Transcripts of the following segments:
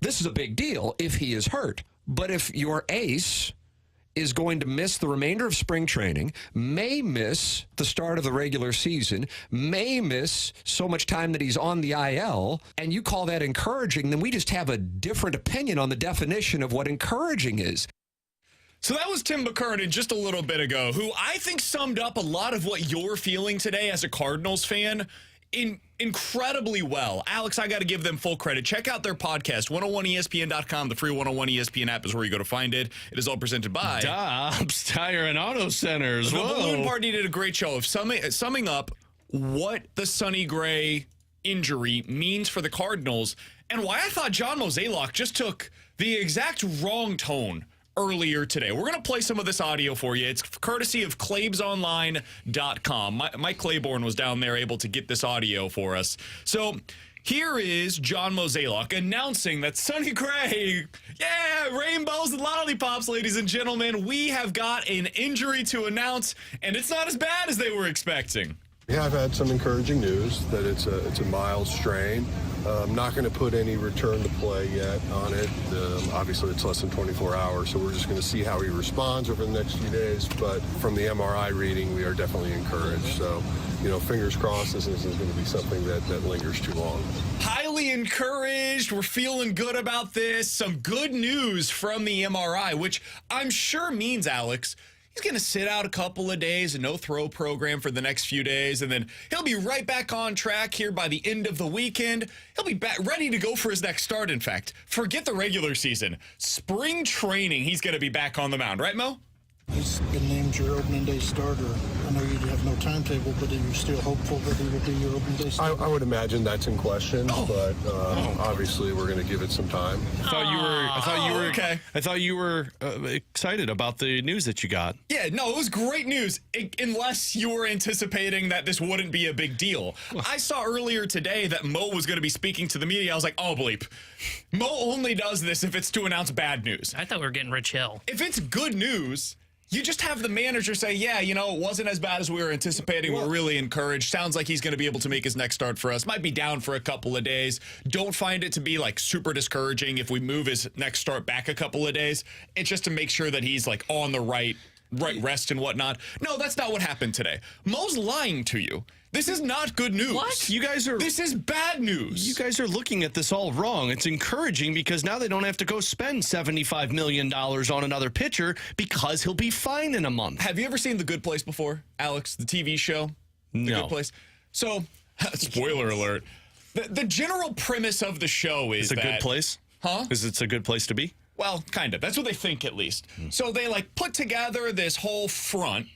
This is a big deal if he is hurt. But if your ace is going to miss the remainder of spring training, may miss the start of the regular season, may miss so much time that he's on the IL, and you call that encouraging, then we just have a different opinion on the definition of what encouraging is. So that was Tim McKernan just a little bit ago, who I think summed up a lot of what you're feeling today as a Cardinals fan incredibly well. Alex, I got to give them full credit. Check out their podcast, 101ESPN.com. The free 101 ESPN app is where you go to find it. It is all presented by Dobbs Tire and Auto Centers. The Balloon Party did a great show of summing up what the Sonny Gray injury means for the Cardinals and why I thought John Mozeliak just took the exact wrong tone earlier today. We're going to play some of this audio for you. It's courtesy of ClaibsOnline.com. Mike Claiborne was down there able to get this audio for us. So here is John Mozeliak announcing that Sonny Gray, rainbows and lollipops, ladies and gentlemen, we have got an injury to announce, and it's not as bad as they were expecting. Yeah, I've had some encouraging news that it's a mild strain. I'm not going to put any return to play yet on it. Obviously, it's less than 24 hours, so we're just going to see how he responds over the next few days. But from the MRI reading, we are definitely encouraged. So, fingers crossed this isn't going to be something that lingers too long. Highly encouraged. We're feeling good about this. Some good news from the MRI, which I'm sure means, Alex, he's going to sit out a couple of days and no throw program for the next few days, and then he'll be right back on track here by the end of the weekend. He'll be back ready to go for his next start, in fact. Forget the regular season. Spring training, he's going to be back on the mound. Right, Mo? He's been named your opening day starter. I know you have no timetable, but are you still hopeful that he will be your opening day starter? I would imagine that's in question, but obviously we're going to give it some time. I thought you were excited about the news that you got. Yeah, no, it was great news, unless you were anticipating that this wouldn't be a big deal. I saw earlier today that Mo was going to be speaking to the media. I was like, oh, bleep. Mo only does this if it's to announce bad news. I thought we were getting Rich Hill. If it's good news, you just have the manager say, it wasn't as bad as we were anticipating. We're really encouraged. Sounds like he's going to be able to make his next start for us. Might be down for a couple of days. Don't find it to be super discouraging if we move his next start back a couple of days. It's just to make sure that he's on the right rest and whatnot. No, that's not what happened today. Mo's lying to you. This is not good news. What? This is bad news. You guys are looking at this all wrong. It's encouraging because now they don't have to go spend $75 million on another pitcher because he'll be fine in a month. Have you ever seen The Good Place before, Alex? The TV show? The Good Place? So, spoiler alert. The general premise of the show is It's a good place? Huh? It's a good place to be? Well, kind of. That's what they think, at least. So they put together this whole front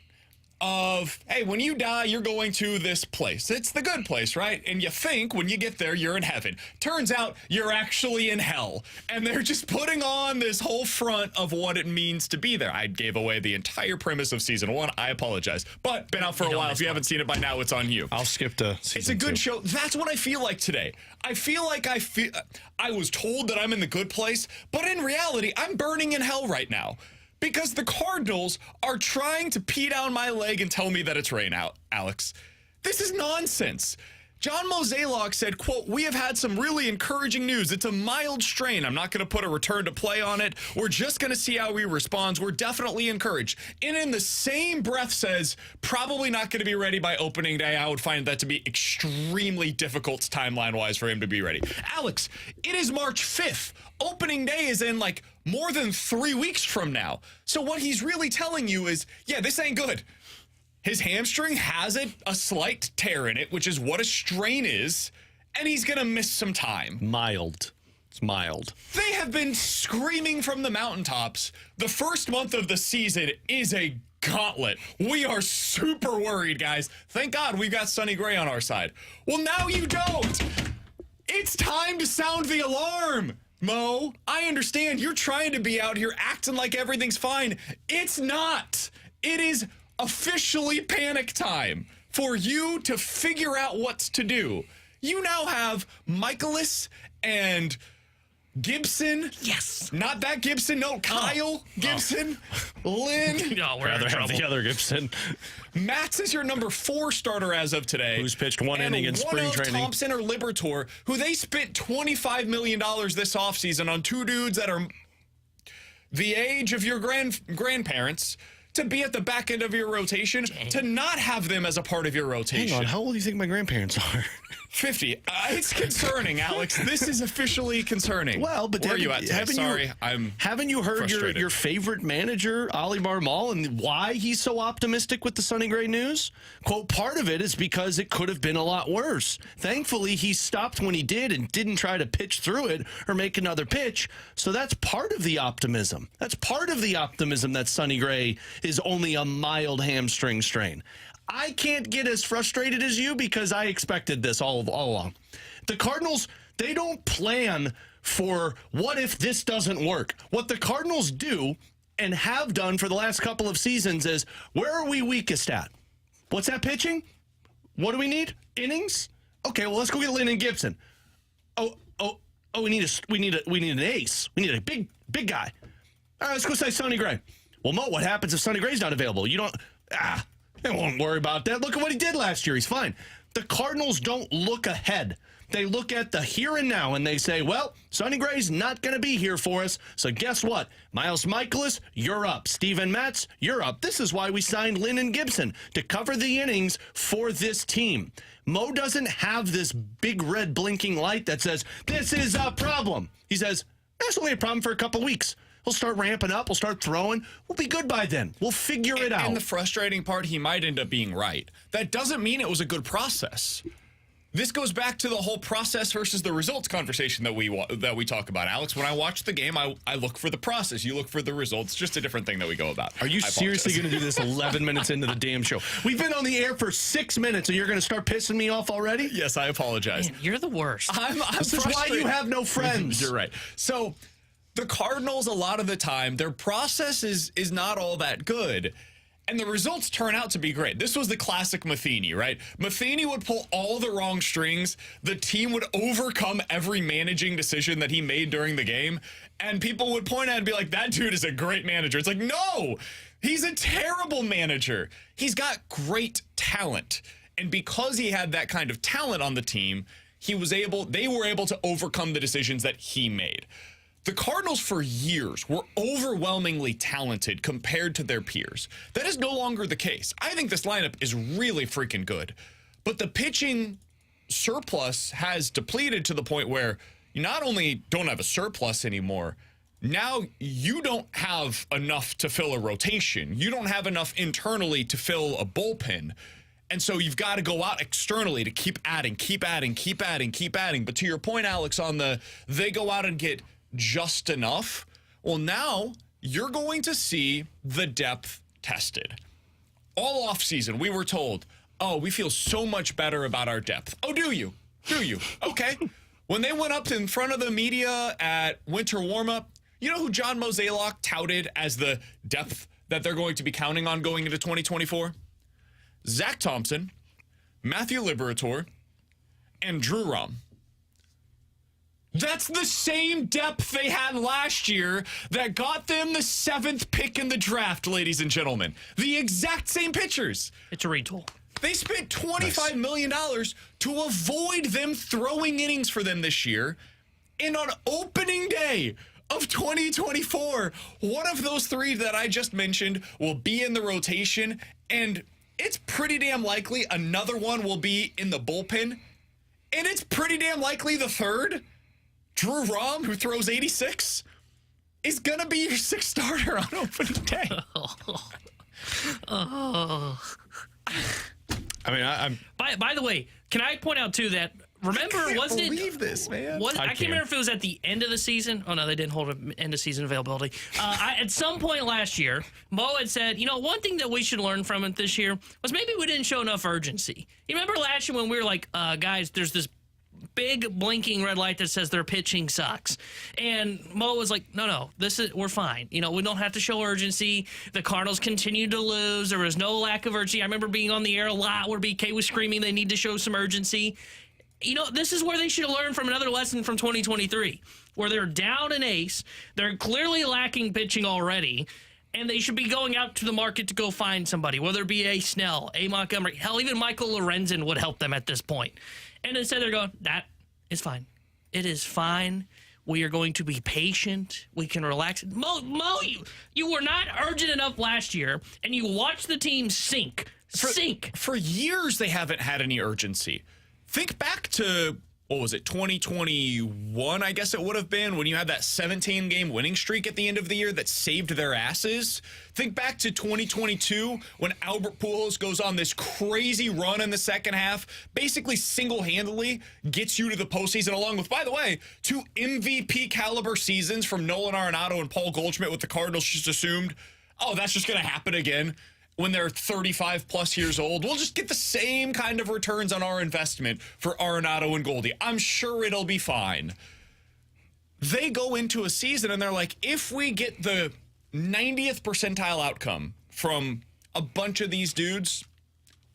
of, hey, when you die, you're going to this place. It's the good place, right? And you think when you get there, you're in heaven. Turns out you're actually in hell. And they're just putting on this whole front of what it means to be there. I gave away the entire premise of season 1. I apologize. But been out for a while. If you haven't seen it by now, it's on you. I'll skip to season 2. It's a good show. That's what I feel like today. I feel like I was told that I'm in the good place, but in reality, I'm burning in hell right now. Because the Cardinals are trying to pee down my leg and tell me that it's rain out, Alex. This is nonsense. John Mozeliak said, quote, we have had some really encouraging news. It's a mild strain. I'm not going to put a return to play on it. We're just going to see how he responds. We're definitely encouraged. And in the same breath says, probably not going to be ready by opening day. I would find that to be extremely difficult timeline-wise for him to be ready. Alex, it is March 5th. Opening day is in more than 3 weeks from now. So what he's really telling you is, this ain't good. His hamstring has a slight tear in it, which is what a strain is, and he's going to miss some time. Mild. It's mild. They have been screaming from the mountaintops. The first month of the season is a gauntlet. We are super worried, guys. Thank God we've got Sonny Gray on our side. Well, now you don't. It's time to sound the alarm. Mo, I understand you're trying to be out here acting like everything's fine. It's not. It is officially panic time for you to figure out what to do. You now have Michaelis and Gibson. Yes. Not that Gibson. No, Kyle Gibson. Lynn. No, we're in Rather have trouble. the other Gibson. Matz is your number 4 starter as of today. Who's pitched one inning in spring training. Thompson or Liberatore, who they spent $25 million this offseason on 2 dudes that are the age of your grandparents, to be at the back end of your rotation, to not have them as a part of your rotation. Hang on, how old do you think my grandparents are? 50. It's concerning, Alex. This is officially concerning. Well, but where are you at today? Sorry, haven't you heard your favorite manager, Ali Marmal, and why he's so optimistic with the Sonny Gray news? Quote, part of it is because it could have been a lot worse. Thankfully, he stopped when he did and didn't try to pitch through it or make another pitch. So that's part of the optimism. That's part of the optimism that Sonny Gray is only a mild hamstring strain. I can't get as frustrated as you because I expected this all along. The Cardinals, they don't plan for what if this doesn't work. What the Cardinals do and have done for the last couple of seasons is, where are we weakest at? What's that, pitching? What do we need? Innings? Okay, well, let's go get Lynn and Gibson. We need an ace. We need a big guy. All right, let's go say Sonny Gray. Well, Mo, what happens if Sonny Gray's not available? You don't they won't worry about that. Look at what he did last year. He's fine. The Cardinals don't look ahead. They look at the here and now, and they say, well, Sonny Gray's not going to be here for us, so guess what? Miles Michaelis, you're up. Steven Matz, you're up. This is why we signed Lynn and Gibson, to cover the innings for this team. Mo doesn't have this big red blinking light that says, this is a problem. He says, that's only a problem for a couple weeks. We'll start ramping up. We'll start throwing. We'll be good by then. We'll figure it out. And the frustrating part, he might end up being right. That doesn't mean it was a good process. This goes back to the whole process versus the results conversation that we talk about, Alex. When I watch the game, I look for the process. You look for the results. Just a different thing that we go about. Are you seriously going to do this 11 minutes into the damn show? We've been on the air for 6 minutes, and you're going to start pissing me off already? Yes, I apologize. Man, you're the worst. This is why you have no friends. You're right. So the Cardinals, a lot of the time, their process is not all that good. And the results turn out to be great. This was the classic Matheny, right? Matheny would pull all the wrong strings. The team would overcome every managing decision that he made during the game. And people would point at it and be like, that dude is a great manager. It's like, no, he's a terrible manager. He's got great talent. And because he had that kind of talent on the team, they were able to overcome the decisions that he made. The Cardinals for years were overwhelmingly talented compared to their peers. That is no longer the case. I think this lineup is really freaking good. But the pitching surplus has depleted to the point where you not only don't have a surplus anymore, now you don't have enough to fill a rotation. You don't have enough internally to fill a bullpen. And so you've got to go out externally to keep adding. But to your point, Alex, on they go out and get just enough. Well, now you're going to see the depth tested. All offseason, we were told, oh, we feel so much better about our depth. Oh, do you? Okay. When they went up in front of the media at winter warmup, you know who John Mozeliak touted as the depth that they're going to be counting on going into 2024? Zach Thompson, Matthew Liberatore, and Drew Rom. That's the same depth they had last year that got them the 7th pick in the draft, ladies and gentlemen. The exact same pitchers. It's a retool. They spent $25 million to avoid them throwing innings for them this year. And on opening day of 2024, one of those 3 that I just mentioned will be in the rotation. And it's pretty damn likely another one will be in the bullpen. And it's pretty damn likely the 3rd, Drew Rom, who throws 86, is going to be your 6th starter on opening day. I mean, I'm. By the way, can I point out, too, that, remember, I can't believe this, man. I can't remember if it was at the end of the season. Oh, no, they didn't hold an end-of-season availability. At some point last year, Mo had said, one thing that we should learn from it this year was maybe we didn't show enough urgency. You remember last year when we were like, guys, there's this big blinking red light that says their pitching sucks. And Mo was like, no, we're fine. We don't have to show urgency. The Cardinals continued to lose. There was no lack of urgency. I remember being on the air a lot where BK was screaming they need to show some urgency. this is where they should have learned from another lesson from 2023, where they're down an ace. They're clearly lacking pitching already, and they should be going out to the market to go find somebody, whether it be a Snell, a Montgomery. Hell, even Michael Lorenzen would help them at this point. And instead they're going, that is fine. It is fine. We are going to be patient. We can relax. Mo, you were not urgent enough last year, and you watched the team sink. For years, they haven't had any urgency. Think back to, 2021, I guess it would have been, when you had that 17-game winning streak at the end of the year that saved their asses. Think back to 2022, when Albert Pujols goes on this crazy run in the second half, basically single-handedly gets you to the postseason, along with, by the way, 2 MVP-caliber seasons from Nolan Arenado and Paul Goldschmidt with the Cardinals. Just assumed, that's just going to happen again. When they're 35 plus years old, we'll just get the same kind of returns on our investment for Arenado and Goldie. I'm sure it'll be fine. They go into a season and they're like, if we get the 90th percentile outcome from a bunch of these dudes,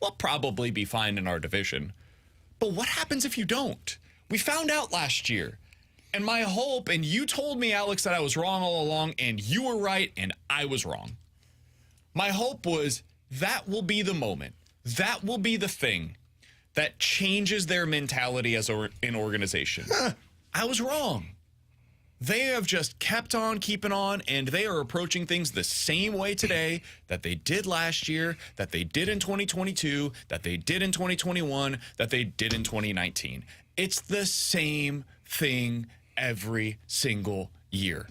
we'll probably be fine in our division. But what happens if you don't? We found out last year. And my hope, and you told me, Alex, that I was wrong all along, and you were right, and I was wrong. My hope was that will be the moment. That will be the thing that changes their mentality as an organization. I was wrong. They have just kept on keeping on, and they are approaching things the same way today that they did last year, that they did in 2022, that they did in 2021, that they did in 2019. It's the same thing every single year.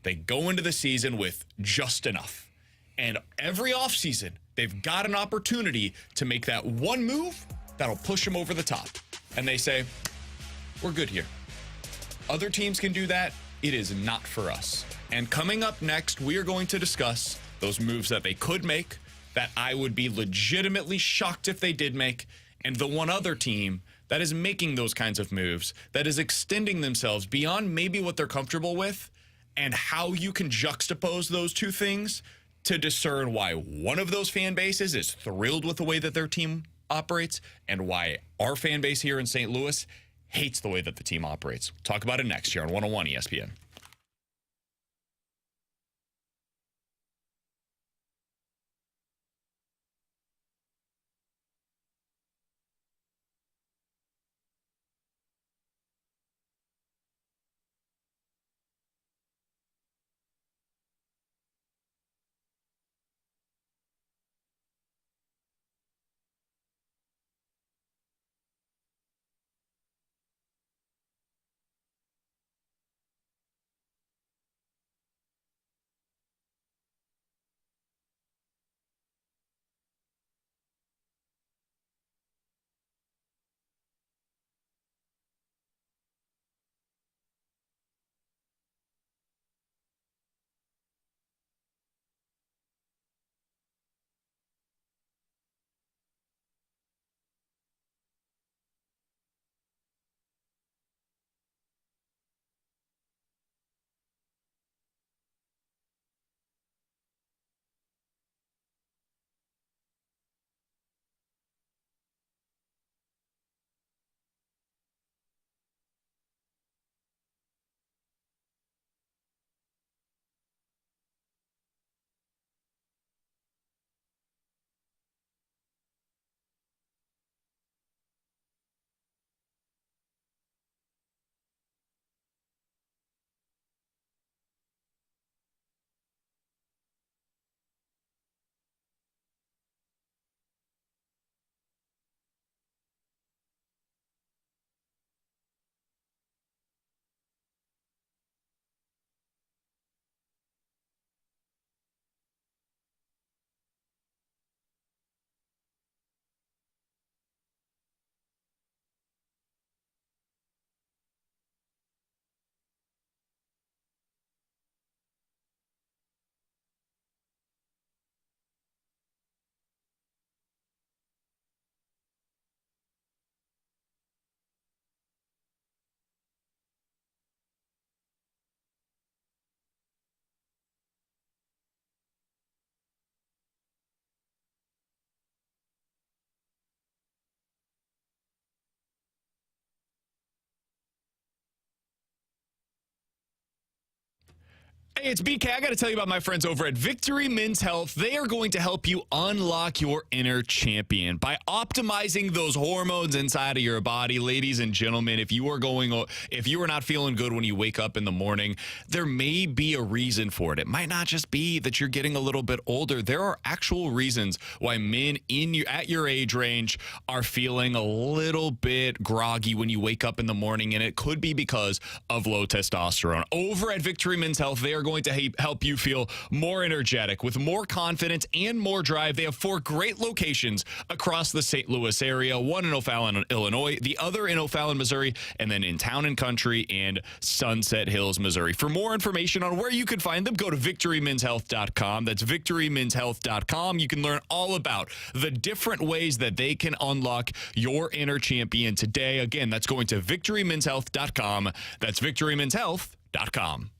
They go into the season with just enough. And every offseason, they've got an opportunity to make that one move that'll push them over the top. And they say, we're good here. Other teams can do that. It is not for us. And coming up next, we are going to discuss those moves that they could make, that I would be legitimately shocked if they did make, and the one other team that is making those kinds of moves, that is extending themselves beyond maybe what they're comfortable with, and how you can juxtapose those two things to discern why one of those fan bases is thrilled with the way that their team operates and why our fan base here in St. Louis hates the way that the team operates. Talk about it next year on 101 ESPN. Hey, it's BK. I got to tell you about my friends over at Victory Men's Health. They are going to help you unlock your inner champion by optimizing those hormones inside of your body. Ladies and gentlemen, if you are not feeling good when you wake up in the morning, there may be a reason for it. It might not just be that you're getting a little bit older. There are actual reasons why men at your age range are feeling a little bit groggy when you wake up in the morning, and it could be because of low testosterone. Over at Victory Men's Health, they are going to help you feel more energetic with more confidence and more drive. They have 4 great locations across the St. Louis area, one in O'Fallon, Illinois, the other in O'Fallon, Missouri, and then in Town and Country and Sunset Hills, Missouri. For more information on where you can find them, go to victorymenshealth.com. That's victorymenshealth.com. You can learn all about the different ways that they can unlock your inner champion today. Again, that's going to victorymenshealth.com. That's victorymenshealth.com.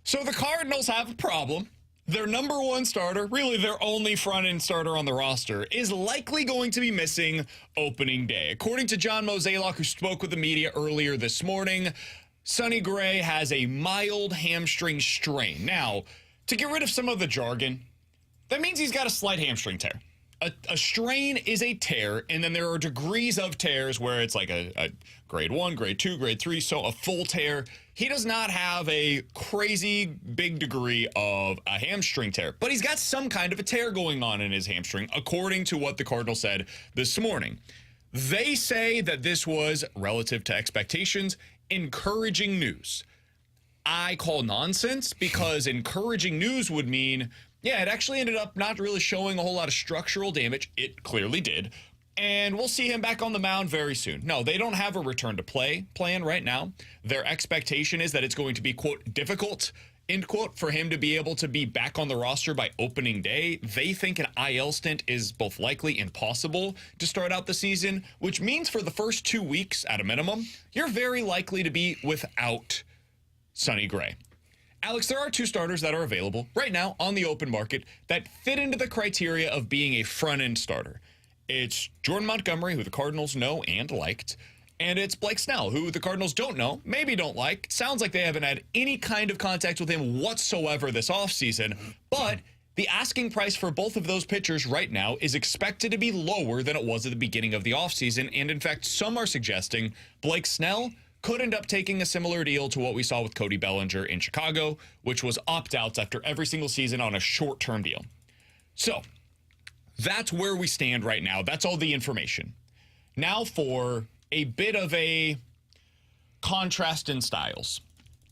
So the Cardinals have a problem. Their number 1 starter, really their only front-end starter on the roster, is likely going to be missing opening day. According to John Mozeliak, who spoke with the media earlier this morning, Sonny Gray has a mild hamstring strain. Now, to get rid of some of the jargon, that means he's got a slight hamstring tear. A strain is a tear, and then there are degrees of tears where it's like a grade 1, grade 2, grade 3, so a full tear. He does not have a crazy big degree of a hamstring tear, but he's got some kind of a tear going on in his hamstring, according to what the Cardinals said this morning. They say that this was, relative to expectations, encouraging news. I call nonsense, because encouraging news would mean, yeah, it actually ended up not really showing a whole lot of structural damage. It clearly did. And we'll see him back on the mound very soon. No, they don't have a return to play plan right now. Their expectation is that it's going to be, quote, difficult, end quote, for him to be able to be back on the roster by opening day. They think an IL stint is both likely and possible to start out the season, which means for the first 2 weeks at a minimum, you're very likely to be without Sonny Gray. Alex, there are 2 starters that are available right now on the open market that fit into the criteria of being a front-end starter. It's Jordan Montgomery, who the Cardinals know and liked, and it's Blake Snell, who the Cardinals don't know, maybe don't like. Sounds like they haven't had any kind of contact with him whatsoever this offseason, but the asking price for both of those pitchers right now is expected to be lower than it was at the beginning of the offseason, and in fact, some are suggesting Blake Snell could end up taking a similar deal to what we saw with Cody Bellinger in Chicago, which was opt-outs after every single season on a short-term deal. So that's where we stand right now. That's all the information. Now for a bit of a contrast in styles.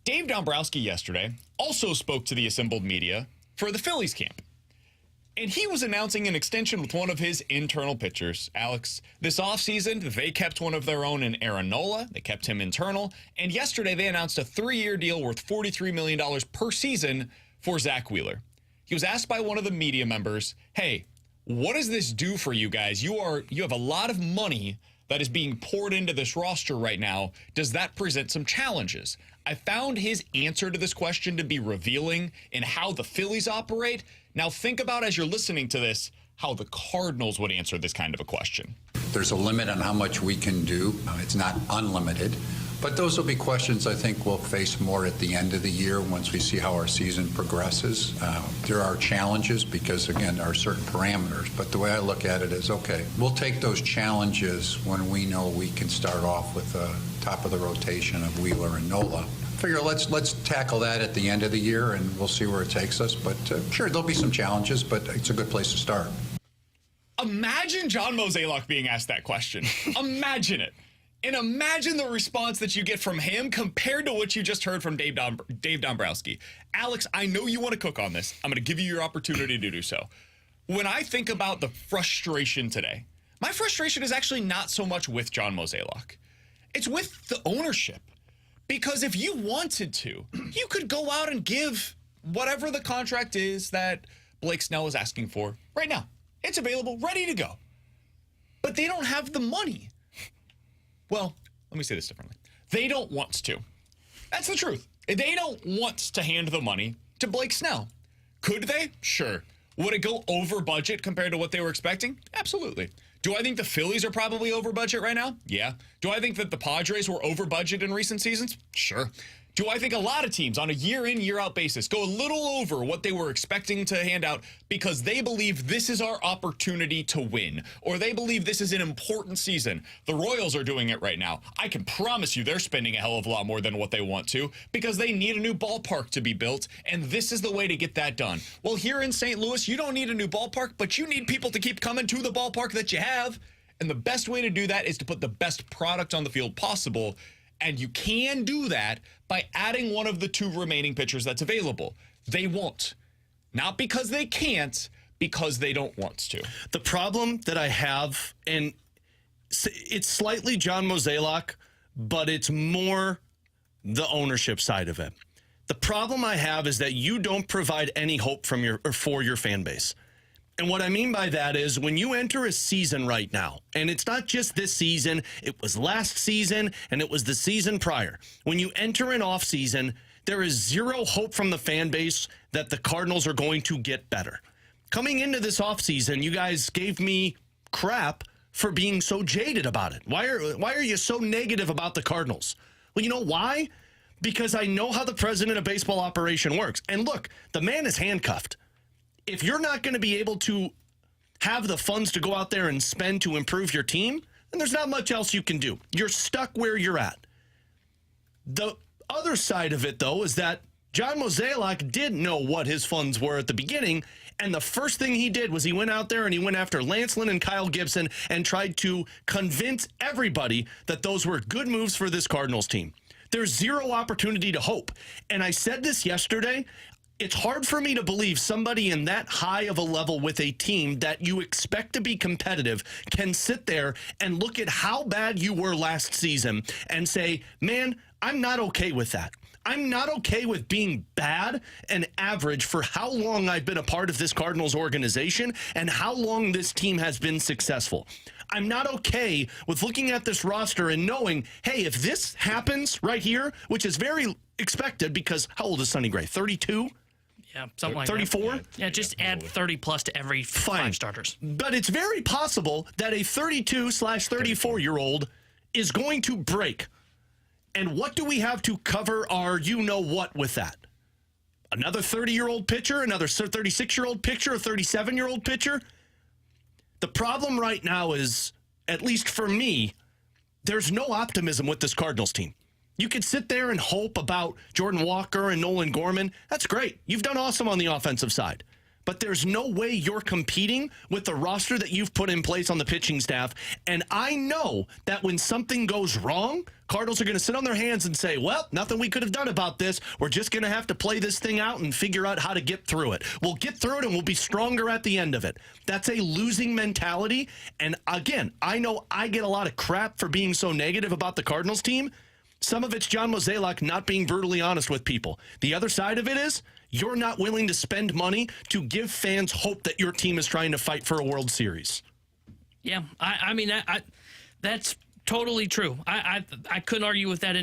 Dave Dombrowski yesterday also spoke to the assembled media for the Phillies camp. And he was announcing an extension with one of his internal pitchers, Alex. This offseason, they kept one of their own in Aaron Nola. They kept him internal. And yesterday, they announced a 3-year deal worth $43 million per season for Zach Wheeler. He was asked by one of the media members, hey, what does this do for you guys? You have a lot of money that is being poured into this roster right now. Does that present some challenges? I found his answer to this question to be revealing in how the Phillies operate. Now think about, as you're listening to this, how the Cardinals would answer this kind of a question. There's a limit on how much we can do. It's not unlimited. But those will be questions I think we'll face more at the end of the year once we see how our season progresses. There are challenges because, again, there are certain parameters. But the way I look at it is, okay, we'll take those challenges when we know we can start off with the top of the rotation of Wheeler and Nola. Figure let's tackle that at the end of the year, and we'll see where it takes us. But sure, there'll be some challenges, but it's a good place to start. Imagine John Mozeliak being asked that question. Imagine it. And imagine the response that you get from him compared to what you just heard from Dave Dombrowski. Alex, I know you want to cook on this. I'm going to give you your opportunity to do so. When I think about the frustration today, my frustration is actually not so much with John Mozeliak. It's with the ownership. Because if you wanted to, you could go out and give whatever the contract is that Blake Snell is asking for right now. It's available, ready to go. But they don't have the money. Well, let me say this differently. They don't want to. That's the truth. They don't want to hand the money to Blake Snell. Could they? Sure. Would it go over budget compared to what they were expecting? Absolutely. Do I think the Phillies are probably over budget right now? Yeah. Do I think that the Padres were over budget in recent seasons? Sure. Do I think a lot of teams on a year-in, year-out basis go a little over what they were expecting to hand out because they believe this is our opportunity to win, or they believe this is an important season? The Royals are doing it right now. I can promise you they're spending a hell of a lot more than what they want to because they need a new ballpark to be built, and this is the way to get that done. Well, here in St. Louis, you don't need a new ballpark, but you need people to keep coming to the ballpark that you have, and the best way to do that is to put the best product on the field possible. And you can do that by adding one of the two remaining pitchers that's available. They won't. Not because they can't, because they don't want to. The problem that I have, and it's slightly John Mozeliak, but it's more the ownership side of it. The problem I have is that you don't provide any hope for your fan base. And what I mean by that is when you enter a season right now, and it's not just this season, it was last season, and it was the season prior. When you enter an off season, there is zero hope from the fan base that the Cardinals are going to get better. Coming into this off season, you guys gave me crap for being so jaded about it. Why are you so negative about the Cardinals? Well, you know why? Because I know how the president of baseball operation works. And look, the man is handcuffed. If you're not going to be able to have the funds to go out there and spend to improve your team, then there's not much else you can do. You're stuck where you're at. The other side of it, though, is that John Mozeliak did know what his funds were at the beginning, and the first thing he did was he went out there and he went after Lance Lynn and Kyle Gibson and tried to convince everybody that those were good moves for this Cardinals team. There's zero opportunity to hope. And I said this yesterday. It's hard for me to believe somebody in that high of a level with a team that you expect to be competitive can sit there and look at how bad you were last season and say, man, I'm not okay with that. I'm not okay with being bad and average for how long I've been a part of this Cardinals organization and how long this team has been successful. I'm not okay with looking at this roster and knowing, hey, if this happens right here, which is very expected because how old is Sonny Gray? 32? Yeah, something like 34? that. Yeah, just add 30 plus to every five starters. But it's very possible that a 32/34-year-old is going to break. And what do we have to cover our you-know-what with that? Another 30-year-old pitcher, another 36-year-old pitcher, a 37-year-old pitcher? The problem right now is, at least for me, there's no optimism with this Cardinals team. You could sit there and hope about Jordan Walker and Nolan Gorman. That's great. You've done awesome on the offensive side. But there's no way you're competing with the roster that you've put in place on the pitching staff. And I know that when something goes wrong, Cardinals are going to sit on their hands and say, well, nothing we could have done about this. We're just going to have to play this thing out and figure out how to get through it. We'll get through it and we'll be stronger at the end of it. That's a losing mentality. And again, I know I get a lot of crap for being so negative about the Cardinals team. Some of it's John Mozeliak not being brutally honest with people. The other side of it is you're not willing to spend money to give fans hope that your team is trying to fight for a World Series. Yeah, I mean, that's totally true. I couldn't argue with that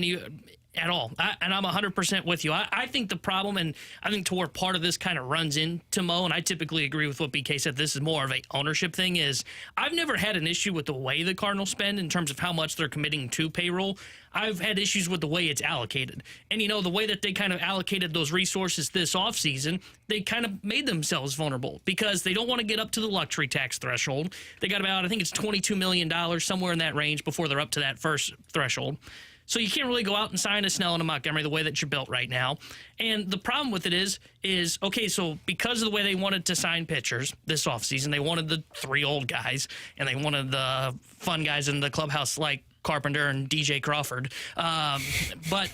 At all. And I'm 100% with you. I think the problem, and I think to where part of this kind of runs into Mo, and I typically agree with what BK said, this is more of a ownership thing, is I've never had an issue with the way the Cardinals spend in terms of how much they're committing to payroll. I've had issues with the way it's allocated. And, the way that they kind of allocated those resources this offseason, they kind of made themselves vulnerable because they don't want to get up to the luxury tax threshold. They got about, I think it's $22 million, somewhere in that range before they're up to that first threshold. So you can't really go out and sign a Snell and a Montgomery the way that you're built right now. And the problem with it is okay, so because of the way they wanted to sign pitchers this offseason, they wanted the 3 old guys, and they wanted the fun guys in the clubhouse like Carpenter and DJ Crawford. But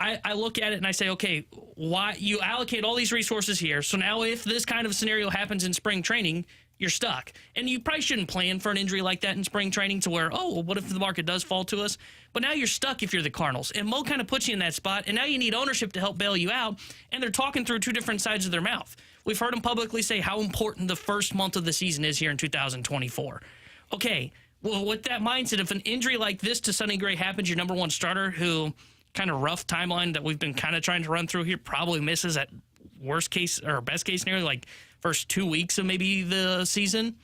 I look at it and I say, okay, why you allocate all these resources here? So now if this kind of scenario happens in spring training, you're stuck. And you probably shouldn't plan for an injury like that in spring training to where, oh, well, what if the market does fall to us? But now you're stuck if you're the Cardinals. And Mo kind of puts you in that spot, and now you need ownership to help bail you out, and they're talking through 2 different sides of their mouth. We've heard them publicly say how important the first month of the season is here in 2024. Okay, well, with that mindset, if an injury like this to Sonny Gray happens, your number 1 starter, who kind of rough timeline that we've been kind of trying to run through here, probably misses at worst case or best case scenario, like first 2 weeks of maybe the season.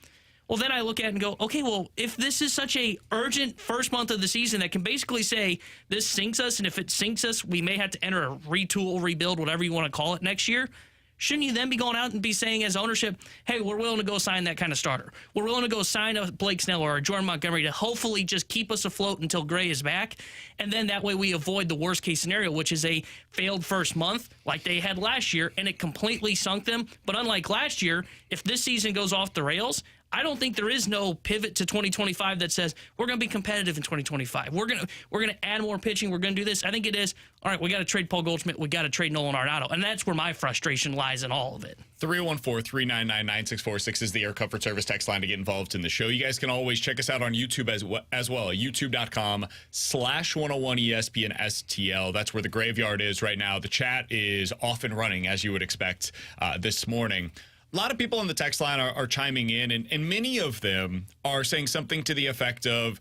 Well, then I look at it and go, okay, well, if this is such a urgent first month of the season that can basically say this sinks us, and if it sinks us, we may have to enter a retool, rebuild, whatever you want to call it next year, shouldn't you then be going out and be saying as ownership, hey, we're willing to go sign that kind of starter. We're willing to go sign a Blake Snell or a Jordan Montgomery to hopefully just keep us afloat until Gray is back. And then that way we avoid the worst case scenario, which is a failed first month like they had last year, and it completely sunk them. But unlike last year, if this season goes off the rails, I don't think there is no pivot to 2025 that says we're going to be competitive in 2025. We're going to add more pitching. We're going to do this. I think it is, all right, we got to trade Paul Goldschmidt. We got to trade Nolan Arenado. And that's where my frustration lies in all of it. 314-399-9646 is the Air Comfort Service text line to get involved in the show. You guys can always check us out on YouTube as well, youtube.com/101ESPN STL. That's where the graveyard is right now. The chat is off and running, as you would expect this morning. A lot of people on the text line are chiming in, and many of them are saying something to the effect of,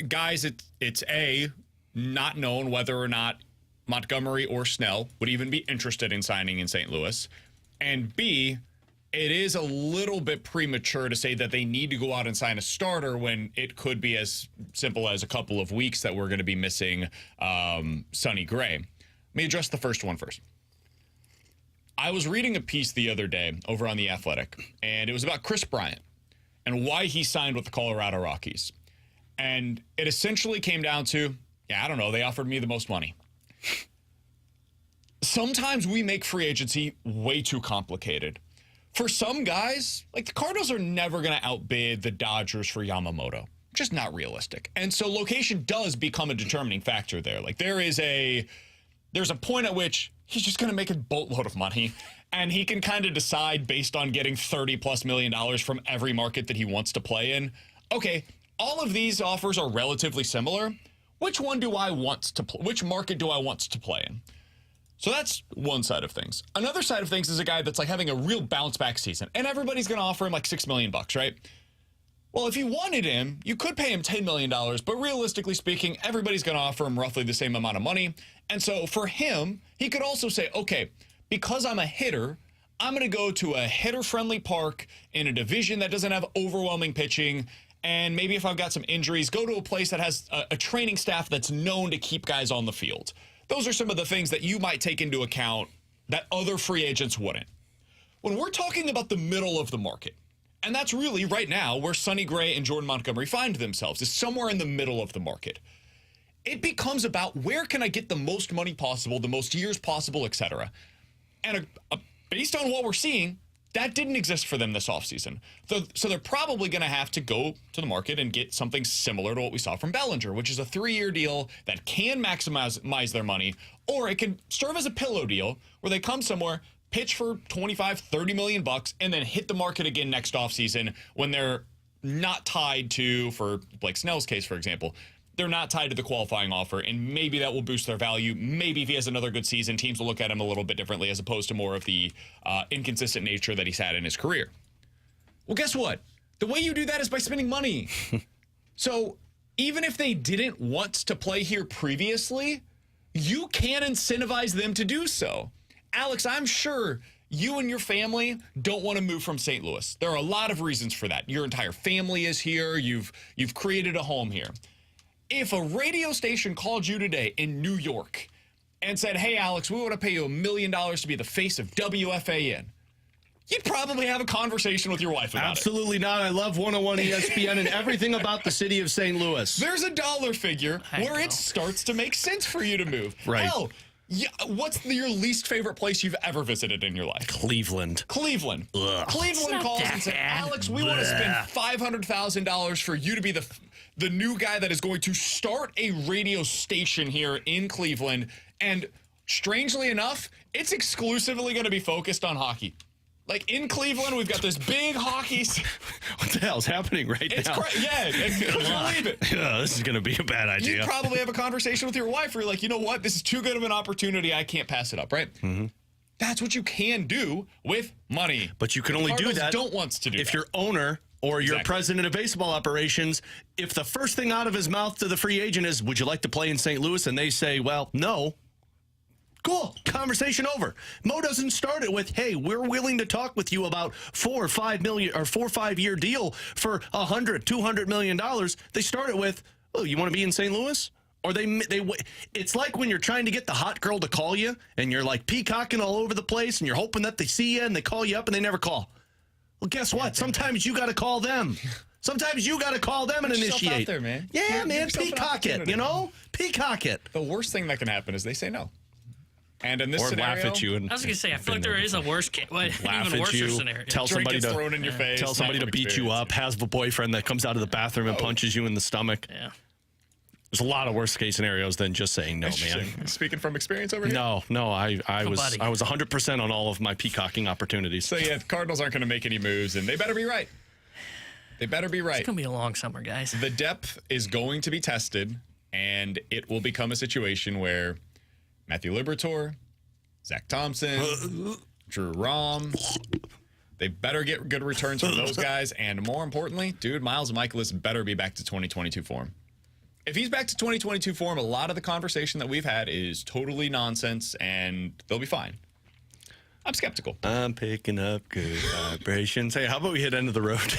guys, it's A, not known whether or not Montgomery or Snell would even be interested in signing in St. Louis, and B, it is a little bit premature to say that they need to go out and sign a starter when it could be as simple as a couple of weeks that we're going to be missing Sonny Gray. Let me address the first one first. I was reading a piece the other day over on The Athletic, and it was about Chris Bryant and why he signed with the Colorado Rockies. And it essentially came down to, I don't know, they offered me the most money. Sometimes we make free agency way too complicated. For some guys, like the Cardinals are never going to outbid the Dodgers for Yamamoto. Just not realistic. And so location does become a determining factor there. Like there's a point at which he's just going to make a boatload of money, and he can kind of decide based on getting $30+ million from every market that he wants to play in. Okay, all of these offers are relatively similar. Which one do I want to play? Which market do I want to play in? So that's one side of things. Another side of things is a guy that's like having a real bounce back season, and everybody's going to offer him like $6 million, right? Well, if you wanted him, you could pay him $10 million, but realistically speaking, everybody's going to offer him roughly the same amount of money. And so for him, he could also say, okay, because I'm a hitter, I'm going to go to a hitter-friendly park in a division that doesn't have overwhelming pitching, and maybe if I've got some injuries, go to a place that has a training staff that's known to keep guys on the field. Those are some of the things that you might take into account that other free agents wouldn't. When we're talking about the middle of the market, and that's really right now where Sonny Gray and Jordan Montgomery find themselves, is somewhere in the middle of the market. It becomes about where can I get the most money possible, the most years possible, etc. And based on what we're seeing, that didn't exist for them this offseason. So they're probably going to have to go to the market and get something similar to what we saw from Bellinger, which is a 3-year deal that can maximize their money, or it can serve as a pillow deal where they come somewhere, pitch for $25-30 million bucks, and then hit the market again next offseason when they're not tied to, for Blake Snell's case, for example, they're not tied to the qualifying offer, and maybe that will boost their value. Maybe if he has another good season, teams will look at him a little bit differently as opposed to more of the inconsistent nature that he's had in his career. Well, guess what? The way you do that is by spending money. So even if they didn't want to play here previously, you can incentivize them to do so. Alex, I'm sure you and your family don't want to move from St. Louis. There are a lot of reasons for that. Your entire family is here. You've created a home here. If a radio station called you today in New York and said, hey, Alex, we want to pay you $1 million to be the face of WFAN, you'd probably have a conversation with your wife about Absolutely not. I love 101 ESPN and everything about the city of St. Louis. There's a dollar figure where it starts to make sense for you to move. Right. Hell, what's your least favorite place you've ever visited in your life? Cleveland. Cleveland. Ugh. Cleveland calls and says, Alex, we want to spend $500,000 for you to be the new guy that is going to start a radio station here in Cleveland. And strangely enough, it's exclusively going to be focused on hockey. Like in Cleveland, we've got this big hockey. What the hell's happening right now? Yeah, couldn't believe it. This is going to be a bad idea. You'd probably have a conversation with your wife where you're like, you know what? This is too good of an opportunity. I can't pass it up, right? Mm-hmm. That's what you can do with money. But you can only do that don't want to do if that. your owner or your president of baseball operations, if the first thing out of his mouth to the free agent is, would you like to play in St. Louis? And they say, well, no. Cool. Conversation over. Mo doesn't start it with, hey, we're willing to talk with you about $4 or $5 5-year deal for $200 million. They start it with, oh, you want to be in St. Louis? Or it's like when you're trying to get the hot girl to call you and you're like peacocking all over the place and you're hoping that they see you and they call you up and they never call. Well, guess what? Sometimes you got to call them. Sometimes you got to call them and initiate. Out there, man. Yeah, man. Peacock it, Peacock it. The worst thing that can happen is they say no. And in this or scenario, laugh at you. And I was going to say, I feel like there is a worse case, even worse scenario. Tell somebody to thrown in your face. Tell somebody to beat you up. Has a boyfriend that comes out of the bathroom and punches you in the stomach. Yeah. There's a lot of worst case scenarios than just saying no, man. Speaking from experience over here? No, I was 100% on all of my peacocking opportunities. So yeah, the Cardinals aren't going to make any moves, and they better be right. They better be right. It's going to be a long summer, guys. The depth is going to be tested, and it will become a situation where Matthew Liberatore, Zach Thompson, Drew Rom, they better get good returns from those guys, and more importantly, dude, Miles Michaelis better be back to 2022 form. If he's back to 2022 form, a lot of the conversation that we've had is totally nonsense, and they'll be fine. I'm skeptical. I'm picking up good vibrations. Hey, how about we hit end of the road?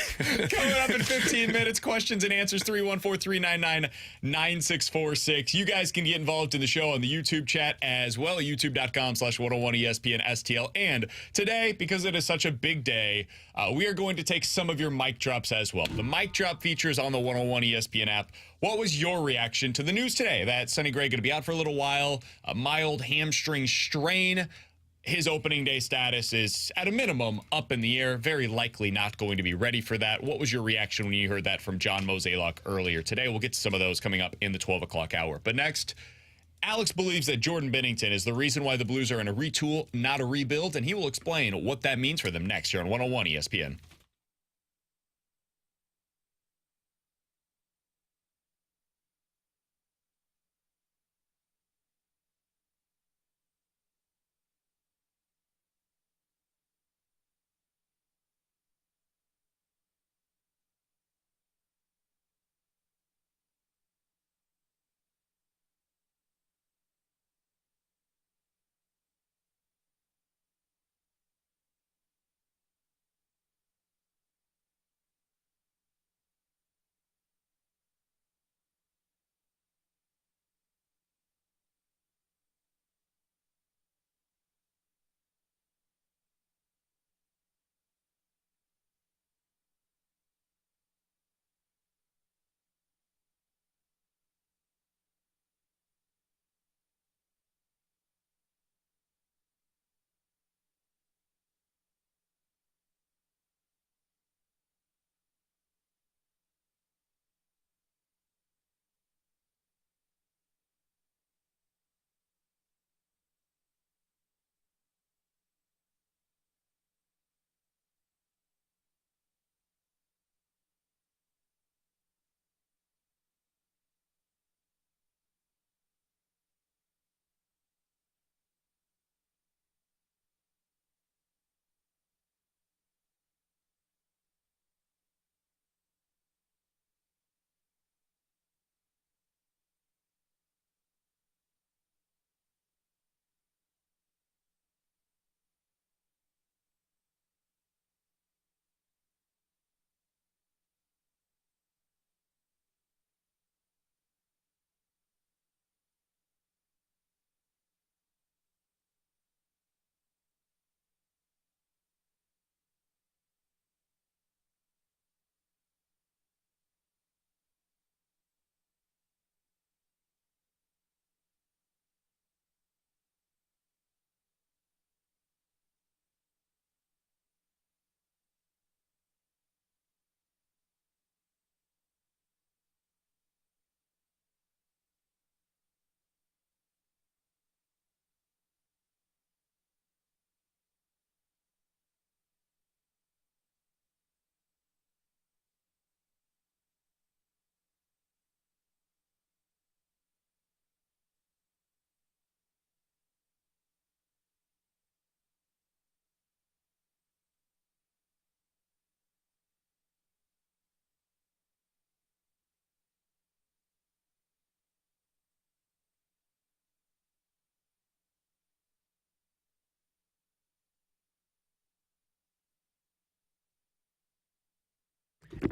Coming up in 15 minutes, questions and answers, 314-399-9646. You guys can get involved in the show on the YouTube chat as well, youtube.com/101ESPN STL. And today, because it is such a big day, we are going to take some of your mic drops as well. The mic drop feature is on the 101 ESPN app. What was your reaction to the news today? That Sonny Gray going to be out for a little while, a mild hamstring strain. His opening day status is, at a minimum, up in the air. Very likely not going to be ready for that. What was your reaction when you heard that from John Mozeliak earlier today? We'll get to some of those coming up in the 12 o'clock hour. But next, Alex believes that Jordan Binnington is the reason why the Blues are in a retool, not a rebuild, and he will explain what that means for them next here on 101 ESPN.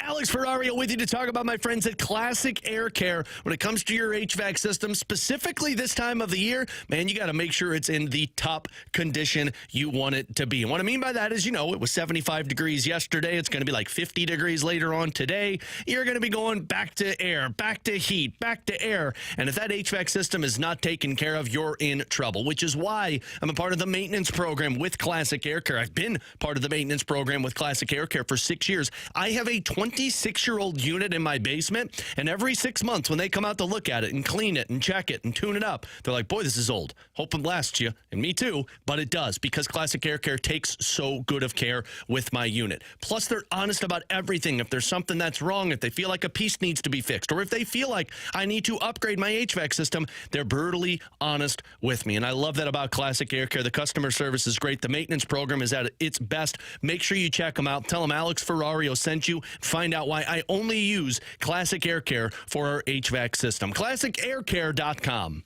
Alex Ferrario with you to talk about my friends at Classic Air Care. When it comes to your HVAC system, specifically this time of the year, man, you got to make sure it's in the top condition you want it to be. And what I mean by that is, it was 75 degrees yesterday. It's going to be like 50 degrees later on today. You're going to be going back to air, back to heat, back to air. And if that HVAC system is not taken care of, you're in trouble, which is why I'm a part of the maintenance program with Classic Air Care. I've been part of the maintenance program with Classic Air Care for 6 years. I have a 26-year-old unit in my basement, and every 6 months when they come out to look at it and clean it and check it and tune it up, they're like, boy, this is old. Hope it lasts you, and me too, but it does, because Classic Air Care takes so good of care with my unit. Plus, they're honest about everything. If there's something that's wrong, if they feel like a piece needs to be fixed, or if they feel like I need to upgrade my HVAC system, they're brutally honest with me, and I love that about Classic Air Care. The customer service is great. The maintenance program is at its best. Make sure you check them out. Tell them Alex Ferrario sent you. Find out why I only use Classic Air Care for our HVAC system. ClassicAirCare.com.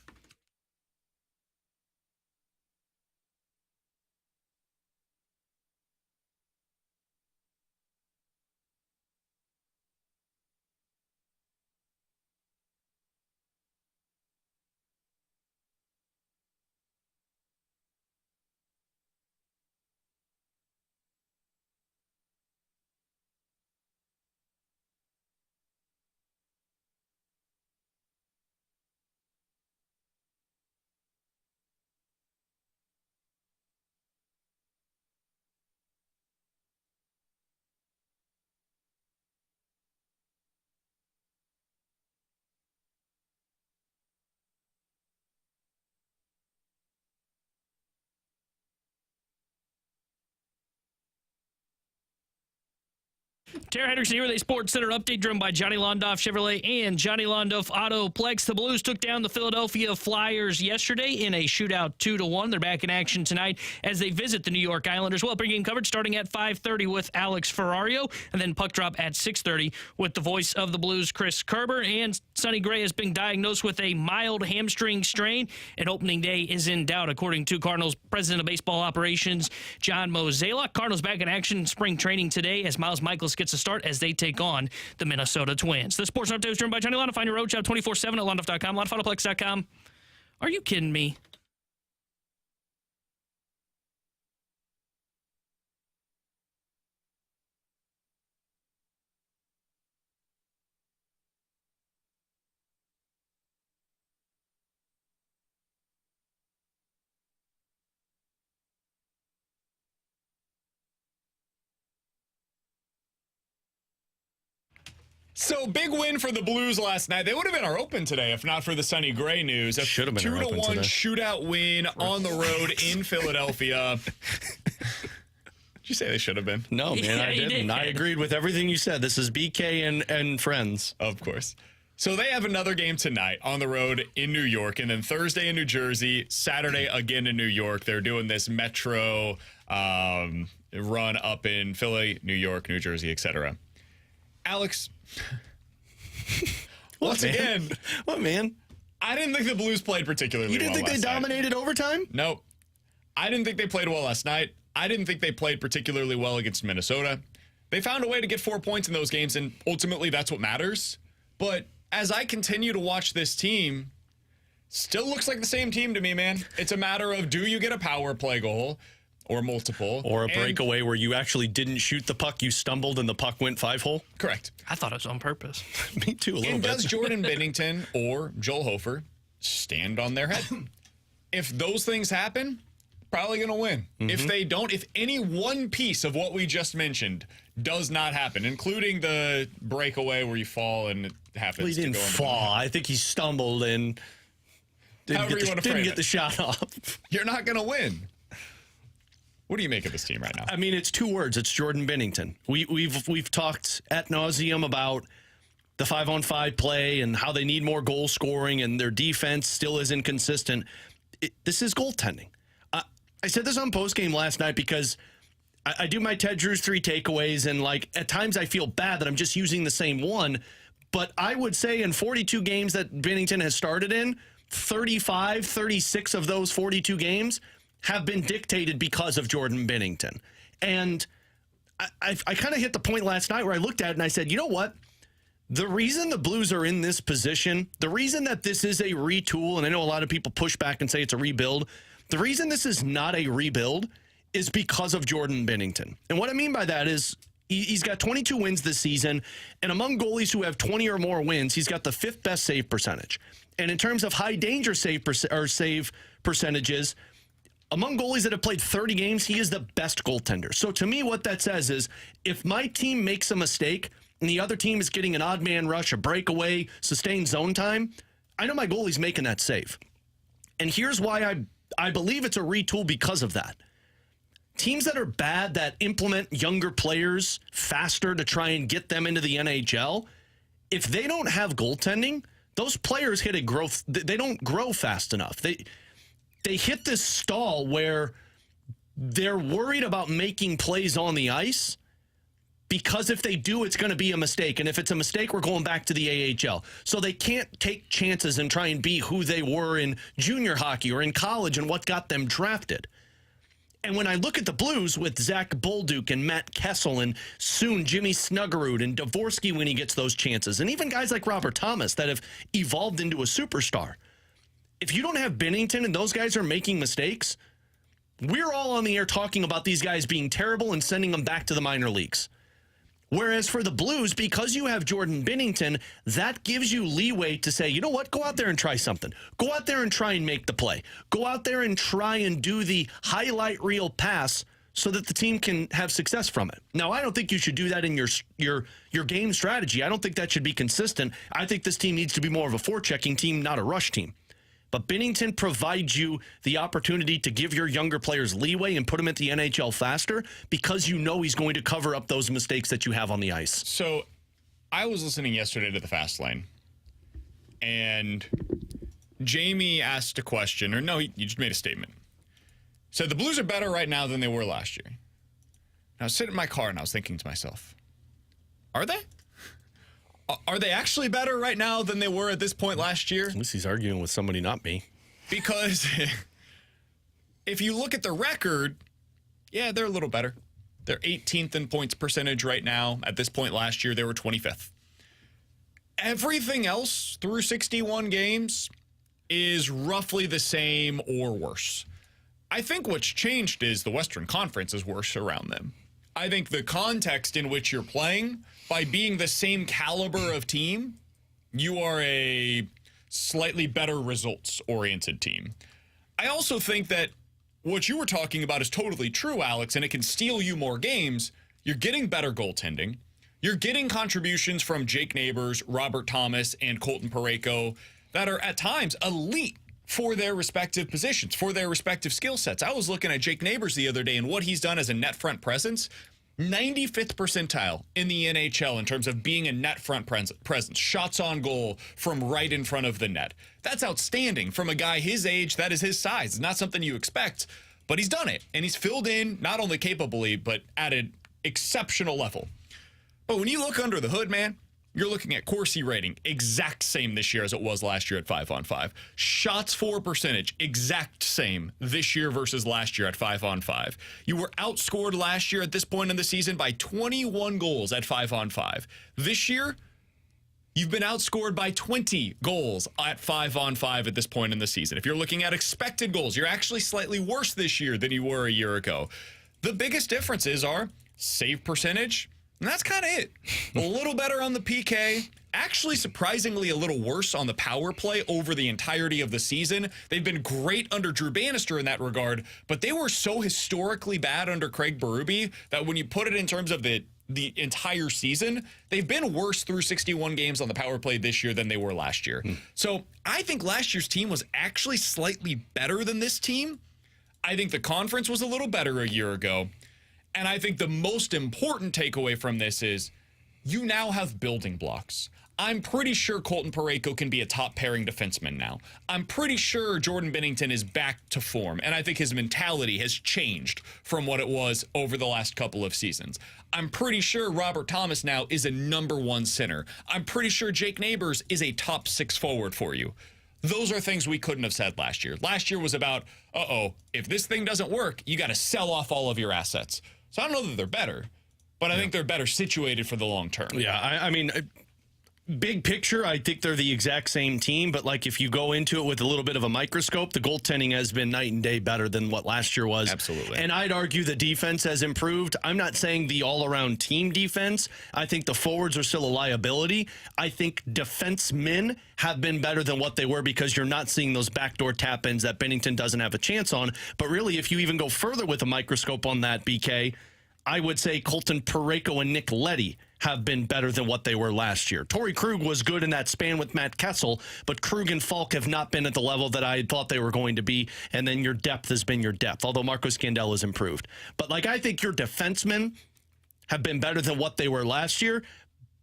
Tara Henderson here with a Sports Center update driven by Johnny Londoff Chevrolet and Johnny Londoff Autoplex. The Blues took down the Philadelphia Flyers yesterday in a shootout 2-1. They're back in action tonight as they visit the New York Islanders. Well, pregame coverage starting at 5:30 with Alex Ferrario, and then puck drop at 6:30 with the voice of the Blues, Chris Kerber. And Sonny Gray has been diagnosed with a mild hamstring strain, and opening day is in doubt, according to Cardinals President of Baseball Operations, John Mozeliak. Cardinals back in action in spring training today as Miles Michaels gets a start as they take on the Minnesota Twins. The Sports Update is driven by Johnny Londoff. Find your road job 24/7 at londoff.com, londoffautoPlex.com. Are you kidding me? So, big win for the Blues last night. They would have been our open today if not for the Sonny Gray news. A should have been 2-1 shootout win on the road in Philadelphia. Did you say they should have been? No, man, Yeah, I didn't. I agreed with everything you said. This is BK and friends. Of course. So they have another game tonight on the road in New York, and then Thursday in New Jersey, Saturday again in New York. They're doing this metro run up in Philly, New York, New Jersey, etc. Alex, once again, what, man? I didn't think the Blues played particularly well. You didn't think they dominated overtime? Nope. I didn't think they played well last night. I didn't think they played particularly well against Minnesota. They found a way to get 4 points in those games, and ultimately that's what matters. But as I continue to watch this team, still looks like the same team to me, man. It's a matter of, do you get a power play goal or multiple? Or a breakaway where you actually didn't shoot the puck, you stumbled and the puck went 5-hole? Correct. I thought it was on purpose. Me too, a little And bit. does Jordan Binnington or Joel Hofer stand on their head? If those things happen, probably going to win. If they don't, if any one piece of what we just mentioned does not happen, including the breakaway where you fall and it happens Well, he didn't to go into fall. I think he stumbled and didn't get the shot off. You're not going to win. What do you make of this team right now? I mean, it's two words. It's Jordan Binnington. We've talked ad nauseum about the 5-on-5 play and how they need more goal scoring and their defense still isn't consistent. This is goaltending. I said this on postgame last night because I do my Ted Drew's 3 takeaways, and like at times I feel bad that I'm just using the same one. But I would say in 42 games that Binnington has started in, 36 of those 42 games have been dictated because of Jordan Binnington. And I kind of hit the point last night where I looked at it and I said, you know what? The reason the Blues are in this position, the reason that this is a retool, and I know a lot of people push back and say it's a rebuild, the reason this is not a rebuild is because of Jordan Binnington. And what I mean by that is he's got 22 wins this season, and among goalies who have 20 or more wins, he's got the 5th best save percentage. And in terms of high danger save percentages, among goalies that have played 30 games, he is the best goaltender. So to me, what that says is if my team makes a mistake and the other team is getting an odd man rush, a breakaway, sustained zone time, I know my goalie's making that save. And here's why I believe it's a retool because of that. Teams that are bad, that implement younger players faster to try and get them into the NHL, if they don't have goaltending, those players hit a growth. They don't grow fast enough. They hit this stall where they're worried about making plays on the ice because if they do, it's going to be a mistake. And if it's a mistake, we're going back to the AHL. So they can't take chances and try and be who they were in junior hockey or in college and what got them drafted. And when I look at the Blues with Zach Bolduc and Matt Kessel and soon Jimmy Snuggerud and Dvorsky when he gets those chances, and even guys like Robert Thomas that have evolved into a superstar, if you don't have Binnington and those guys are making mistakes, we're all on the air talking about these guys being terrible and sending them back to the minor leagues. Whereas for the Blues, because you have Jordan Binnington, that gives you leeway to say, you know what, go out there and try something. Go out there and try and make the play. Go out there and try and do the highlight reel pass so that the team can have success from it. Now, I don't think you should do that in your game strategy. I don't think that should be consistent. I think this team needs to be more of a forechecking team, not a rush team. But Binnington provides you the opportunity to give your younger players leeway and put them at the NHL faster because you know he's going to cover up those mistakes that you have on the ice. So I was listening yesterday to the Fast Lane, and Jamie asked a question, or no, he just made a statement. Said the Blues are better right now than they were last year. And I was sitting in my car and I was thinking to myself, are they? Are they actually better right now than they were at this point last year? At least he's arguing with somebody, not me. Because if you look at the record, yeah, they're a little better. They're 18th in points percentage right now. At this point last year, they were 25th. Everything else through 61 games is roughly the same or worse. I think what's changed is the Western Conference is worse around them. I think the context in which you're playing, by being the same caliber of team, you are a slightly better results-oriented team. I also think that what you were talking about is totally true, Alex, and it can steal you more games. You're getting better goaltending. You're getting contributions from Jake Neighbors, Robert Thomas, and Colton Parayko that are at times elite for their respective positions, for their respective skill sets. I was looking at Jake Neighbors the other day and what he's done as a net front presence. 95th percentile in the NHL in terms of being a net front presence. Shots on goal from right in front of the net. That's outstanding from a guy his age. That is his size. It's not something you expect, but he's done it. And he's filled in not only capably, but at an exceptional level. But when you look under the hood, man, you're looking at Corsi rating, exact same this year as it was last year at 5-on-5. Shots for percentage, exact same this year versus last year at 5-on-5. You were outscored last year at this point in the season by 21 goals at 5-on-5. This year, you've been outscored by 20 goals at 5-on-5 at this point in the season. If you're looking at expected goals, you're actually slightly worse this year than you were a year ago. The biggest differences are save percentage, and that's kind of it. A little better on the PK. Actually, surprisingly, a little worse on the power play over the entirety of the season. They've been great under Drew Bannister in that regard, but they were so historically bad under Craig Berube that when you put it in terms of the entire season, they've been worse through 61 games on the power play this year than they were last year. So I think last year's team was actually slightly better than this team. I think the conference was a little better a year ago. And I think the most important takeaway from this is you now have building blocks. I'm pretty sure Colton Parayko can be a top pairing defenseman now. I'm pretty sure Jordan Binnington is back to form, and I think his mentality has changed from what it was over the last couple of seasons. I'm pretty sure Robert Thomas now is a #1 center. I'm pretty sure Jake Neighbors is a top 6 forward for you. Those are things we couldn't have said last year. Last year was about, if this thing doesn't work, you got to sell off all of your assets. So I don't know that they're better, but I think they're better situated for the long term. Yeah, I mean, big picture, I think they're the exact same team, but like if you go into it with a little bit of a microscope, the goaltending has been night and day better than what last year was. Absolutely. And I'd argue the defense has improved. I'm not saying the all-around team defense. I think the forwards are still a liability. I think defensemen have been better than what they were because you're not seeing those backdoor tap-ins that Binnington doesn't have a chance on. But really, if you even go further with a microscope on that, BK, I would say Colton Parayko and Nick Leddy have been better than what they were last year. Torrey Krug was good in that span with Matt Kessel, but Krug and Falk have not been at the level that I thought they were going to be, and then your depth has been your depth, although Marco Scandella has improved. But, like, I think your defensemen have been better than what they were last year,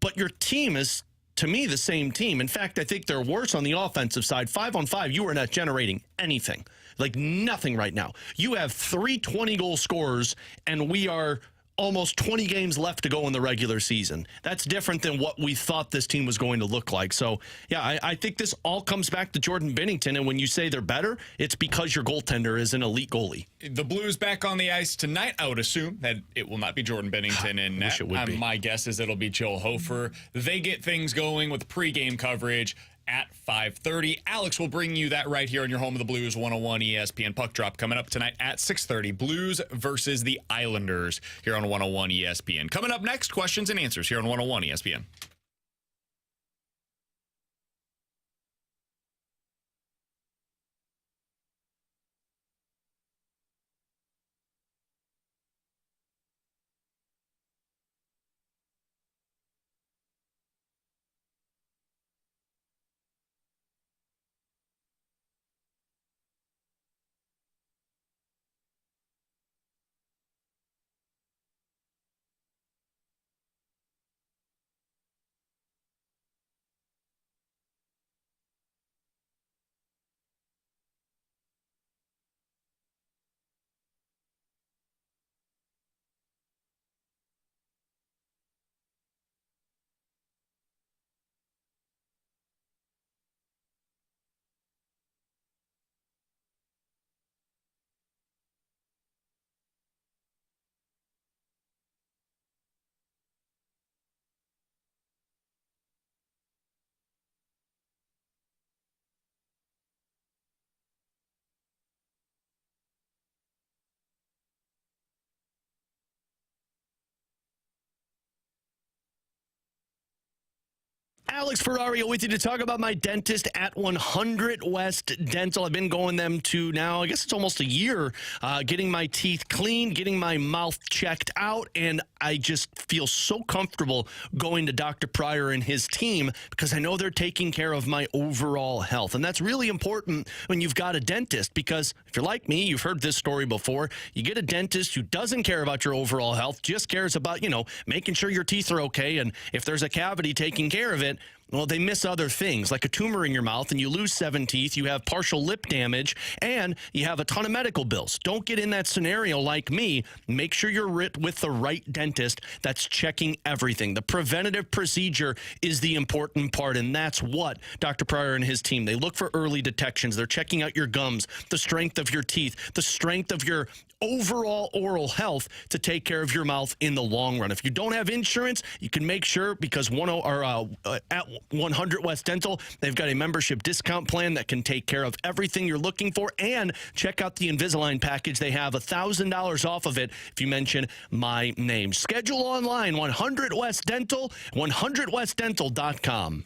but your team is, to me, the same team. In fact, I think they're worse on the offensive side. 5-on-5, you are not generating anything. Like, nothing right now. You have 3 20-goal scorers, and we are almost 20 games left to go in the regular season. That's different than what we thought this team was going to look like. So, yeah, I think this all comes back to Jordan Binnington, and when you say they're better, it's because your goaltender is an elite goalie. The Blues back on the ice tonight. I would assume that it will not be Jordan Binnington in net. It would be. My guess is it'll be Joel Hofer. They get things going with pregame coverage at 5:30. Alex will bring you that right here on your home of the Blues 101 ESPN. Puck drop coming up tonight at 6:30. Blues versus the Islanders here on 101 ESPN. Coming up next, questions and answers here on 101 ESPN. Alex Ferrario with you to talk about my dentist at 100 West Dental. I've been going them to now, I guess it's almost a year, getting my teeth clean, getting my mouth checked out, and I just feel so comfortable going to Dr. Pryor and his team because I know they're taking care of my overall health. And that's really important when you've got a dentist because if you're like me, you've heard this story before, you get a dentist who doesn't care about your overall health, just cares about, making sure your teeth are okay, and if there's a cavity, taking care of it. Well, they miss other things, like a tumor in your mouth, and you lose 7 teeth, you have partial lip damage, and you have a ton of medical bills. Don't get in that scenario like me. Make sure you're with the right dentist that's checking everything. The preventative procedure is the important part, and that's what Dr. Pryor and his team, they look for early detections. They're checking out your gums, the strength of your teeth, the strength of your overall oral health to take care of your mouth in the long run. If you don't have insurance, you can make sure because at 100 West Dental, they've got a membership discount plan that can take care of everything you're looking for. And check out the Invisalign package. They have $1,000 off of it if you mention my name. Schedule online, 100 West Dental, 100westdental.com.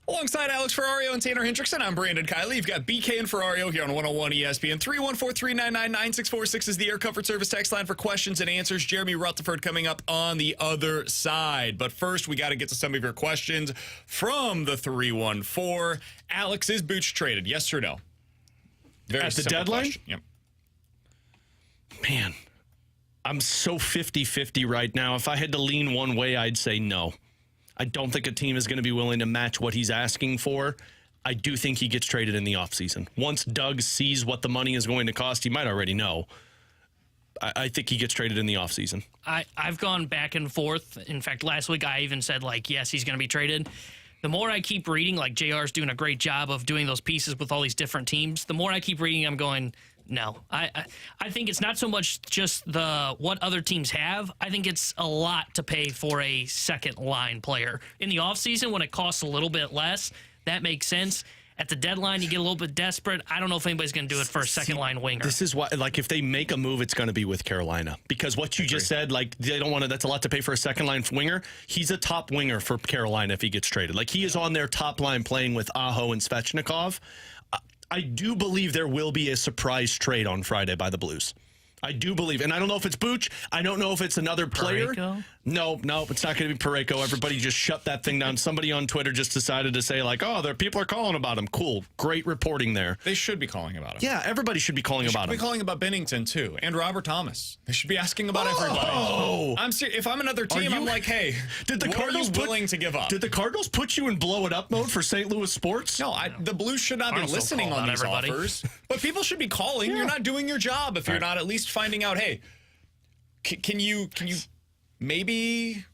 Alongside Alex Ferrario and Tanner Hendrickson, I'm Brandon Kiley. You've got BK and Ferrario here on 101 ESPN. 314-399-9646 is the Air Comfort Service text line for questions and answers. Jeremy Rutherford coming up on the other side. But first, we got to get to some of your questions from the 314. Alex, is Booch traded? Yes or no? Very at the simple deadline? Question. Yep. Man, I'm so 50-50 right now. If I had to lean one way, I'd say no. I don't think a team is going to be willing to match what he's asking for. I do think he gets traded in the offseason. Once Doug sees what the money is going to cost, he might already know. I think he gets traded in the offseason. I've gone back and forth. In fact, last week I even said, yes, he's going to be traded. The more I keep reading, JR's doing a great job of doing those pieces with all these different teams. The more I keep reading, I'm going, no. I think it's not so much just what other teams have. I think it's a lot to pay for a second-line player. In the offseason, when it costs a little bit less, that makes sense. At the deadline, you get a little bit desperate. I don't know if anybody's going to do it for a second-line winger. This is why, if they make a move, it's going to be with Carolina. Because what you just said, they don't want to, that's a lot to pay for a second-line winger. He's a top winger for Carolina if he gets traded. He is on their top line playing with Aho and Svechnikov. I do believe there will be a surprise trade on Friday by the Blues. I do believe. And I don't know if it's Booch. I don't know if it's another player. Parayko? No, it's not going to be Parayko. Everybody just shut that thing down. Somebody on Twitter just decided to say, people are calling about him. Cool. Great reporting there. They should be calling about him. Yeah, everybody should be calling about him. They should be calling about Binnington, too, and Robert Thomas. They should be asking about everybody. I'm serious. If I'm another team, I'm like, hey, did the Cardinals willing to give up? Did the Cardinals put you in blow-it-up mode for St. Louis sports? No, the Blues should not be listening on these offers. But people should be calling. Yeah. You're not doing your job if you're not at least finding out, hey, can you maybe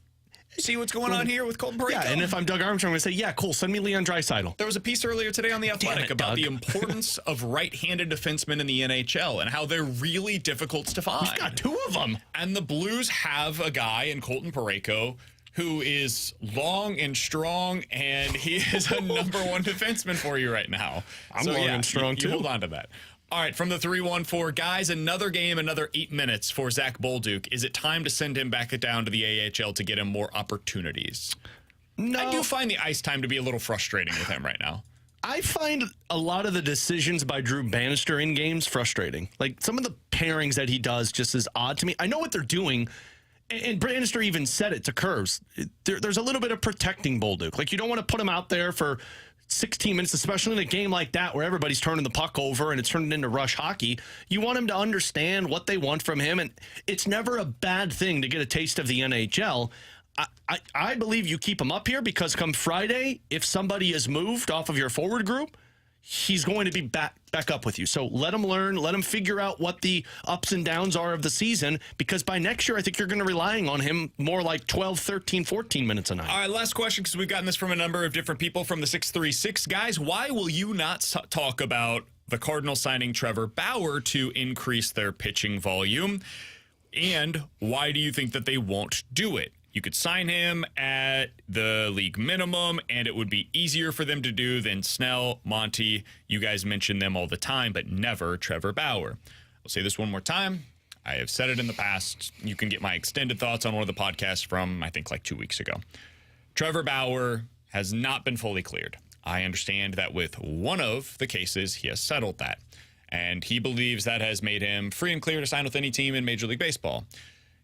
see what's going on here with Colton Parayko? Yeah, and if I'm Doug Armstrong, I'm going to say, yeah, cool, send me Leon Draisaitl. There was a piece earlier today on The Athletic about the importance of right-handed defensemen in the NHL and how they're really difficult to find. We've got two of them. And the Blues have a guy in Colton Parayko who is long and strong, and he is a number one defenseman for you right now. I'm long and strong, too. Hold on to that. All right, from the 314, guys, another game, another 8 minutes for Zach Bolduc. Is it time to send him back down to the AHL to get him more opportunities? No. I do find the ice time to be a little frustrating with him right now. I find a lot of the decisions by Drew Bannister in games frustrating. Some of the pairings that he does just is odd to me. I know what they're doing, and Bannister even said it to Curves. There's a little bit of protecting Bolduc. You don't want to put him out there for 16 minutes, especially in a game like that where everybody's turning the puck over and it's turning into rush hockey. You want him to understand what they want from him, and it's never a bad thing to get a taste of the NHL. I believe you keep him up here because come Friday, if somebody is moved off of your forward group, he's going to be back up with you. So let him learn, let him figure out what the ups and downs are of the season, because by next year, I think you're going to be relying on him more 12, 13, 14 minutes a night. All right, last question, because we've gotten this from a number of different people from the 636. Guys, why will you not talk about the Cardinals signing Trevor Bauer to increase their pitching volume? And why do you think that they won't do it? You could sign him at the league minimum, and it would be easier for them to do than Snell, Monty. You guys mention them all the time, but never Trevor Bauer. I'll say this one more time. I have said it in the past. You can get my extended thoughts on one of the podcasts from, I think, 2 weeks ago. Trevor Bauer has not been fully cleared. I understand that with one of the cases, he has settled that. And he believes that has made him free and clear to sign with any team in Major League Baseball.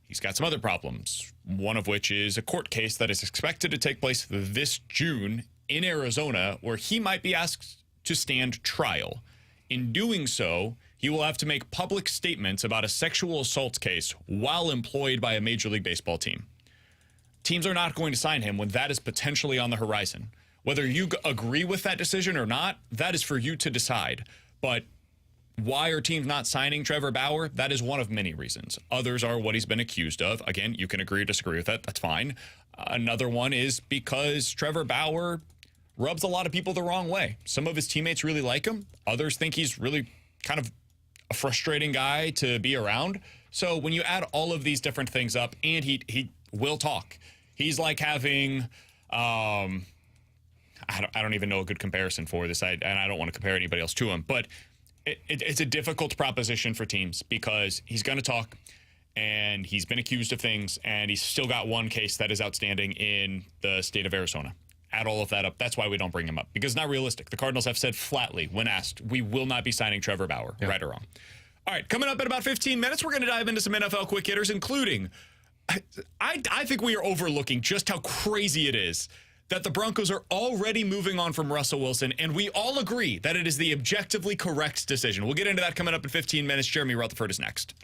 He's got some other problems, one of which is a court case that is expected to take place this June in Arizona, where he might be asked to stand trial. In doing so, he will have to make public statements about a sexual assault case while employed by a Major League Baseball team. Teams are not going to sign him when that is potentially on the horizon. Whether you agree with that decision or not, that is for you to decide. But why are teams not signing Trevor Bauer? That is one of many reasons. Others are what he's been accused of. Again, you can agree or disagree with that. That's fine. Another one is because Trevor Bauer rubs a lot of people the wrong way. Some of his teammates really like him. Others think he's really kind of a frustrating guy to be around. So when you add all of these different things up, and he will talk. He's like having, I don't even know a good comparison for this, and I don't want to compare anybody else to him, but it's a difficult proposition for teams because he's going to talk, and he's been accused of things, and he's still got one case that is outstanding in the state of Arizona. add all of that up. That's why we don't bring him up, because it's not realistic. The Cardinals have said flatly, when asked, we will not be signing Trevor Bauer, right or wrong. All right, coming up in about 15 minutes, we're going to dive into some NFL quick hitters, including, I think we are overlooking just how crazy it is that the Broncos are already moving on from Russell Wilson, and we all agree that it is the objectively correct decision. We'll get into that coming up in 15 minutes. Jeremy Rutherford is next.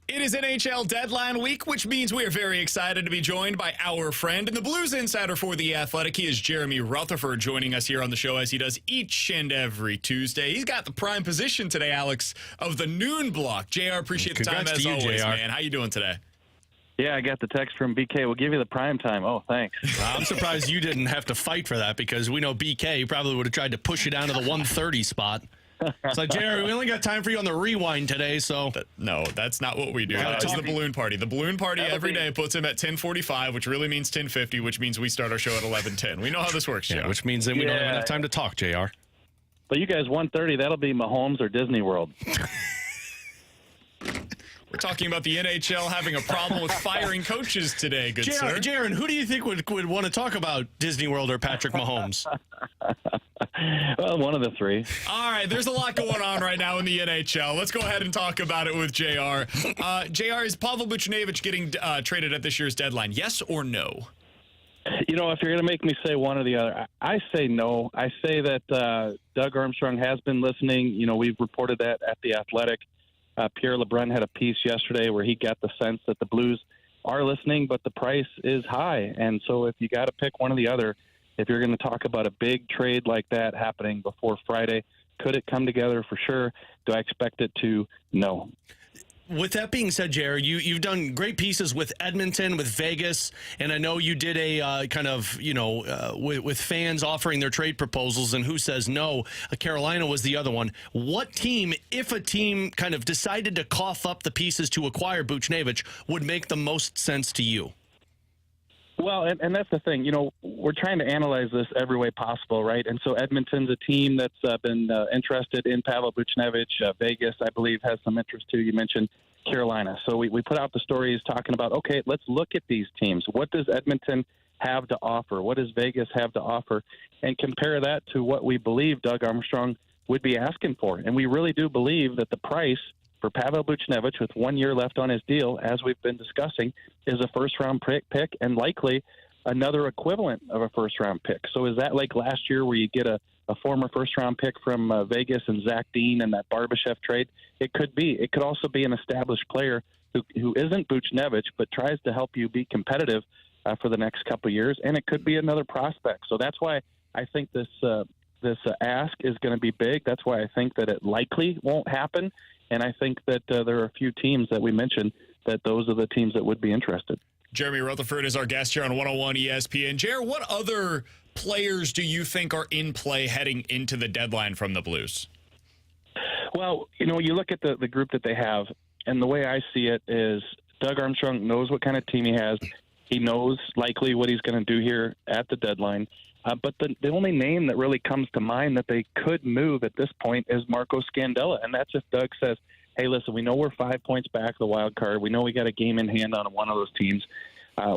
It is NHL deadline week, which means we are very excited to be joined by our friend and the Blues insider for The Athletic. He is Jeremy Rutherford, joining us here on the show as he does each and every Tuesday. He's got the prime position today, Alex, of the noon block. JR, appreciate the time as always, JR. man. How you doing today? Yeah, I got the text from BK. We'll give you the prime time. Oh, thanks. I'm surprised you didn't have to fight for that because we know BK probably would have tried to push you down to the 1:30 spot. So, Jerry, we only got time for you on the rewind today, so... No, that's not what we do. It's the balloon party. The balloon party every day puts him at 10:45, which really means 10:50, which means we start our show at 11:10. We know how this works, Joe. Which means then we don't have enough time to talk, JR. But you guys, 1:30, that'll be Mahomes or Disney World. We're talking about the NHL having a problem with firing coaches today, good sir. Jaron, who do you think would want to talk about Disney World or Patrick Mahomes? Well, one of the three. All right, there's a lot going on right now in the NHL. Let's go ahead and talk about it with JR. JR, is Pavel Buchnevich getting traded at this year's deadline? Yes or no? You know, if you're going to make me say one or the other, I say no. I say that Doug Armstrong has been listening. You know, we've reported that at The Athletic. Pierre LeBrun had a piece yesterday where he got the sense that the Blues are listening, but the price is high. And so if you got to pick one or the other, if you're going to talk about a big trade like that happening before Friday, could it come together for sure? Do I expect it to? No. With that being said, Jerry, you've done great pieces with Edmonton, with Vegas, and I know you did a kind of, with fans offering their trade proposals and who says no. Carolina was the other one. What team, if a team kind of decided to cough up the pieces to acquire Buchnevich, would make the most sense to you? Well, and that's the thing. You know, we're trying to analyze this every way possible, right? And so Edmonton's a team that's been interested in Pavel Buchnevich. Vegas, I believe, has some interest too. You mentioned Carolina. So we put out the stories talking about, okay, let's look at these teams. What does Edmonton have to offer? What does Vegas have to offer? And compare that to what we believe Doug Armstrong would be asking for. And we really do believe that the price for Pavel Buchnevich, with 1 year left on his deal, as we've been discussing, is a first-round pick and likely another equivalent of a first-round pick. So is that like last year where you get a former first-round pick from Vegas and Zach Dean and that Barbashev trade? It could be. It could also be an established player who isn't Buchnevich but tries to help you be competitive for the next couple of years, and it could be another prospect. So that's why I think this ask is going to be big. That's why I think that it likely won't happen. And I think that there are a few teams that we mentioned that those are the teams that would be interested. Jeremy Rutherford is our guest here on 101 ESPN. Jared, what other players do you think are in play heading into the deadline from the Blues? Well, you know, you look at the group that they have, and the way I see it is Doug Armstrong knows what kind of team he has. He knows likely what he's going to do here at the deadline. But the only name that really comes to mind that they could move at this point is Marco Scandella. And that's if Doug says, hey, listen, we know we're 5 points back the wild card. We know we got a game in hand on one of those teams.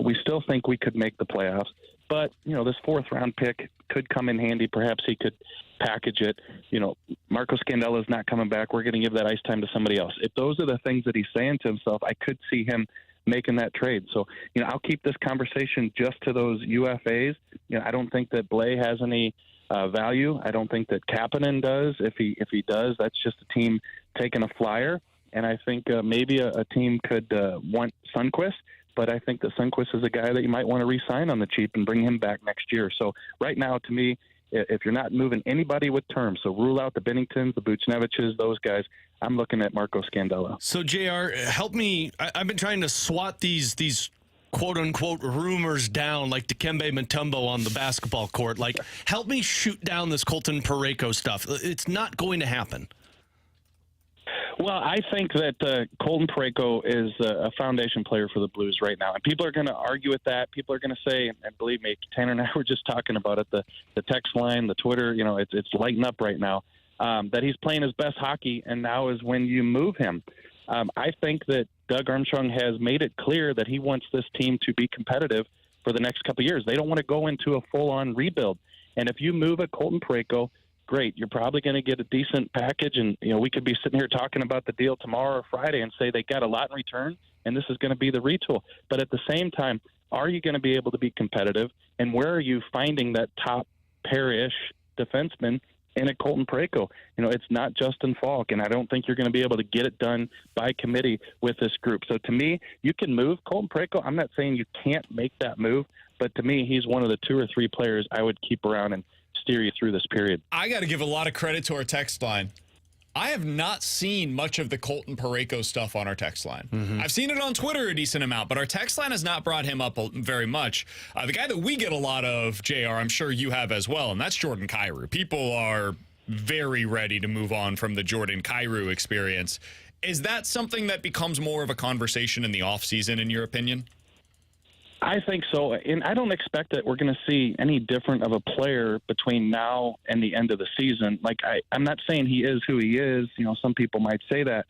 We still think we could make the playoffs. But, you know, this fourth-round pick could come in handy. Perhaps he could package it. You know, Marco Scandella is not coming back. We're going to give that ice time to somebody else. If those are the things that he's saying to himself, I could see him making that trade. So, you know, I'll keep this conversation just to those UFAs. You know, I don't think that Blais has any value. I don't think that Kapanen does. If he does, that's just a team taking a flyer. And I think maybe a team could want Sundqvist, but I think that Sundqvist is a guy that you might want to re-sign on the cheap and bring him back next year. So right now, to me, if you're not moving anybody with terms, so rule out the Binningtons, the Buchneviches, those guys, I'm looking at Marco Scandella. So, JR, help me. I've been trying to swat these quote-unquote rumors down like Dikembe Mutombo on the basketball court. Like, help me shoot down this Colton Parayko stuff. It's not going to happen. Well, I think that Colton Parayko is a foundation player for the Blues right now. And people are going to argue with that. People are going to say, and believe me, Tanner and I were just talking about it, the text line, the Twitter, you know, it's lighting up right now, that he's playing his best hockey, and now is when you move him. I think that Doug Armstrong has made it clear that he wants this team to be competitive for the next couple of years. They don't want to go into a full-on rebuild. And if you move a Colton Parayko, great. You're probably going to get a decent package, and you know we could be sitting here talking about the deal tomorrow or Friday and say they got a lot in return, and this is going to be the retool. But at the same time, are you going to be able to be competitive? And where are you finding that top pair-ish defenseman in a Colton Parayko. It's not Justin Falk, and I don't think you're going to be able to get it done by committee with this group. So to me, you can move Colton Parayko. I'm not saying you can't make that move, but to me, he's one of the 2 or 3 players I would keep around and steer you through this period. I got to give a lot of credit to our text line. I have not seen much of the Colton Parayko stuff on our text line. I've seen it on Twitter a decent amount, but our text line has not brought him up very much. The guy that we get a lot of, JR, I'm sure you have as well, and that's Jordan Kyrou. People are very ready to move on from the Jordan Kyrou experience. Is that something that becomes more of a conversation in the offseason, in your opinion? I think so, and I don't expect that we're going to see any different of a player between now and the end of the season. Like, I'm not saying he is who he is. Some people might say that.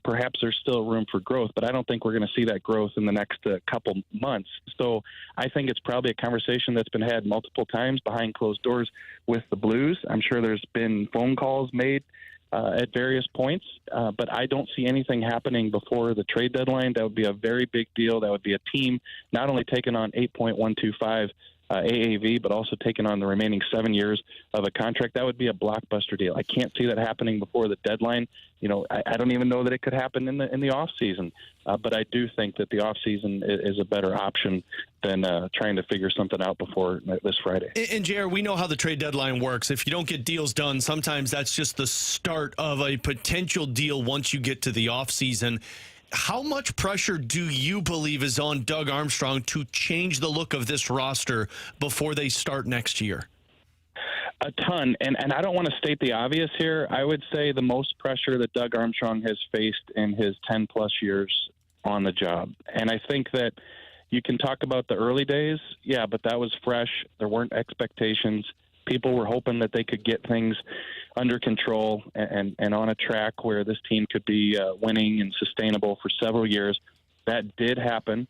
Perhaps there's still room for growth, but I don't think we're going to see that growth in the next couple months. So I think it's probably a conversation that's been had multiple times behind closed doors with the Blues. I'm sure there's been phone calls made at various points, but I don't see anything happening before the trade deadline. That would be a very big deal. That would be a team not only taking on 8.125 AAV, but also taking on the remaining 7 years of a contract. That would be a blockbuster deal. I can't see that happening before the deadline. I don't even know that it could happen in the off season. But I do think that the off season is a better option than trying to figure something out before this Friday. And JR, we know how the trade deadline works. If you don't get deals done, sometimes that's just the start of a potential deal once you get to the off season. How much pressure do you believe is on Doug Armstrong to change the look of this roster before they start next year? A ton. And I don't want to state the obvious here. I would say the most pressure that Doug Armstrong has faced in his 10-plus years on the job. And I think that you can talk about the early days. Yeah, but that was fresh. There weren't expectations. People were hoping that they could get things under control and on a track where this team could be winning and sustainable for several years. That did happen.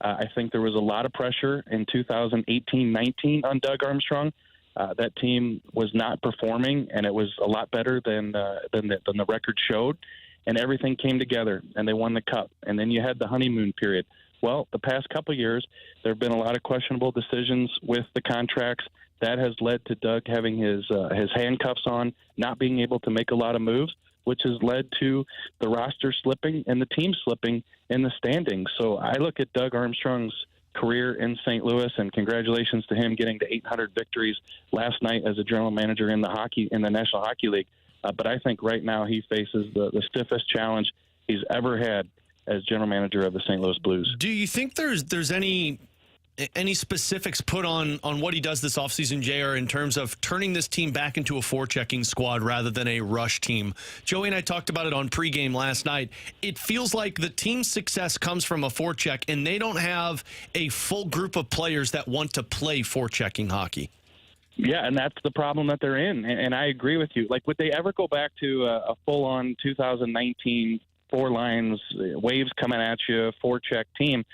I think there was a lot of pressure in 2018-19 on Doug Armstrong. That team was not performing, and it was a lot better than the record showed. And everything came together, and they won the cup. And then you had the honeymoon period. Well, the past couple of years, there have been a lot of questionable decisions with the contracts. That has led to Doug having his handcuffs on, not being able to make a lot of moves, which has led to the roster slipping and the team slipping in the standings. So I look at Doug Armstrong's career in St. Louis, and congratulations to him getting to 800 victories last night as a general manager in the National Hockey League. But I think right now he faces the stiffest challenge he's ever had as general manager of the St. Louis Blues. Do you think there's any specifics put on what he does this offseason, JR, in terms of turning this team back into a forechecking squad rather than a rush team? Joey and I talked about it on pregame last night. It feels like the team's success comes from a forecheck, and they don't have a full group of players that want to play forechecking hockey. Yeah, and that's the problem that they're in, and I agree with you. Like, would they ever go back to a full-on 2019 four lines, waves coming at you, forecheck team?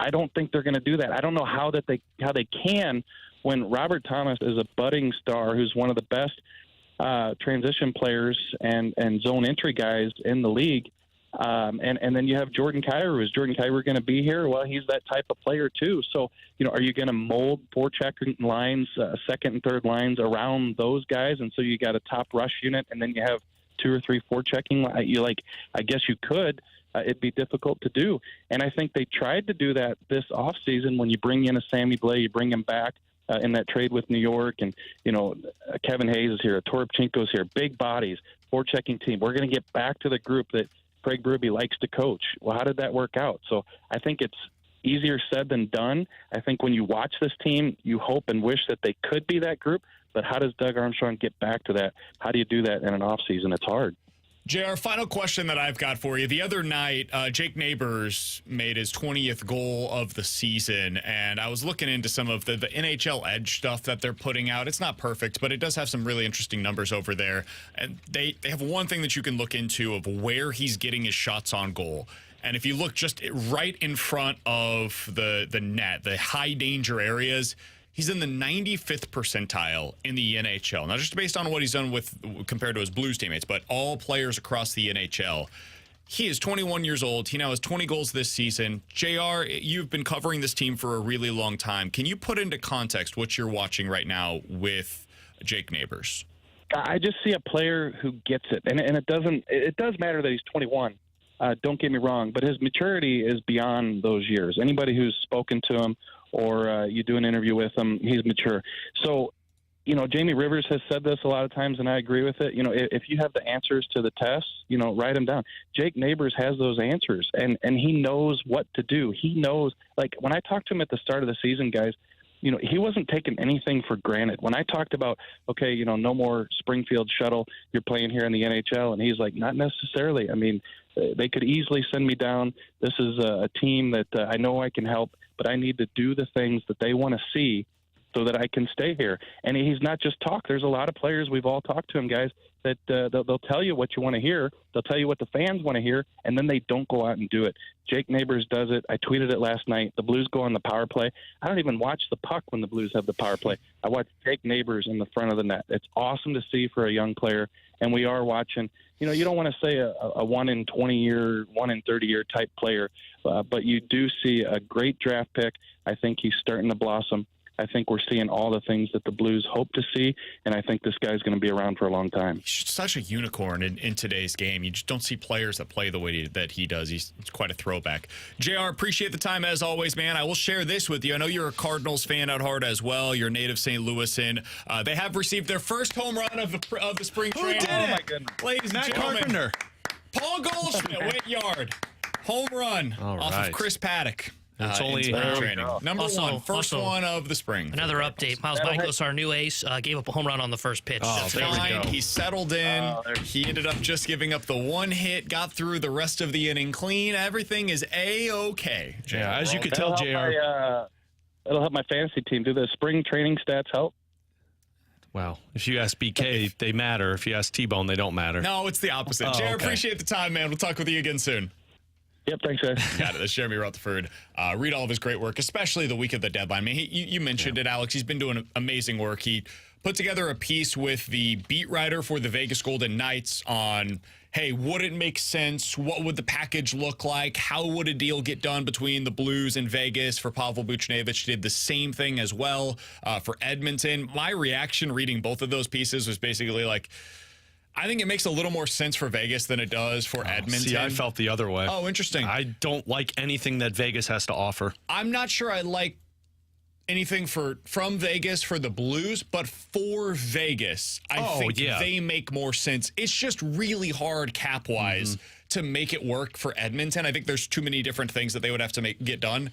I don't think they're going to do that. I don't know how they can when Robert Thomas is a budding star who's one of the best transition players and zone entry guys in the league. And then you have Jordan Kyrou. Is Jordan Kyrou going to be here? Well, he's that type of player too. So, are you going to mold forechecking lines, second and third lines around those guys? And so you got a top rush unit, and then you have 2 or 3 forechecking. I guess you could. It'd be difficult to do. And I think they tried to do that this offseason when you bring in a Sammy Blais, you bring him back in that trade with New York, and, Kevin Hayes is here, Toropchenko's here, big bodies, forechecking team. We're going to get back to the group that Craig Berube likes to coach. Well, how did that work out? So I think it's easier said than done. I think when you watch this team, you hope and wish that they could be that group, but how does Doug Armstrong get back to that? How do you do that in an offseason? It's hard. JR, final question that I've got for you. The other night, Jake Neighbors made his 20th goal of the season, and I was looking into some of the NHL Edge stuff that they're putting out. It's not perfect, but it does have some really interesting numbers over there. And they have one thing that you can look into of where he's getting his shots on goal. And if you look just right in front of the net, the high danger areas, he's in the 95th percentile in the NHL. Not just based on what he's done compared to his Blues teammates, but all players across the NHL. He is 21 years old. He now has 20 goals this season. JR, you've been covering this team for a really long time. Can you put into context what you're watching right now with Jake Neighbors? I just see a player who gets it, and it does matter that he's 21. Don't get me wrong, but his maturity is beyond those years. Anybody who's spoken to him or you do an interview with him, he's mature. So, Jamie Rivers has said this a lot of times, and I agree with it. If you have the answers to the tests, write them down. Jake Neighbors has those answers, and he knows what to do. He knows, like, when I talked to him at the start of the season, guys, he wasn't taking anything for granted. When I talked about, okay, no more Springfield shuttle, you're playing here in the NHL, and he's like, not necessarily. I mean, they could easily send me down. This is a team that I know I can help, but I need to do the things that they want to see so that I can stay here. And he's not just talk. There's a lot of players, we've all talked to him, guys, that they'll tell you what you want to hear. They'll tell you what the fans want to hear, and then they don't go out and do it. Jake Neighbors does it. I tweeted it last night. The Blues go on the power play. I don't even watch the puck when the Blues have the power play. I watch Jake Neighbors in the front of the net. It's awesome to see for a young player, and we are watching. You don't want to say a 1 in 20-year, 1 in 30-year type player, but you do see a great draft pick. I think he's starting to blossom. I think we're seeing all the things that the Blues hope to see, and I think this guy's going to be around for a long time. He's such a unicorn in today's game. You just don't see players that play the way that he does. He's quite a throwback. JR, appreciate the time as always, man. I will share this with you. I know you're a Cardinals fan at heart as well. You're a native St. Louisan. They have received their first home run of the spring training. Who did it? My goodness. Ladies Matt and gentlemen, Carpenter. Paul Goldschmidt went yard. Home run off of Chris Paddock. It's only training. Number one, first one of the spring. Another update. Miles Michaelis, our new ace, gave up a home run on the first pitch. That's fine. He settled in. He ended up just giving up the one hit, got through the rest of the inning clean. Everything is A-OK. Yeah, as you could tell, JR. It'll help my fantasy team. Do the spring training stats help? Well, if you ask BK, they matter. If you ask T-Bone, they don't matter. No, it's the opposite. JR, appreciate the time, man. We'll talk with you again soon. Yep, thanks, guys. Got it. That's Jeremy Rutherford. Read all of his great work, especially the week of the deadline. I mean, you mentioned it, Alex. He's been doing amazing work. He put together a piece with the beat writer for the Vegas Golden Knights on, hey, would it make sense? What would the package look like? How would a deal get done between the Blues and Vegas for Pavel Buchnevich? Did the same thing as well for Edmonton. My reaction reading both of those pieces was basically like, I think it makes a little more sense for Vegas than it does for Edmonton. See, I felt the other way. Oh, interesting. I don't like anything that Vegas has to offer. I'm not sure I like anything from Vegas for the Blues, but for Vegas, I think they make more sense. It's just really hard cap-wise to make it work for Edmonton. I think there's too many different things that they would have to get done.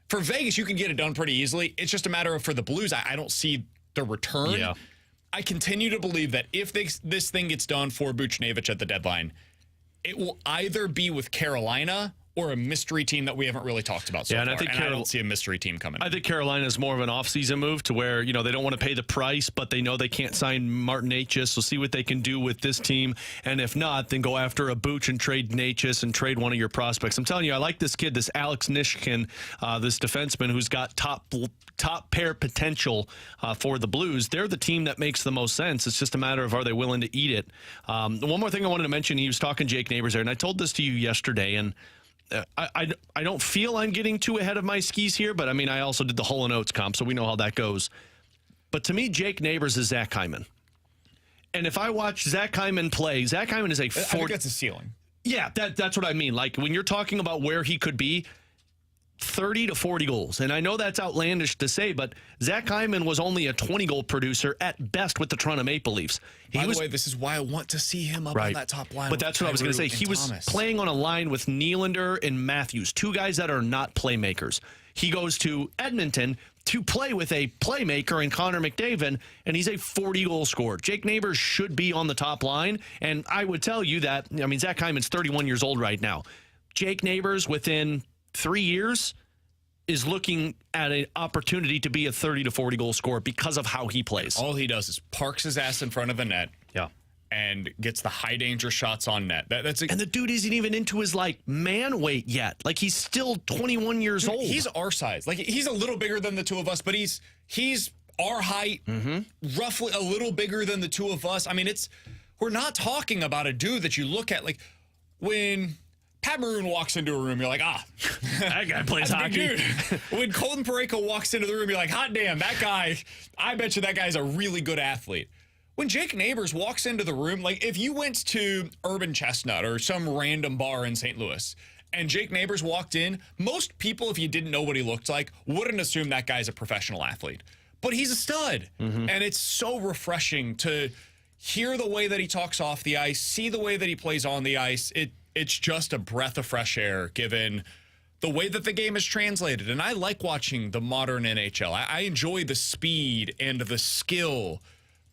For Vegas, you can get it done pretty easily. It's just a matter of, for the Blues, I don't see the return. Yeah. I continue to believe that if this thing gets done for Buchnevich at the deadline, it will either be with Carolina or a mystery team that we haven't really talked about so far. I don't see a mystery team coming. I think Carolina is more of an offseason move to where, they don't want to pay the price, but they know they can't sign Martin Necas, so see what they can do with this team. And if not, then go after a Buch and trade Necas and trade one of your prospects. I'm telling you, I like this kid, this Alex Nishkin, this defenseman who's got top pair potential for the Blues. They're the team that makes the most sense. It's just a matter of, are they willing to eat it? One more thing I wanted to mention, he was talking Jake Neighbors there, and I told this to you yesterday, and I don't feel I'm getting too ahead of my skis here, but I mean, I also did the Hole and Oates comp, so we know how that goes. But to me, Jake Neighbors is Zach Hyman. And if I watch Zach Hyman play, Zach Hyman is I think that's a ceiling. Yeah, that's what I mean. Like, when you're talking about where he could be, 30 to 40 goals. And I know that's outlandish to say, but Zach Hyman was only a 20-goal producer at best with the Toronto Maple Leafs. By the way, this is why I want to see him up on that top line. But that's what I was going to say. He was playing on a line with Nylander and Matthews, two guys that are not playmakers. He goes to Edmonton to play with a playmaker in Connor McDavid, and he's a 40-goal scorer. Jake Neighbors should be on the top line, and I would tell you that, I mean, Zach Hyman's 31 years old right now. Jake Neighbors, within 3 years, is looking at an opportunity to be a 30 to 40 goal scorer because of how he plays. All he does is parks his ass in front of the net. Yeah. And gets the high danger shots on net. And the dude isn't even into his man weight yet. Like, he's still 21 years old. He's our size. Like, he's a little bigger than the two of us, but he's our height, roughly a little bigger than the two of us. I mean, we're not talking about a dude that you look at, like, when Pat Maroon walks into a room, you're like, that guy plays hockey. When Colton Parayko walks into the room, you're like, hot damn, that guy, I bet you that guy's a really good athlete. when Jake Neighbors walks into the room, like if you went to Urban Chestnut or some random bar in St. Louis and Jake Neighbors walked in, most people, if you didn't know what he looked like, wouldn't assume that guy's a professional athlete. But he's a stud. And it's so refreshing to hear the way that he talks off the ice, see the way that he plays on the ice. It's just a breath of fresh air given the way that the game is translated. And I like watching the modern NHL. I enjoy the speed and the skill,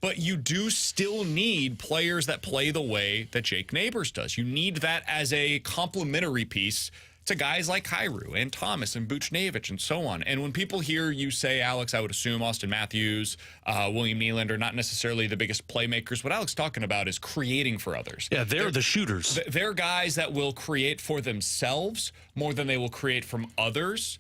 but you do still need players that play the way that Jake Neighbors does. You need that as a complementary piece to guys like Kyrou and Thomas and Buchnevich and so on. And when people hear you say, Alex, I would assume Austin Matthews, William Nylander, not necessarily the biggest playmakers. What Alex is talking about is creating for others. Yeah, they're the shooters. They're guys that will create for themselves more than they will create from others.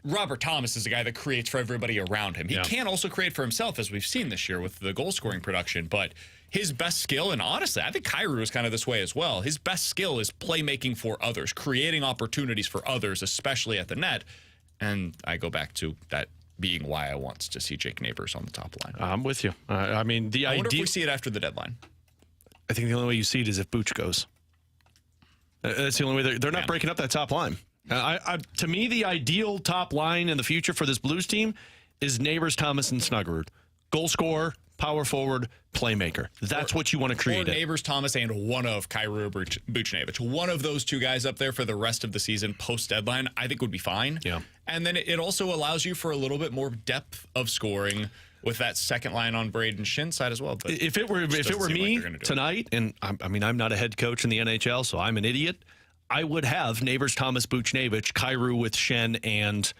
Robert Thomas is a guy that creates for everybody around him. He can also create for himself, as we've seen this year with the goal-scoring production, but his best skill, and honestly, I think Kyrou is kind of this way as well, his best skill is playmaking for others, creating opportunities for others, especially at the net. And I go back to that being why I want to see Jake Neighbors on the top line. I'm with you. I mean, I wonder if we see it after the deadline. I think the only way you see it is if Buch goes. That's the only way. They're not breaking up that top line. To me, the ideal top line in the future for this Blues team is Neighbors, Thomas, and Snuggerud. Goal scorer, power forward, playmaker. That's what you want to create. Or Neighbors, Thomas, and one of Kyrou Buchnevich. One of those two guys up there for the rest of the season post-deadline, I think would be fine. Yeah. And then it also allows you for a little bit more depth of scoring with that second line on Braden Shinn's side as well. But if it were me tonight, and I mean, I'm not a head coach in the NHL, so I'm an idiot, I would have Neighbors, Thomas, Buchnevich, Kyrou with Shen, and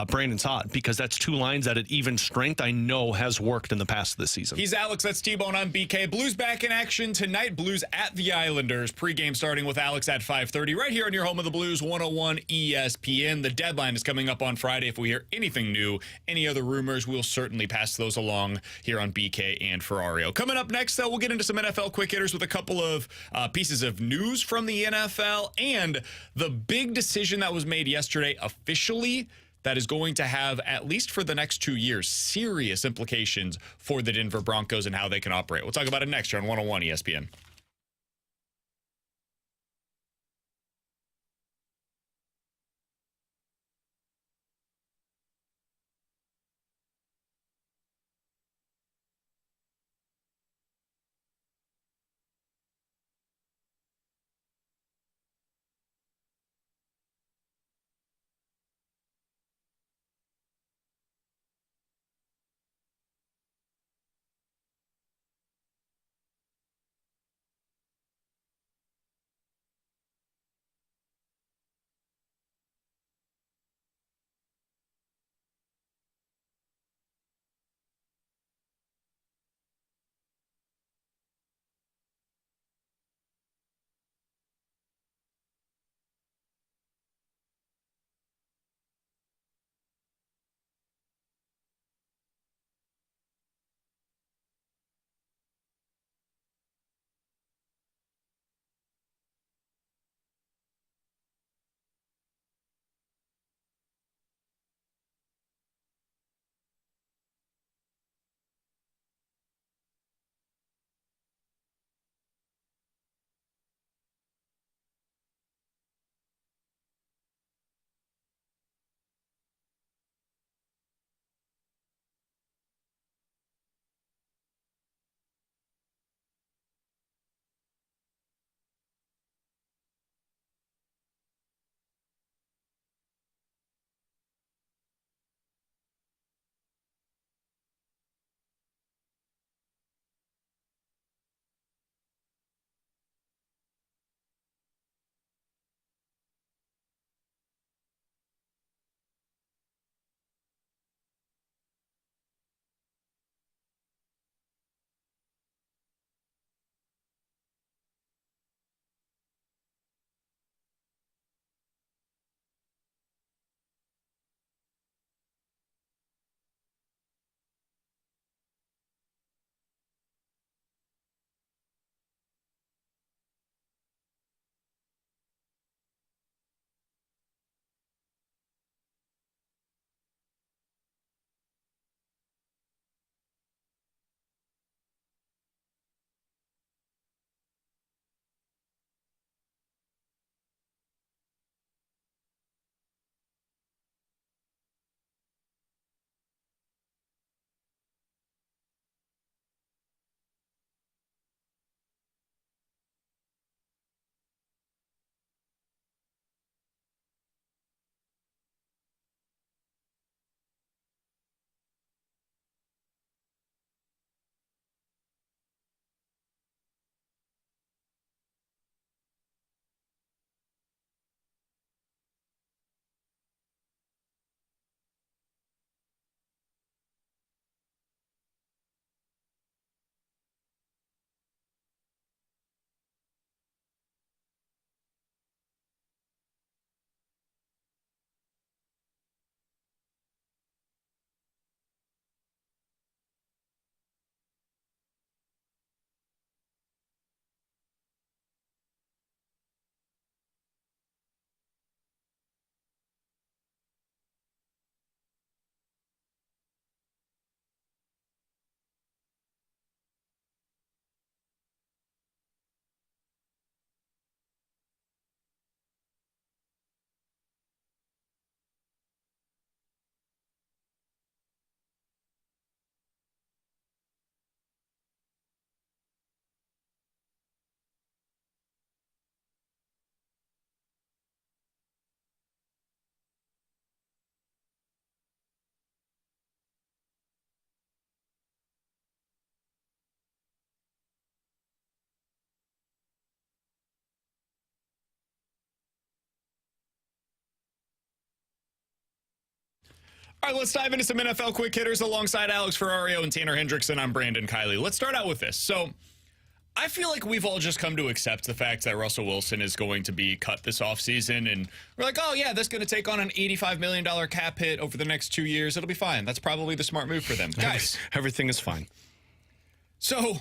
Brandon Saad, because that's two lines that at even strength I know has worked in the past this season. He's Alex, that's T-Bone, I'm BK. Blues back in action tonight. Blues at the Islanders. Pregame starting with Alex at 5:30 right here on your home of the Blues, 101 ESPN. The deadline is coming up on Friday. If we hear anything new, any other rumors, we'll certainly pass those along here on BK and Ferrario. Coming up next, though, we'll get into some NFL quick hitters with a couple of pieces of news from the NFL and the big decision that was made yesterday officially that is going to have, at least for the next 2 years, serious implications for the Denver Broncos and how they can operate. We'll talk about it next here on 101 ESPN. All right, let's dive into some NFL quick hitters alongside Alex Ferrario and Tanner Hendrickson. I'm Brandon Kiley. Let's start out with this. So I feel like we've all just come to accept the fact that Russell Wilson is going to be cut this offseason. And we're like, oh, yeah, that's going to take on an $85 million cap hit over the next 2 years. It'll be fine. That's probably the smart move for them. Guys. Everything is fine. So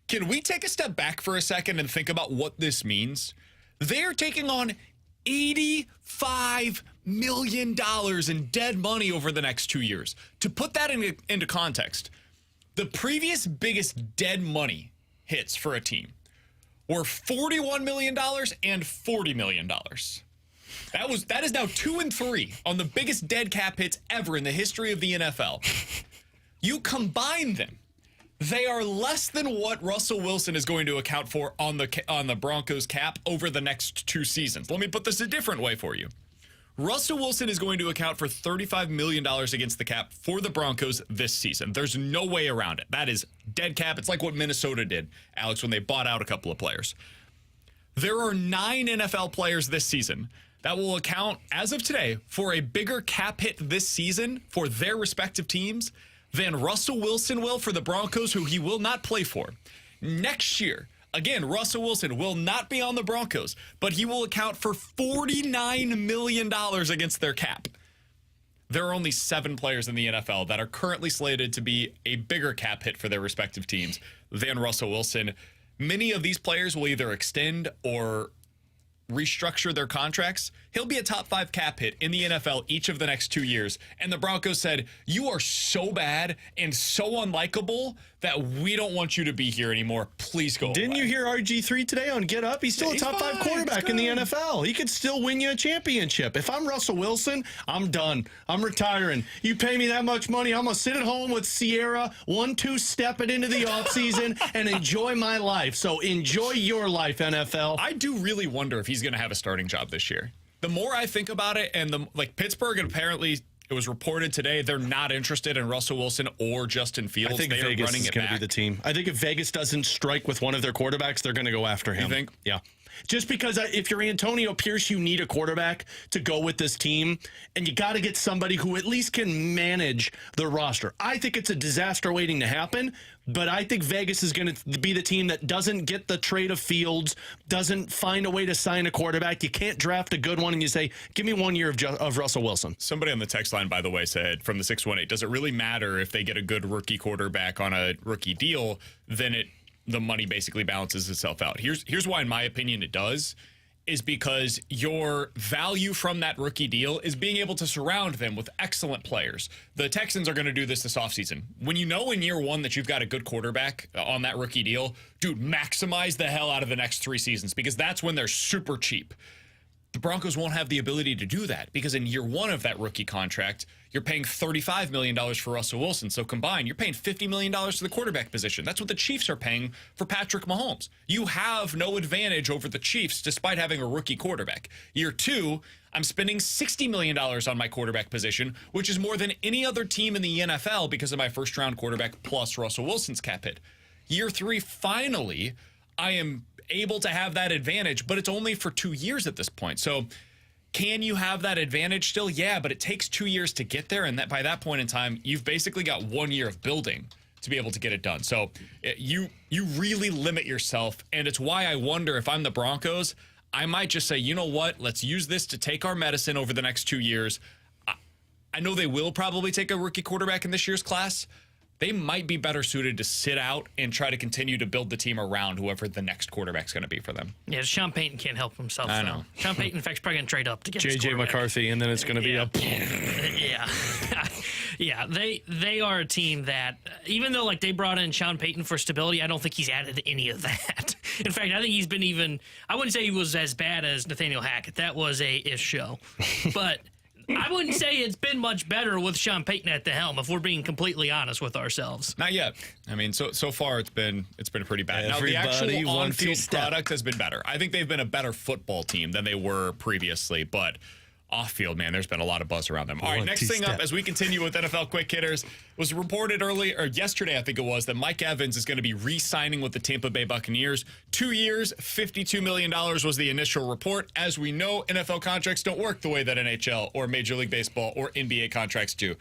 can we take a step back for a second and think about what this means? They're taking on $85 million in dead money over the next 2 years. To put that into context, the previous biggest dead money hits for a team were $41 million and $40 million. That is now 2 and 3 on the biggest dead cap hits ever in the history of the NFL. You combine them, they are less than what Russell Wilson is going to account for on the Broncos cap over the next 2 seasons. Let me put this a different way for you. Russell Wilson is going to account for $35 million against the cap for the Broncos this season. There's no way around it. That is dead cap. It's like what Minnesota did, Alex, when they bought out a couple of players. There are 9 NFL players this season that will account, as of today, for a bigger cap hit this season for their respective teams than Russell Wilson will for the Broncos, who he will not play for. Next year, again, Russell Wilson will not be on the Broncos, but he will account for $49 million against their cap. There are only 7 players in the NFL that are currently slated to be a bigger cap hit for their respective teams than Russell Wilson. Many of these players will either extend or restructure their contracts. He'll be a top 5 cap hit in the NFL each of the next 2 years. And the Broncos said, you are so bad and so unlikable that we don't want you to be here anymore. Please go Didn't away. you hear RG3 today on Get Up? He's still a top 5 quarterback in the NFL. He could still win you a championship. If I'm Russell Wilson, I'm done. I'm retiring. You pay me that much money, I'm going to sit at home with Sierra, 1-2 step it into the offseason and enjoy my life. So enjoy your life, NFL. I do really wonder if he's going to have a starting job this year. The more I think about it, and Pittsburgh, and apparently it was reported today, they're not interested in Russell Wilson or Justin Fields. I think they Vegas are running is going to be the team. I think if Vegas doesn't strike with one of their quarterbacks, they're going to go after him. You think? Yeah. Just because if you're Antonio Pierce, you need a quarterback to go with this team, and you got to get somebody who at least can manage the roster. I think it's a disaster waiting to happen, but I think Vegas is going to be the team that doesn't get the trade of Fields, doesn't find a way to sign a quarterback. You can't draft a good one, and you say, give me 1 year of Russell Wilson. Somebody on the text line, by the way, said from the 618, does it really matter if they get a good rookie quarterback on a rookie deal? Then the money basically balances itself out. Here's why, in my opinion, it does, is because your value from that rookie deal is being able to surround them with excellent players. The Texans are going to do this offseason. When you know in year 1 that you've got a good quarterback on that rookie deal, dude, maximize the hell out of the next 3 seasons, because that's when they're super cheap. The Broncos won't have the ability to do that because in year 1 of that rookie contract, you're paying $35 million for Russell Wilson. So combined, you're paying $50 million to the quarterback position. That's what the Chiefs are paying for Patrick Mahomes. You have no advantage over the Chiefs despite having a rookie quarterback. Year 2, I'm spending $60 million on my quarterback position, which is more than any other team in the NFL because of my first-round quarterback plus Russell Wilson's cap hit. Year 3, finally, I am able to have that advantage, but it's only for 2 years at this point. So can you have that advantage still? Yeah, but it takes 2 years to get there, and that by that point in time, you've basically got 1 year of building to be able to get it done. So you really limit yourself, and it's why I wonder if I'm the Broncos, I might just say, you know what, let's use this to take our medicine over the next 2 years. I know they will probably take a rookie quarterback in this year's class. They might be better suited to sit out and try to continue to build the team around whoever the next quarterback's going to be for them. Yeah, Sean Payton can't help himself. I know. Sean Payton, in fact, is probably going to trade up to get J.J. McCarthy, and then it's going to be Yeah. Yeah, they are a team that, even though they brought in Sean Payton for stability, I don't think he's added any of that. In fact, I think he's been I wouldn't say he was as bad as Nathaniel Hackett. That was a ish show. But I wouldn't say it's been much better with Sean Payton at the helm, if we're being completely honest with ourselves. Not yet. I mean, so far it's been pretty bad. Now the Everybody actual wants on-field to step. product has been better. I think they've been a better football team than they were previously, but off-field, man, there's been a lot of buzz around them. All right, next thing up, as we continue with NFL quick hitters, was reported yesterday, I think it was, that Mike Evans is going to be re-signing with the Tampa Bay Buccaneers. 2 years, $52 million was the initial report. As we know, NFL contracts don't work the way that NHL or Major League Baseball or NBA contracts do.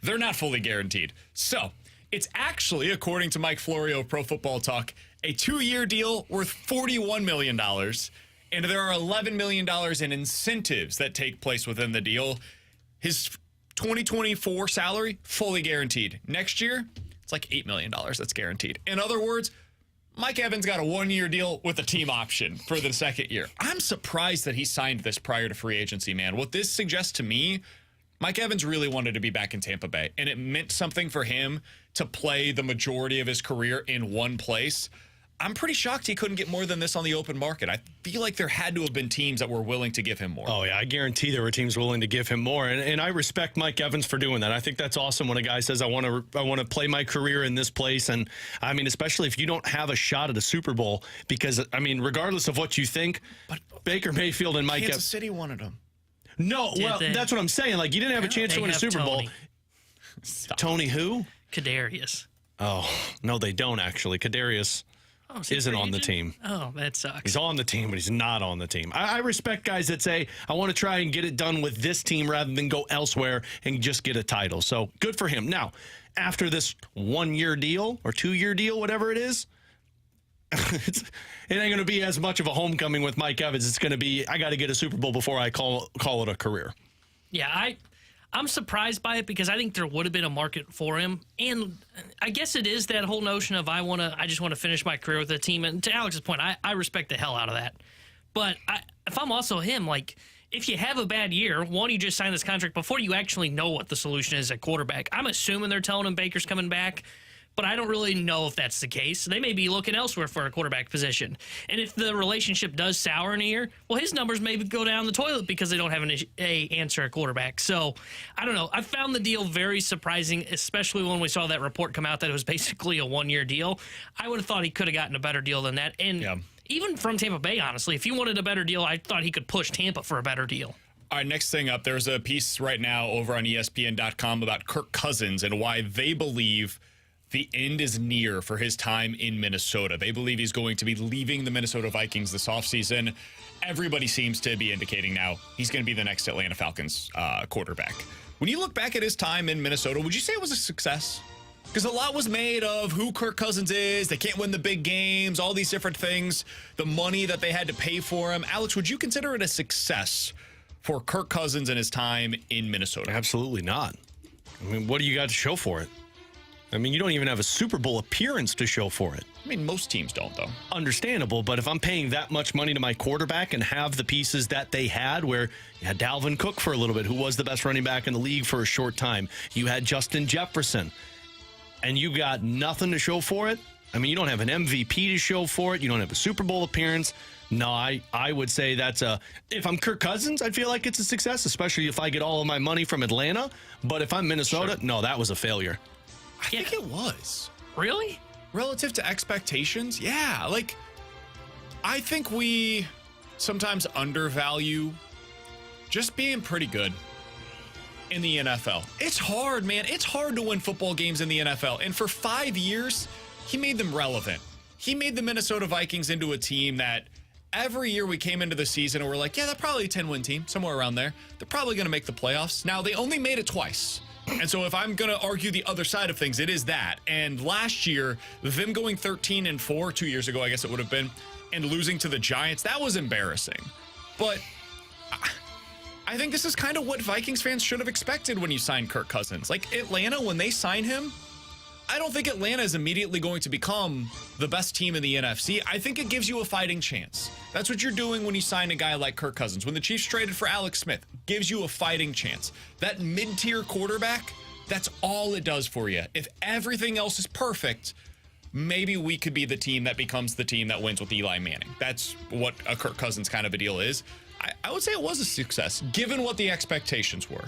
They're not fully guaranteed. So, it's actually, according to Mike Florio of Pro Football Talk, a 2-year deal worth $41 million. And there are $11 million in incentives that take place within the deal. His 2024 salary, fully guaranteed. Next year, it's like $8 million that's guaranteed. In other words, Mike Evans got a 1-year deal with a team option for the second year. I'm surprised that he signed this prior to free agency, man. What this suggests to me, Mike Evans really wanted to be back in Tampa Bay, and it meant something for him to play the majority of his career in one place. I'm pretty shocked he couldn't get more than this on the open market. I feel like there had to have been teams that were willing to give him more. Oh, yeah, I guarantee there were teams willing to give him more. And I respect Mike Evans for doing that. I think that's awesome when a guy says, I want to play my career in this place. And, I mean, especially if you don't have a shot at a Super Bowl, because, I mean, regardless of what you think, but Baker Mayfield and Mike Kansas City wanted him. No, well, that's what I'm saying. Like, you didn't have a chance to win a Super Bowl. Tony who? Kadarius. Oh, no, they don't, actually. Kadarius isn't on the team. Oh, that sucks. He's on the team, but he's not on the team. I respect guys that say, I want to try and get it done with this team rather than go elsewhere and just get a title. So good for him. Now, after this 1-year deal or 2-year deal, whatever it is, it ain't going to be as much of a homecoming with Mike Evans. It's going to be, I got to get a Super Bowl before I call it a career. Yeah, I'm surprised by it because I think there would have been a market for him. And I guess it is that whole notion of I just want to finish my career with a team. And to Alex's point, I respect the hell out of that. But if I'm also him, like, if you have a bad year, why don't you just sign this contract before you actually know what the solution is at quarterback? I'm assuming they're telling him Baker's coming back, but I don't really know if that's the case. They may be looking elsewhere for a quarterback position. And if the relationship does sour in a year, well, his numbers maybe go down the toilet because they don't have an answer at quarterback. So, I don't know. I found the deal very surprising, especially when we saw that report come out that it was basically a 1-year deal. I would have thought he could have gotten a better deal than that. And even from Tampa Bay, honestly, if he wanted a better deal, I thought he could push Tampa for a better deal. All right, next thing up, there's a piece right now over on ESPN.com about Kirk Cousins and why they believe the end is near for his time in Minnesota. They believe he's going to be leaving the Minnesota Vikings this offseason. Everybody seems to be indicating now he's going to be the next Atlanta Falcons quarterback. When you look back at his time in Minnesota, would you say it was a success? Because a lot was made of who Kirk Cousins is. They can't win the big games, all these different things, the money that they had to pay for him. Alex, would you consider it a success for Kirk Cousins and his time in Minnesota? Absolutely not. I mean, what do you got to show for it? I mean, you don't even have a Super Bowl appearance to show for it. I mean, most teams don't, though. Understandable, but if I'm paying that much money to my quarterback and have the pieces that they had, where you had Dalvin Cook for a little bit, who was the best running back in the league for a short time. You had Justin Jefferson, and you got nothing to show for it. I mean, you don't have an MVP to show for it. You don't have a Super Bowl appearance. No, I would say if I'm Kirk Cousins, I'd feel like it's a success, especially if I get all of my money from Atlanta. But if I'm Minnesota, no, that was a failure. I think it was. Really? Relative to expectations? Yeah. Like, I think we sometimes undervalue just being pretty good in the NFL. It's hard, man. It's hard to win football games in the NFL. And for 5 years, he made them relevant. He made the Minnesota Vikings into a team that every year we came into the season and we're like, yeah, they're probably a 10-win team, somewhere around there. They're probably going to make the playoffs. Now, they only made it twice. And so if I'm going to argue the other side of things, it is that. And last year, them going 13-4, 2 years ago, I guess it would have been, and losing to the Giants, that was embarrassing. But I think this is kind of what Vikings fans should have expected when you sign Kirk Cousins. Like Atlanta, when they sign him, I don't think Atlanta is immediately going to become the best team in the NFC. I think it gives you a fighting chance. That's what you're doing when you sign a guy like Kirk Cousins. When the Chiefs traded for Alex Smith, gives you a fighting chance. That mid-tier quarterback, that's all it does for you. If everything else is perfect, maybe we could be the team that becomes the team that wins with Eli Manning. That's what a Kirk Cousins kind of a deal is. I would say it was a success, given what the expectations were.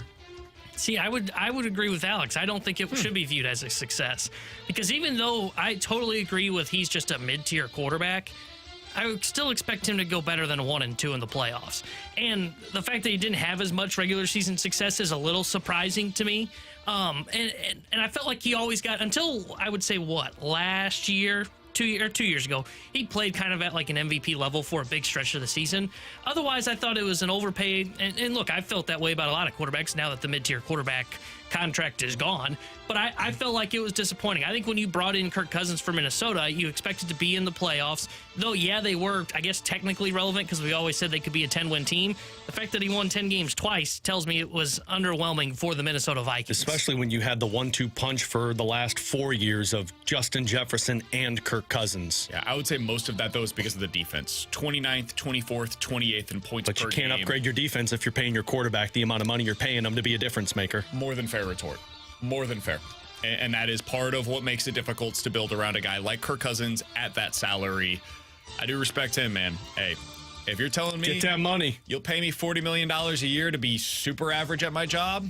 See, I would agree with Alex. I don't think it should be viewed as a success. Because even though I totally agree with he's just a mid-tier quarterback, I would still expect him to go better than 1-2 in the playoffs. And the fact that he didn't have as much regular season success is a little surprising to me. And I felt like he always got, until I would say last year, 2 years ago, he played kind of at like an MVP level for a big stretch of the season. Otherwise, I thought it was an overpaid. And look, I felt that way about a lot of quarterbacks now that the mid-tier quarterback contract is gone. But I felt like it was disappointing. I think when you brought in Kirk Cousins for Minnesota, you expected to be in the playoffs. Though, yeah, they were, I guess, technically relevant because we always said they could be a 10-win team. The fact that he won 10 games twice tells me it was underwhelming for the Minnesota Vikings. Especially when you had the 1-2 punch for the last 4 years of Justin Jefferson and Kirk Cousins. Yeah, I would say most of that, though, is because of the defense. 29th, 24th, 28th in points per game. But you can't upgrade your defense if you're paying your quarterback the amount of money you're paying them to be a difference maker. More than fair retort. More than fair. And that is part of what makes it difficult to build around a guy like Kirk Cousins at that salary. I do respect him, man. Hey, if you're telling me get that money, you'll pay me $40 million a year to be super average at my job,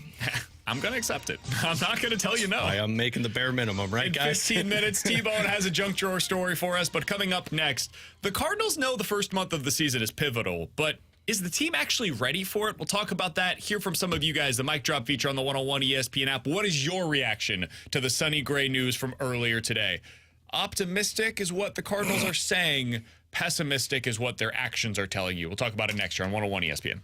I'm going to accept it. I'm not going to tell you no. I am making the bare minimum, right, guys? 15 minutes, T-Bone has a junk drawer story for us. But coming up next, the Cardinals know the first month of the season is pivotal, but is the team actually ready for it? We'll talk about that. Hear from some of you guys. The Mic Drop feature on the 101 ESPN app. What is your reaction to the Sonny Gray news from earlier today? Optimistic is what the Cardinals are saying. Pessimistic is what their actions are telling you. We'll talk about it next year on 101 ESPN.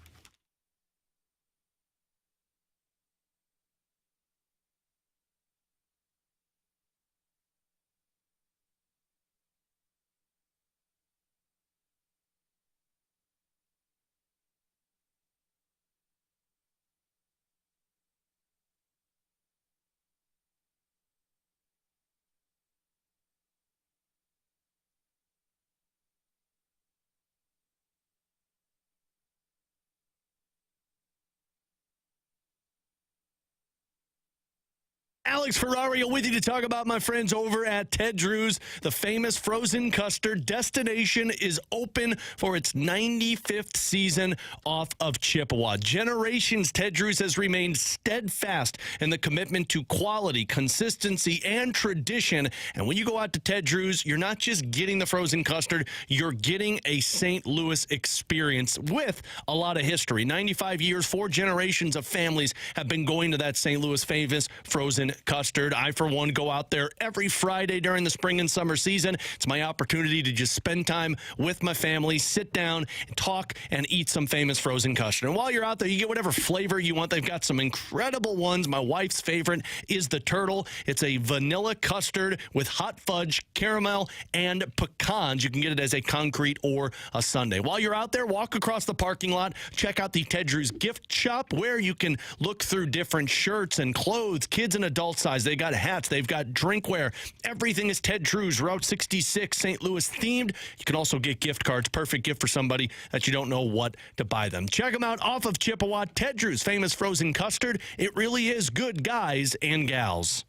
Alex Ferrario with you to talk about my friends over at Ted Drew's. The famous frozen custard destination is open for its 95th season off of Chippewa. Generations, Ted Drew's has remained steadfast in the commitment to quality, consistency, and tradition. And when you go out to Ted Drew's, you're not just getting the frozen custard, you're getting a St. Louis experience with a lot of history. 95 years, 4 generations of families have been going to that St. Louis famous frozen custard. I, for one, go out there every Friday during the spring and summer season. It's my opportunity to just spend time with my family, sit down, talk, and eat some famous frozen custard. And while you're out there, you get whatever flavor you want. They've got some incredible ones. My wife's favorite is the turtle. It's a vanilla custard with hot fudge, caramel, and pecans. You can get it as a concrete or a sundae. While you're out there, walk across the parking lot, check out the Ted Drew's gift shop where you can look through different shirts and clothes, kids and adult size. They got hats. They've got drinkware. Everything is Ted Drew's, Route 66, St. Louis themed. You can also get gift cards. Perfect gift for somebody that you don't know what to buy them. Check them out off of Chippewa. Ted Drew's famous frozen custard. It really is good, guys and gals.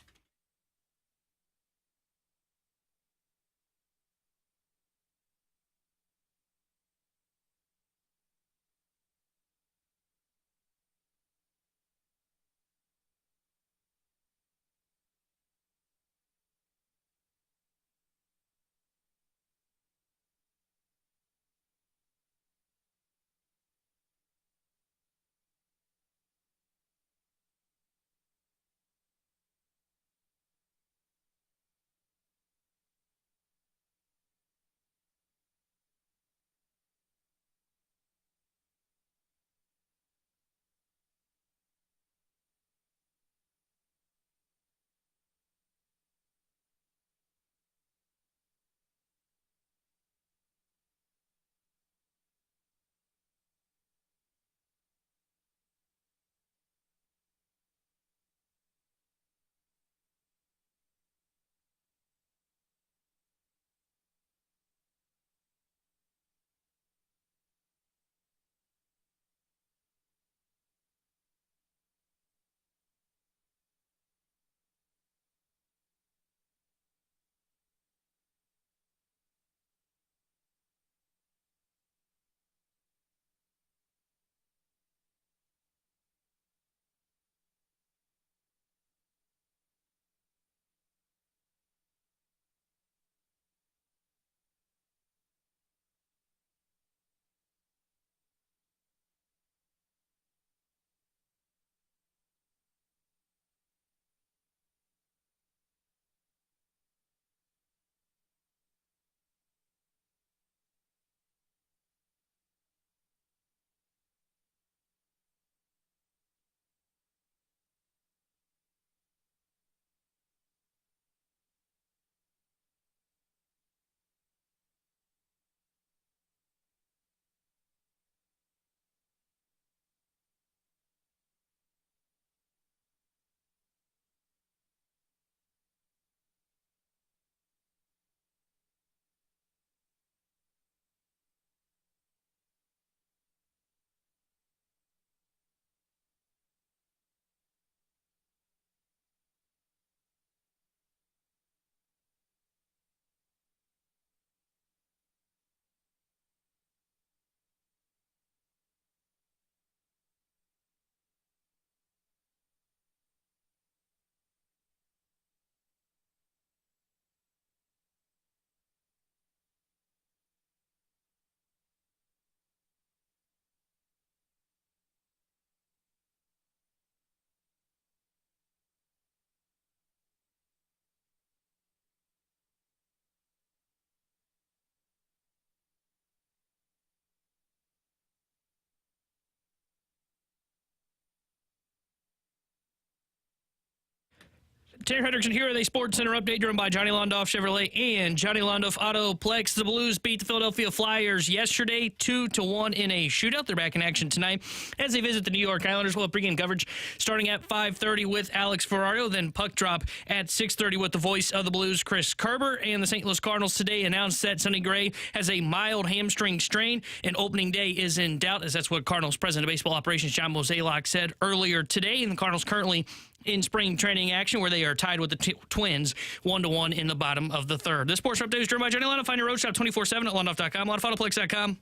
Tanner Hendrickson here with a Sports Center update driven by Johnny Londoff Chevrolet and Johnny Londoff Autoplex. The Blues beat the Philadelphia Flyers yesterday 2-1 in a shootout. They're back in action tonight as they visit the New York Islanders. We'll have pregame coverage starting at 5:30 with Alex Ferrario, then puck drop at 6:30 with the voice of the Blues, Chris Kerber. And the St. Louis Cardinals today announced that Sonny Gray has a mild hamstring strain, and opening day is in doubt, as that's what Cardinals President of Baseball Operations John Mozeliak said earlier today. And the Cardinals currently in spring training action, where they are tied with the Twins 1-1 in the bottom of the third. This sports update is driven by Johnny Londoff. Find your road shop 24/7 at londoff.com, londoffautoPlex.com.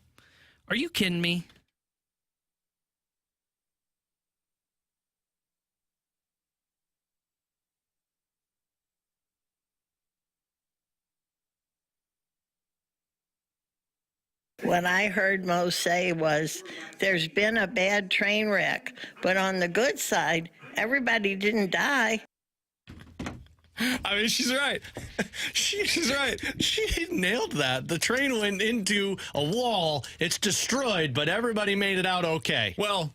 Are you kidding me? What I heard Mo say was, there's been a bad train wreck, but on the good side, everybody didn't die. I mean, she's right. She's right. She nailed that. The train went into a wall. It's destroyed, but everybody made it out okay. Well,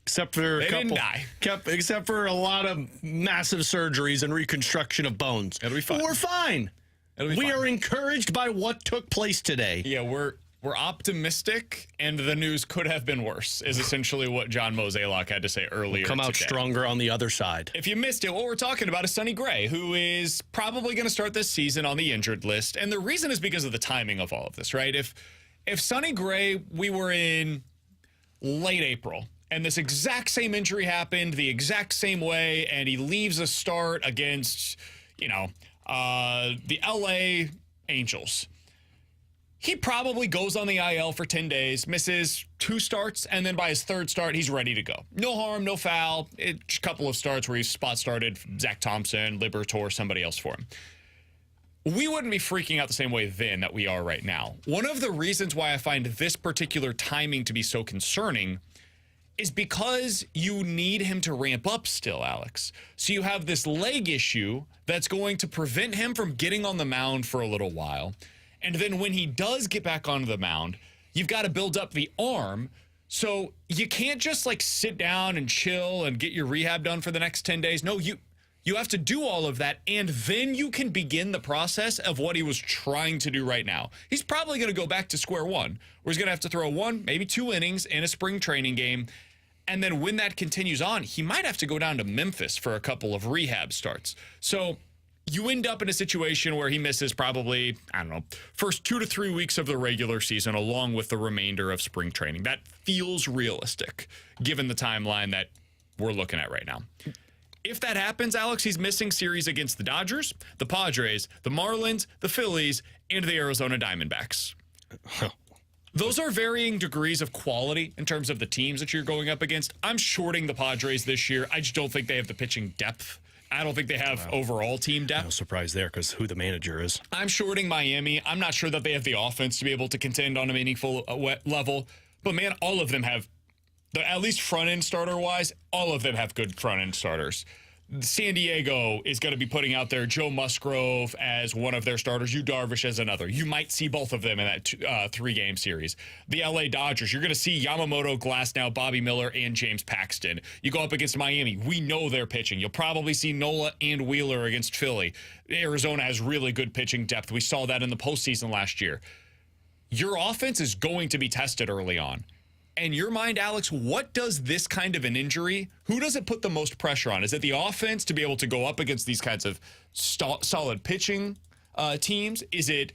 except for a couple. Didn't die. Except for a lot of massive surgeries and reconstruction of bones. It'll be fine. We're fine. We are encouraged by what took place today. Yeah, we're optimistic, and the news could have been worse, is essentially what John Mozeliak had to say earlier. Come out today. stronger on the other side. If you missed it, what we're talking about is Sonny Gray, who is probably going to start this season on the injured list. And the reason is because of the timing of all of this, right? If Sonny Gray, we were in late April, and this exact same injury happened the exact same way, and he leaves a start against, the LA Angels, he probably goes on the IL for 10 days, misses 2 starts, and then by his 3rd start, he's ready to go. No harm, no foul. A couple of starts where he spot started Zach Thompson, Liberatore, somebody else for him. We wouldn't be freaking out the same way then that we are right now. One of the reasons why I find this particular timing to be so concerning is because you need him to ramp up still, Alex. So you have this leg issue that's going to prevent him from getting on the mound for a little while. And then when he does get back onto the mound, you've got to build up the arm. So you can't just sit down and chill and get your rehab done for the next 10 days. No, you have to do all of that, and then you can begin the process of what he was trying to do right now. He's probably going to go back to square one, where he's going to have to throw 1, maybe 2 innings in a spring training game. And then when that continues on, he might have to go down to Memphis for a couple of rehab starts. So you end up in a situation where he misses probably, first 2 to 3 weeks of the regular season along with the remainder of spring training. That feels realistic given the timeline that we're looking at right now. If that happens, Alex, he's missing series against the Dodgers, the Padres, the Marlins, the Phillies, and the Arizona Diamondbacks. Those are varying degrees of quality in terms of the teams that you're going up against. I'm shorting the Padres this year. I just don't think they have the pitching depth. I don't think they have overall team depth. No surprise there, because who the manager is. I'm shorting Miami. I'm not sure that they have the offense to be able to contend on a meaningful level. But, man, all of them have, at least front-end starter-wise, all of them have good front-end starters. San Diego is going to be putting out there Joe Musgrove as one of their starters, Yu Darvish as another. You might see both of them in that 3-game series. The LA Dodgers, you're going to see Yamamoto, Glasnow, Bobby Miller, and James Paxton. You go up against Miami, we know they're pitching. You'll probably see Nola and Wheeler against Philly. Arizona has really good pitching depth. We saw that in the postseason last year. Your offense is going to be tested early on. In your mind, Alex, what does this kind of an injury, who does it put the most pressure on? Is it the offense to be able to go up against these kinds of solid pitching teams? Is it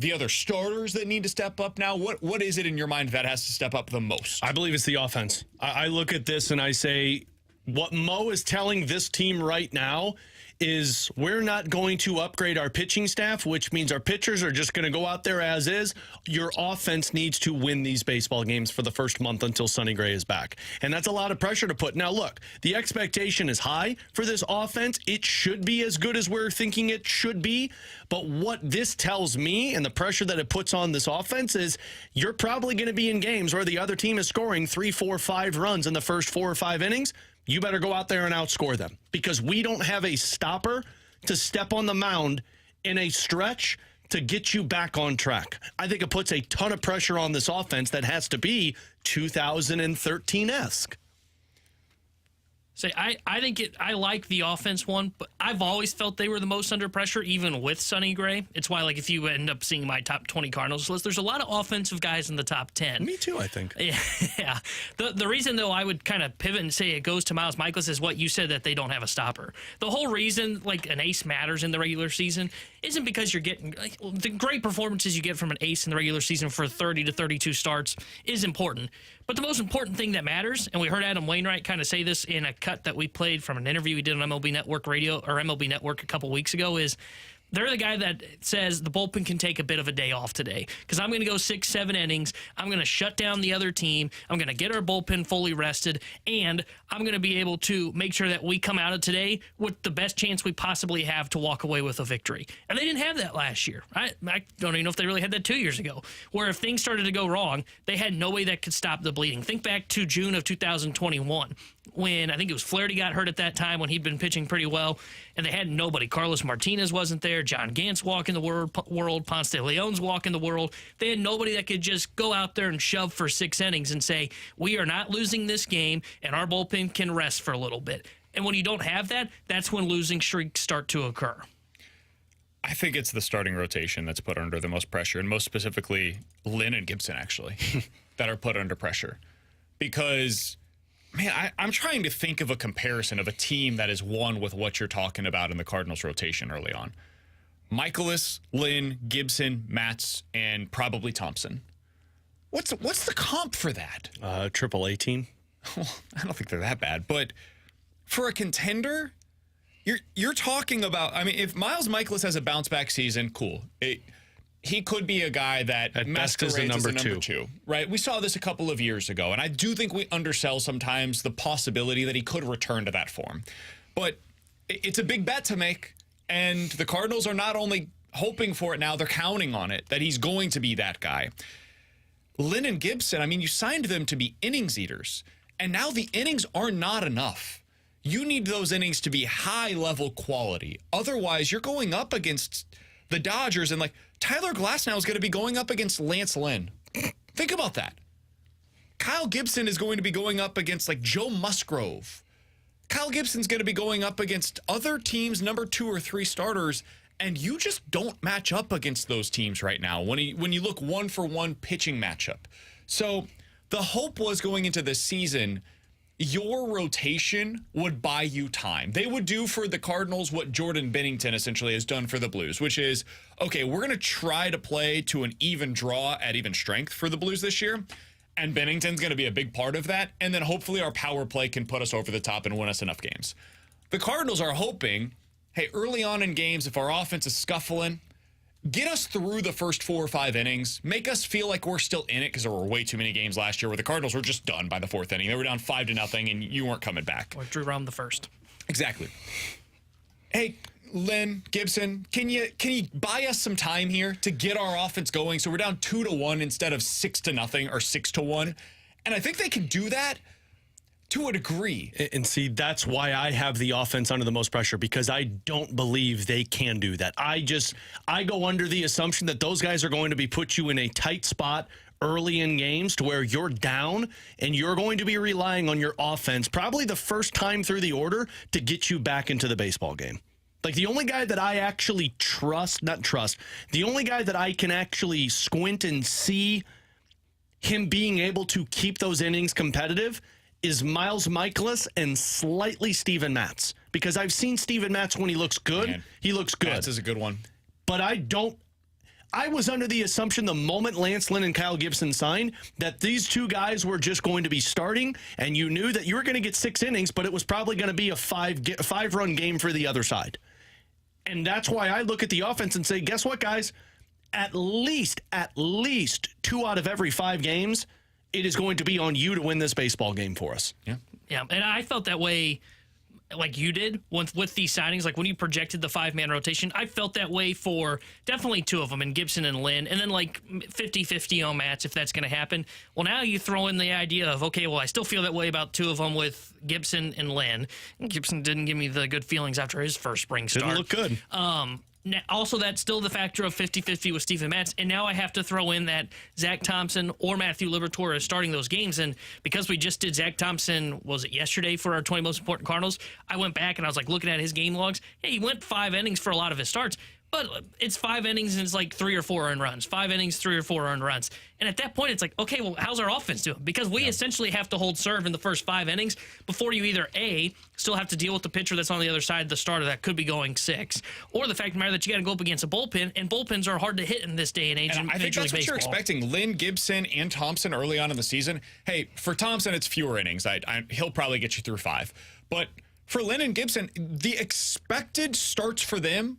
the other starters that need to step up now? What is it in your mind that has to step up the most? I believe it's the offense. I look at this and I say, what Mo is telling this team right now is we're not going to upgrade our pitching staff, which means our pitchers are just going to go out there as is. Your offense needs to win these baseball games for the first month until Sonny Gray is back. And that's a lot of pressure to put. Now, look, the expectation is high for this offense. It should be as good as we're thinking it should be. But what this tells me and the pressure that it puts on this offense is you're probably going to be in games where the other team is scoring 3, 4, 5 runs in the first 4 or 5 innings. You better go out there and outscore them, because we don't have a stopper to step on the mound in a stretch to get you back on track. I think it puts a ton of pressure on this offense that has to be 2013-esque. Say, I think I like the offense one, but I've always felt they were the most under pressure, even with Sonny Gray. It's why, like, if you end up seeing my top 20 Cardinals list, there's a lot of offensive guys in the top 10. Me too, I think. Yeah. The reason, though, I would kind of pivot and say it goes to Miles Michaelis is what you said, that they don't have a stopper. The whole reason, like, an ace matters in the regular season isn't because you're getting the great performances you get from an ace in the regular season for 30 to 32 starts is important. But the most important thing that matters, and we heard Adam Wainwright kind of say this in a cut that we played from an interview we did on MLB Network Radio or MLB Network a couple weeks ago, is they're the guy that says the bullpen can take a bit of a day off today because I'm going to go 6-7 innings. I'm going to shut down the other team. I'm going to get our bullpen fully rested, and I'm going to be able to make sure that we come out of today with the best chance we possibly have to walk away with a victory. And they didn't have that last year. I don't even know if they really had that 2 years ago, where if things started to go wrong, they had no way that could stop the bleeding. Think back to June of 2021. When I think it was Flaherty got hurt at that time when he'd been pitching pretty well, and they had nobody. Carlos Martinez wasn't there. John Gant's walking the world. Ponce de Leon's walking the world. They had nobody that could just go out there and shove for 6 innings and say, we are not losing this game, and our bullpen can rest for a little bit. And when you don't have that, that's when losing streaks start to occur. I think it's the starting rotation that's put under the most pressure, and most specifically Lynn and Gibson, actually, that are put under pressure. Because... man, I'm trying to think of a comparison of a team that has won with what you're talking about in the Cardinals rotation early on. Michaelis, Lynn, Gibson, Matz, and probably Thompson. What's the comp for that? AAA team. Well, I don't think they're that bad, but for a contender, you're talking about. I mean, if Miles Michaelis has a bounce back season, cool. He could be a guy that at masquerades best is as a number two, right? We saw this a couple of years ago, and I do think we undersell sometimes the possibility that he could return to that form. But it's a big bet to make, and the Cardinals are not only hoping for it now, they're counting on it, that he's going to be that guy. Lynn and Gibson, I mean, you signed them to be innings eaters, and now the innings are not enough. You need those innings to be high-level quality. Otherwise, you're going up against the Dodgers, and, like, Tyler Glasnow is going to be going up against Lance Lynn. Think about that. Kyle Gibson is going to be going up against, like, Joe Musgrove. Kyle Gibson's going to be going up against other teams' number 2 or 3 starters, and you just don't match up against those teams right now when you look one-for-one pitching matchup. So the hope was going into this season, your rotation would buy you time. They would do for the Cardinals what Jordan Binnington essentially has done for the Blues, which is, okay, we're going to try to play to an even draw at even strength for the Blues this year, and Binnington's going to be a big part of that, and then hopefully our power play can put us over the top and win us enough games. The Cardinals are hoping, hey, early on in games, if our offense is scuffling, get us through the first 4 or 5 innings, make us feel like we're still in it, because there were way too many games last year where the Cardinals were just done by the 4th inning. They were down 5-0, and you weren't coming back. Or Drew Rom the first. Exactly. Hey, Lynn, Gibson, can you buy us some time here to get our offense going so we're down 2-1 instead of 6-0 or 6-1? And I think they can do that to a degree. And see, that's why I have the offense under the most pressure, because I don't believe they can do that. I go under the assumption that those guys are going to be put you in a tight spot early in games to where you're down and you're going to be relying on your offense probably the first time through the order to get you back into the baseball game. Like, the only guy that I actually the only guy that I can actually squint and see him being able to keep those innings competitive is Miles Michaelis and slightly Steven Matz. Because I've seen Steven Matz when he looks good, he looks good. Matz is a good one. But I was under the assumption the moment Lance Lynn and Kyle Gibson signed that these two guys were just going to be starting, and you knew that you were going to get 6 innings, but it was probably going to be a 5-run game for the other side. And that's why I look at the offense and say, guess what, guys? At least 2 out of every 5 games, it is going to be on you to win this baseball game for us. Yeah, and I felt that way like you did with these signings. Like, when you projected the 5-man rotation, I felt that way for definitely 2 of them, and Gibson and Lynn, and then like 50-50 on Matz if that's going to happen. Well, now you throw in the idea of, okay, well, I still feel that way about 2 of them with Gibson and Lynn. And Gibson didn't give me the good feelings after his first spring start. Didn't look good. Also, that's still the factor of 50-50 with Steven Matz. And now I have to throw in that Zach Thompson or Matthew Liberatore is starting those games. And because we just did Zach Thompson, was it yesterday for our 20 most important Cardinals? I went back and I was like looking at his game logs. Hey, he went 5 innings for a lot of his starts. But it's 5 innings and it's like 3 or 4 earned runs. 5 innings, 3 or 4 earned runs. And at that point, it's like, okay, well, how's our offense doing? Because we essentially have to hold serve in the first 5 innings before you either A, still have to deal with the pitcher that's on the other side of the starter that could be going 6, or the fact of the matter that you got to go up against a bullpen, and bullpens are hard to hit in this day and age. And I think that's what you're expecting. Lynn, Gibson, and Thompson early on in the season. Hey, for Thompson, it's fewer innings. He'll probably get you through 5. But for Lynn and Gibson, the expected starts for them,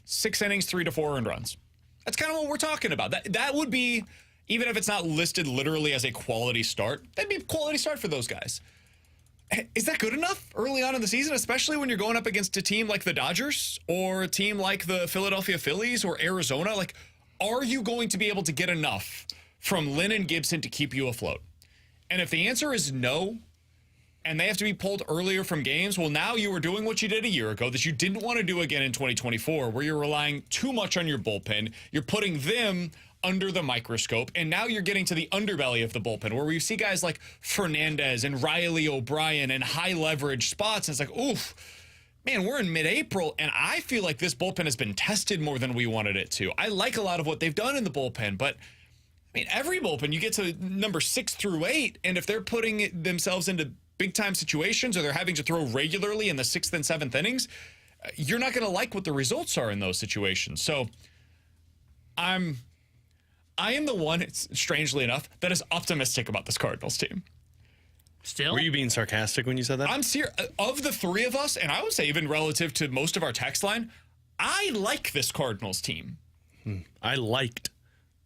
6 innings, 3 to 4 earned runs. That's kind of what we're talking about. That would be, even if it's not listed literally as a quality start, that'd be a quality start for those guys. Is that good enough early on in the season, especially when you're going up against a team like the Dodgers or a team like the Philadelphia Phillies or Arizona? Like, are you going to be able to get enough from Lynn and Gibson to keep you afloat? And if the answer is no, and they have to be pulled earlier from games, well, now you are doing what you did a year ago that you didn't want to do again in 2024, where you're relying too much on your bullpen. You're putting them under the microscope, and now you're getting to the underbelly of the bullpen, where we see guys like Fernandez and Riley O'Brien in high-leverage spots, and it's like, oof, man, we're in mid-April, and I feel like this bullpen has been tested more than we wanted it to. I like a lot of what they've done in the bullpen, but I mean, every bullpen, you get to number 6 through 8, and if they're putting themselves into big-time situations or they're having to throw regularly in the 6th and 7th innings, you're not going to like what the results are in those situations. So I am the one, strangely enough, that is optimistic about this Cardinals team. Still? Were you being sarcastic when you said that? I'm serious. Of the 3 of us, and I would say even relative to most of our text line, I like this Cardinals team. I liked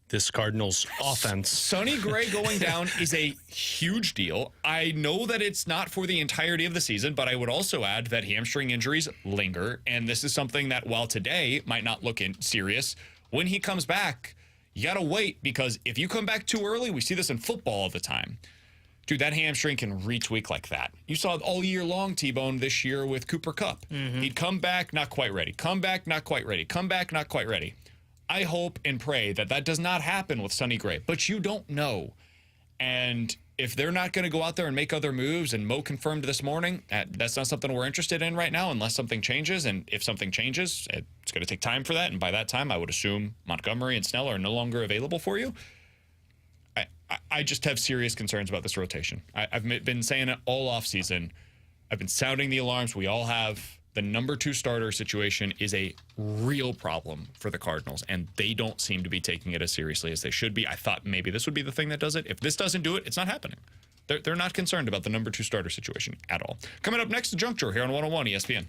this Cardinals offense. Sonny Gray going down is a huge deal. I know that it's not for the entirety of the season, but I would also add that hamstring injuries linger, and this is something that, while today might not look serious, when he comes back, you got to wait, because if you come back too early, we see this in football all the time. Dude, that hamstring can retweak like that. You saw it all year long, T-Bone, this year with Cooper Kupp. He'd come back, not quite ready. Come back, not quite ready. Come back, not quite ready. I hope and pray that that does not happen with Sonny Gray, but you don't know. And if they're not going to go out there and make other moves, and Mo confirmed this morning, that's not something we're interested in right now unless something changes. And if something changes, it's going to take time for that. And by that time, I would assume Montgomery and Snell are no longer available for you. I just have serious concerns about this rotation. I've been saying it all offseason. I've been sounding the alarms. We all have. The number 2 starter situation is a real problem for the Cardinals, and they don't seem to be taking it as seriously as they should be. I thought maybe this would be the thing that does it. If this doesn't do it, it's not happening. They're not concerned about the number 2 starter situation at all. Coming up next, the Junk Drawer here on 101 ESPN.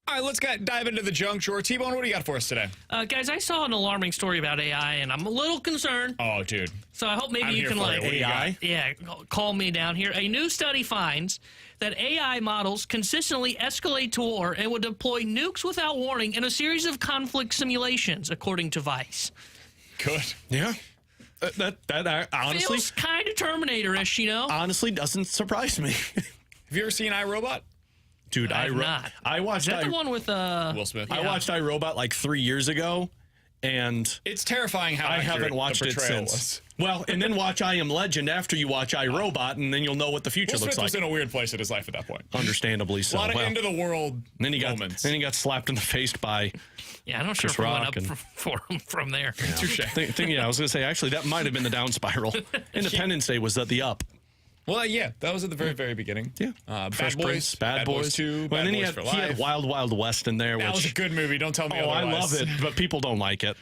All right, let's dive into the junk drawer. T-Bone, what do you got for us today? Guys, I saw an alarming story about AI, and I'm a little concerned. Oh, dude. So I hope maybe you can, like, AI? calm me down here. A new study finds that AI models consistently escalate to war and would deploy nukes without warning in a series of conflict simulations, according to Vice. Good. Yeah. That honestly feels kind of Terminator-ish, you know? honestly doesn't surprise me. Have you ever seen iRobot? Dude, I have not. I watched Is that the one with Will Smith. I watched iRobot like 3 years ago, and It's terrifying how I accurate haven't watched the it portrayal since. was. Well, and then watch I Am Legend after you watch iRobot, and then you'll know what the future Will looks Smith was like. in a weird place in his life at that point. Understandably so. A lot of Well, end of the world then he got moments. then he got slapped in the face by Yeah, I'm not sure Chris if we went Rock up and- for him from there. Touche. yeah, I was gonna say actually that might have been the down spiral. Independence Day was at the up. Well, yeah, that was at the very, very beginning. Yeah. Bad Fresh Boys, Prince, Bad Boys 2, Well, Bad and then Boys for he had Life. Wild Wild West in there, That was a which good movie. Don't tell me I otherwise. love it, but people don't like it.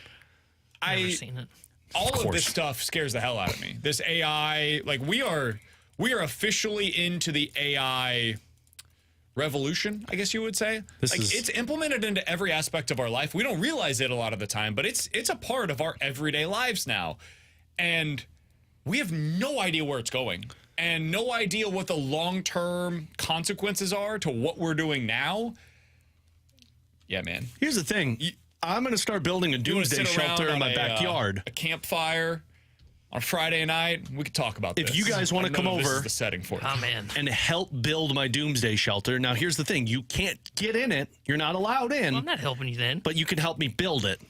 Never seen it. All of course. this stuff scares the hell out of me. This AI, like we are officially into the AI revolution, I guess you would say. It's implemented into every aspect of our life. We don't realize it a lot of the time, but it's a part of our everyday lives now. And we have no idea where it's going and no idea what the long-term consequences are to what we're doing now. Yeah, man. Here's the thing. I'm going to start building a You wanna doomsday sit around shelter in on my backyard. a campfire on Friday night. We could talk about this. If you guys want to come This over is the setting for it. Oh, man. and help build my doomsday shelter. Now, here's the thing. You can't get in it. You're not allowed in, I'm not helping you then. but you can help me build it.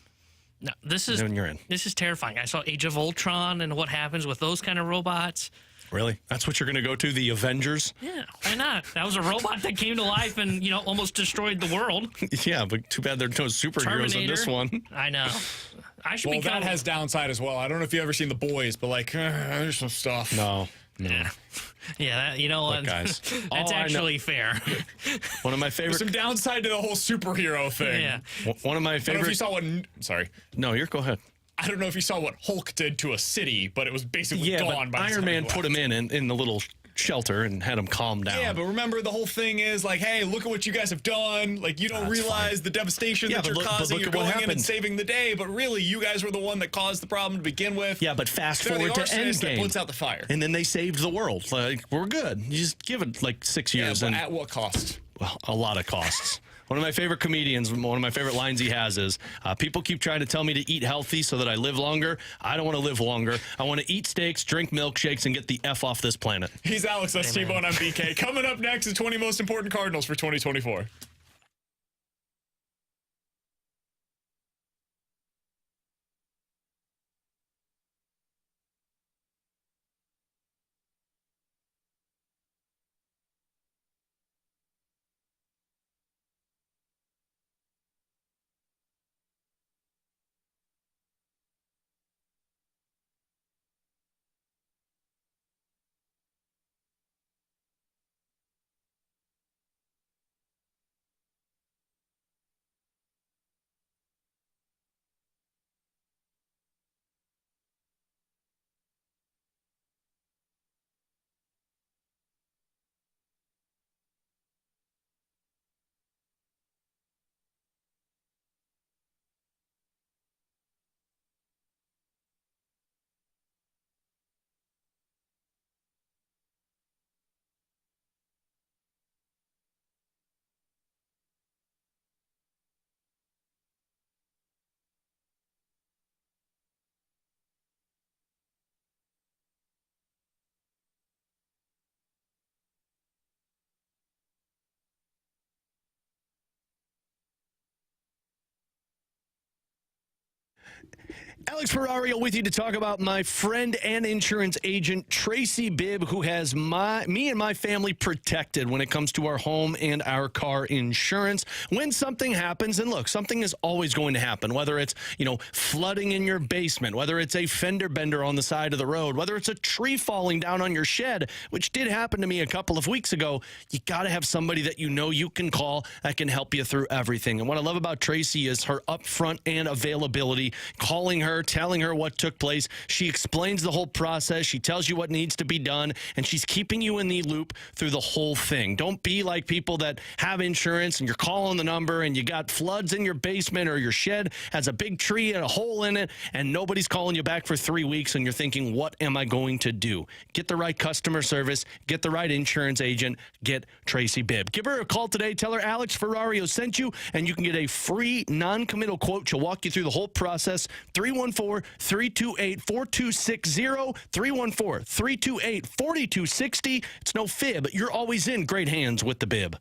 No, this is Then you're in. This is terrifying. I saw Age of Ultron and what happens with those kind of robots. Really? That's what you're going to go to, the Avengers? Yeah, why not? That was a robot that came to life and, you know, almost destroyed the world. Yeah, but too bad there are no superheroes in this Terminator. one. I know. I should Well, be that has downside as well. I don't know if you've ever seen The Boys, but like, there's some stuff. No. Yeah, that, you know what? guys, all That's I know- actually fair. One of my There's favorite. some downside to the whole superhero thing. Yeah. One of my I don't know if you favorite. saw what. Sorry. No, go ahead. I don't know if you saw what Hulk did to a city, but it was basically Yeah, gone but by the Iron time Man he put left. him in the little shelter and had him calm down. Yeah, but remember the whole thing is like, hey, look at what you guys have done. Like, you don't realize the devastation Yeah, that but you're look- but causing. look You're at what going in and happened. saving the day, but really, you guys were the one that caused the problem to begin with. Yeah, but fast They're forward the to arsonist that Endgame. puts out the fire. And then they saved the world. Like, we're good. You just give it like 6 Yeah, years but and at what cost? well, a lot of costs. One of my favorite comedians, one of my favorite lines he has is, people keep trying to tell me to eat healthy so that I live longer. I don't want to live longer. I want to eat steaks, drink milkshakes, and get the F off this planet. He's Alex, that's T-Bone, I'm BK. Coming up next is 20 most important Cardinals for 2024. Alex Ferrario with you to talk about my friend and insurance agent, Tracy Bibb, who has me and my family protected when it comes to our home and our car insurance. When something happens, and look, something is always going to happen, whether it's, flooding in your basement, whether it's a fender bender on the side of the road, whether it's a tree falling down on your shed, which did happen to me a couple of weeks ago, you got to have somebody that you can call that can help you through everything. And what I love about Tracy is her upfront and availability, calling her her, telling her what took place. She explains the whole process. She tells you what needs to be done, and she's keeping you in the loop through the whole thing. Don't be like people that have insurance and you're calling the number and you got floods in your basement or your shed has a big tree and a hole in it and nobody's calling you back for 3 weeks and you're thinking, what am I going to do? Get the right customer service, get the right insurance agent, get Tracy Bibb. Give her a call today. Tell her Alex Ferrario sent you, and you can get a free non-committal quote. She'll walk you through the whole process. 314-328-4260, 314-328-4260. It's no fib. You're always in great hands with the Bibb.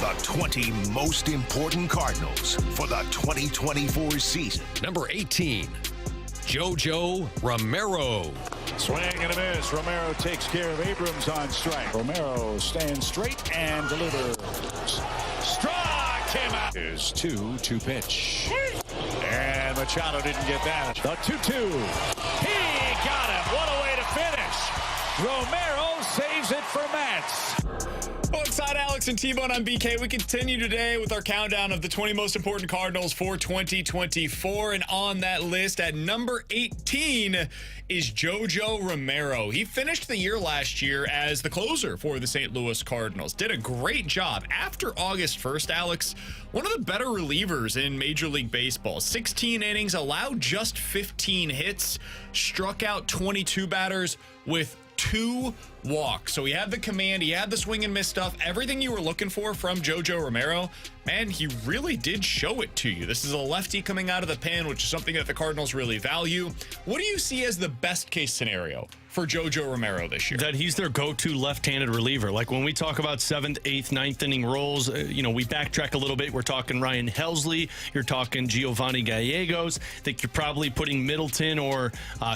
The 20 most important Cardinals for the 2024 season. Number 18, JoJo Romero. Swing and a miss. Romero takes care of Abrams on strike. Romero stands straight and delivers. Strike came out. Is 2 pitch. And Machado didn't get that. The 2-2. He got him. What a way to finish. Romero saves it for Mets. Alongside Alex and T-Bone, I'm BK. We continue today with our countdown of the 20 most important Cardinals for 2024. And on that list at number 18 is JoJo Romero. He finished the year last year as the closer for the St. Louis Cardinals. Did a great job. After August 1st, Alex, one of the better relievers in Major League Baseball. 16 innings, allowed just 15 hits, struck out 22 batters with 2 walks. So he had the command, he had the swing and miss stuff, everything you were looking for from JoJo Romero. Man, he really did show it to you. This is a lefty coming out of the pen, which is something that the Cardinals really value. What do you see as the best case scenario for JoJo Romero this year? That he's their go-to left-handed reliever. Like when we talk about 7th, 8th, 9th inning roles, we backtrack a little bit. We're talking Ryan Helsley. You're talking Giovanni Gallegos. I think you're probably putting Middleton or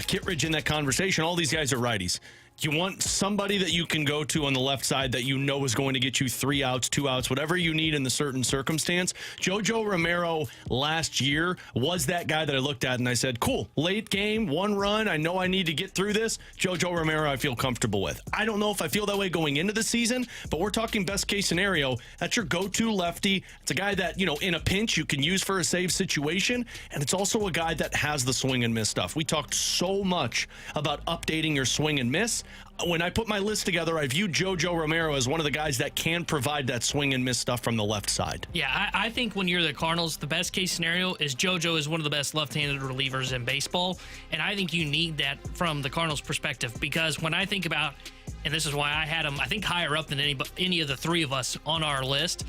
Kittredge in that conversation. All these guys are righties. You want somebody that you can go to on the left side that you know is going to get you 3 outs, 2 outs, whatever you need in the certain circumstance. JoJo Romero last year was that guy that I looked at and I said, cool, late game, 1 run. I know I need to get through this. JoJo Romero, I feel comfortable with. I don't know if I feel that way going into the season, but we're talking best case scenario. That's your go-to lefty. It's a guy that, in a pinch you can use for a save situation. And it's also a guy that has the swing and miss stuff. We talked so much about updating your swing and miss. When I put my list together, I viewed JoJo Romero as one of the guys that can provide that swing and miss stuff from the left side. Yeah, I think when you're the Cardinals, the best case scenario is JoJo is one of the best left-handed relievers in baseball, and I think you need that from the Cardinals' perspective, because when I think about, and this is why I had him, I think higher up than any of the 3 of us on our list,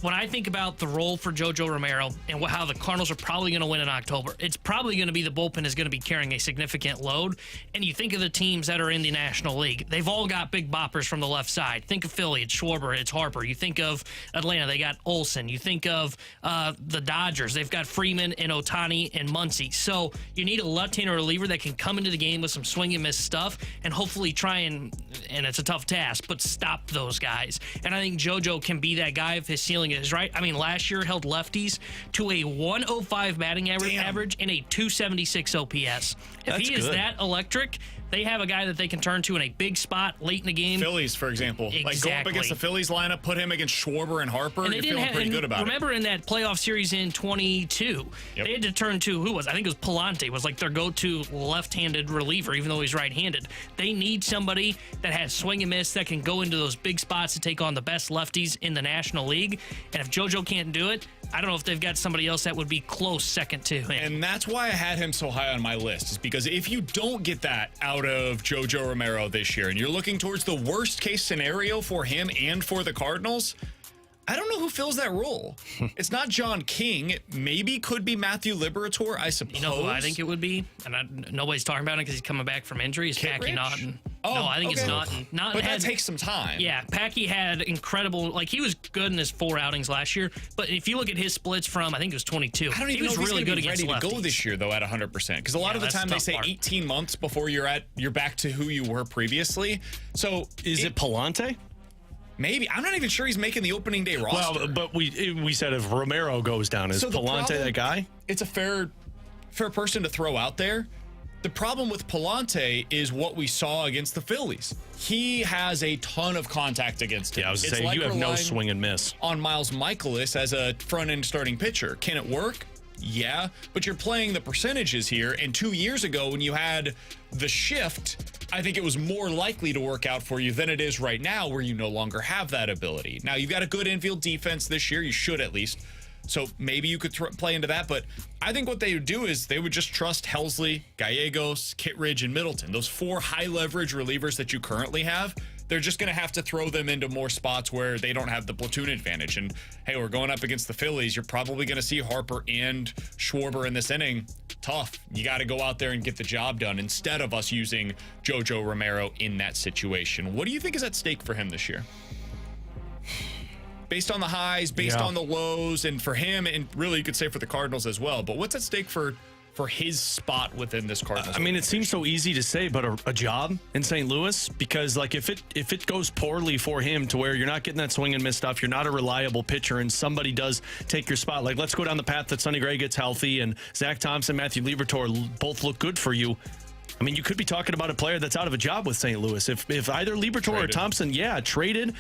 when I think about the role for JoJo Romero and how the Cardinals are probably going to win in October, it's probably going to be the bullpen is going to be carrying a significant load. And you think of the teams that are in the National League, they've all got big boppers from the left side. Think of Philly, it's Schwarber, it's Harper. You think of Atlanta, they got Olsen. You think of the Dodgers, they've got Freeman and Ohtani and Muncy. So you need a left-hander reliever that can come into the game with some swing and miss stuff and hopefully try and it's a tough task, but stop those guys. And I think JoJo can be that guy if his ceiling ceiling is, right? I mean, last year held lefties to a 105 batting average and a 276 OPS. If he is that electric, they have a guy that they can turn to in a big spot late in the game. Phillies, for example. Exactly. Like, go up against the Phillies lineup, put him against Schwarber and Harper, and you're feeling pretty good about it. Remember in that playoff series in 22, they had to turn to, I think it was Palante, was like their go-to left-handed reliever, even though he's right-handed. They need somebody that has swing and miss, that can go into those big spots to take on the best lefties in the National League. And if JoJo can't do it, I don't know if they've got somebody else that would be close second to him. And that's why I had him so high on my list, is because if you don't get that out of JoJo Romero this year, and you're looking towards the worst case scenario for him and for the Cardinals, I don't know who fills that role. It's not John King. It maybe could be Matthew Liberatore, I suppose. You know who I think it would be? And nobody's talking about it because he's coming back from injury. Is Packy Naughton. Oh, no, I think it's Naughton. But that takes some time. Yeah, Packy had incredible, he was good in his 4 outings last year, but if you look at his splits from, I think it was 22. I don't even he was know if really he's good ready against to lefties. go this year, though, at 100%. Because a lot of the time they say 18 months before you're back to who you were previously. So is it Palante? Maybe. I'm not even sure he's making the opening day roster. Well, but we said if Romero goes down, is Palante that guy? It's a fair person to throw out there. The problem with Palante is what we saw against the Phillies. He has a ton of contact against him. Yeah, I was saying, you have no swing and miss. On Miles Michaelis as a front-end starting pitcher. Can it work? Yeah, but you're playing the percentages here, and 2 years ago when you had the shift, I think it was more likely to work out for you than it is right now, where you no longer have that ability. Now, you've got a good infield defense this year. You should, at least. So maybe you could play into that, but I think what they would do is they would just trust Helsley, Gallegos, Kittredge, and Middleton. Those 4 high-leverage relievers that you currently have, they're just going to have to throw them into more spots where they don't have the platoon advantage. And, hey, we're going up against the Phillies. You're probably going to see Harper and Schwarber in this inning. Tough. You got to go out there and get the job done instead of us using JoJo Romero in that situation. What do you think is at stake for him this year? Based on the highs, based on the lows, and for him, and really you could say for the Cardinals as well. But what's at stake for his spot within this Cardinals? I mean, it seems so easy to say, but a job in St. Louis, because if it goes poorly for him to where you're not getting that swing and miss stuff, you're not a reliable pitcher, and somebody does take your spot. Like, let's go down the path that Sonny Gray gets healthy, and Zach Thompson, Matthew Liberatore both look good for you. I mean, you could be talking about a player that's out of a job with St. Louis. If either Liberatore or Thompson, traded,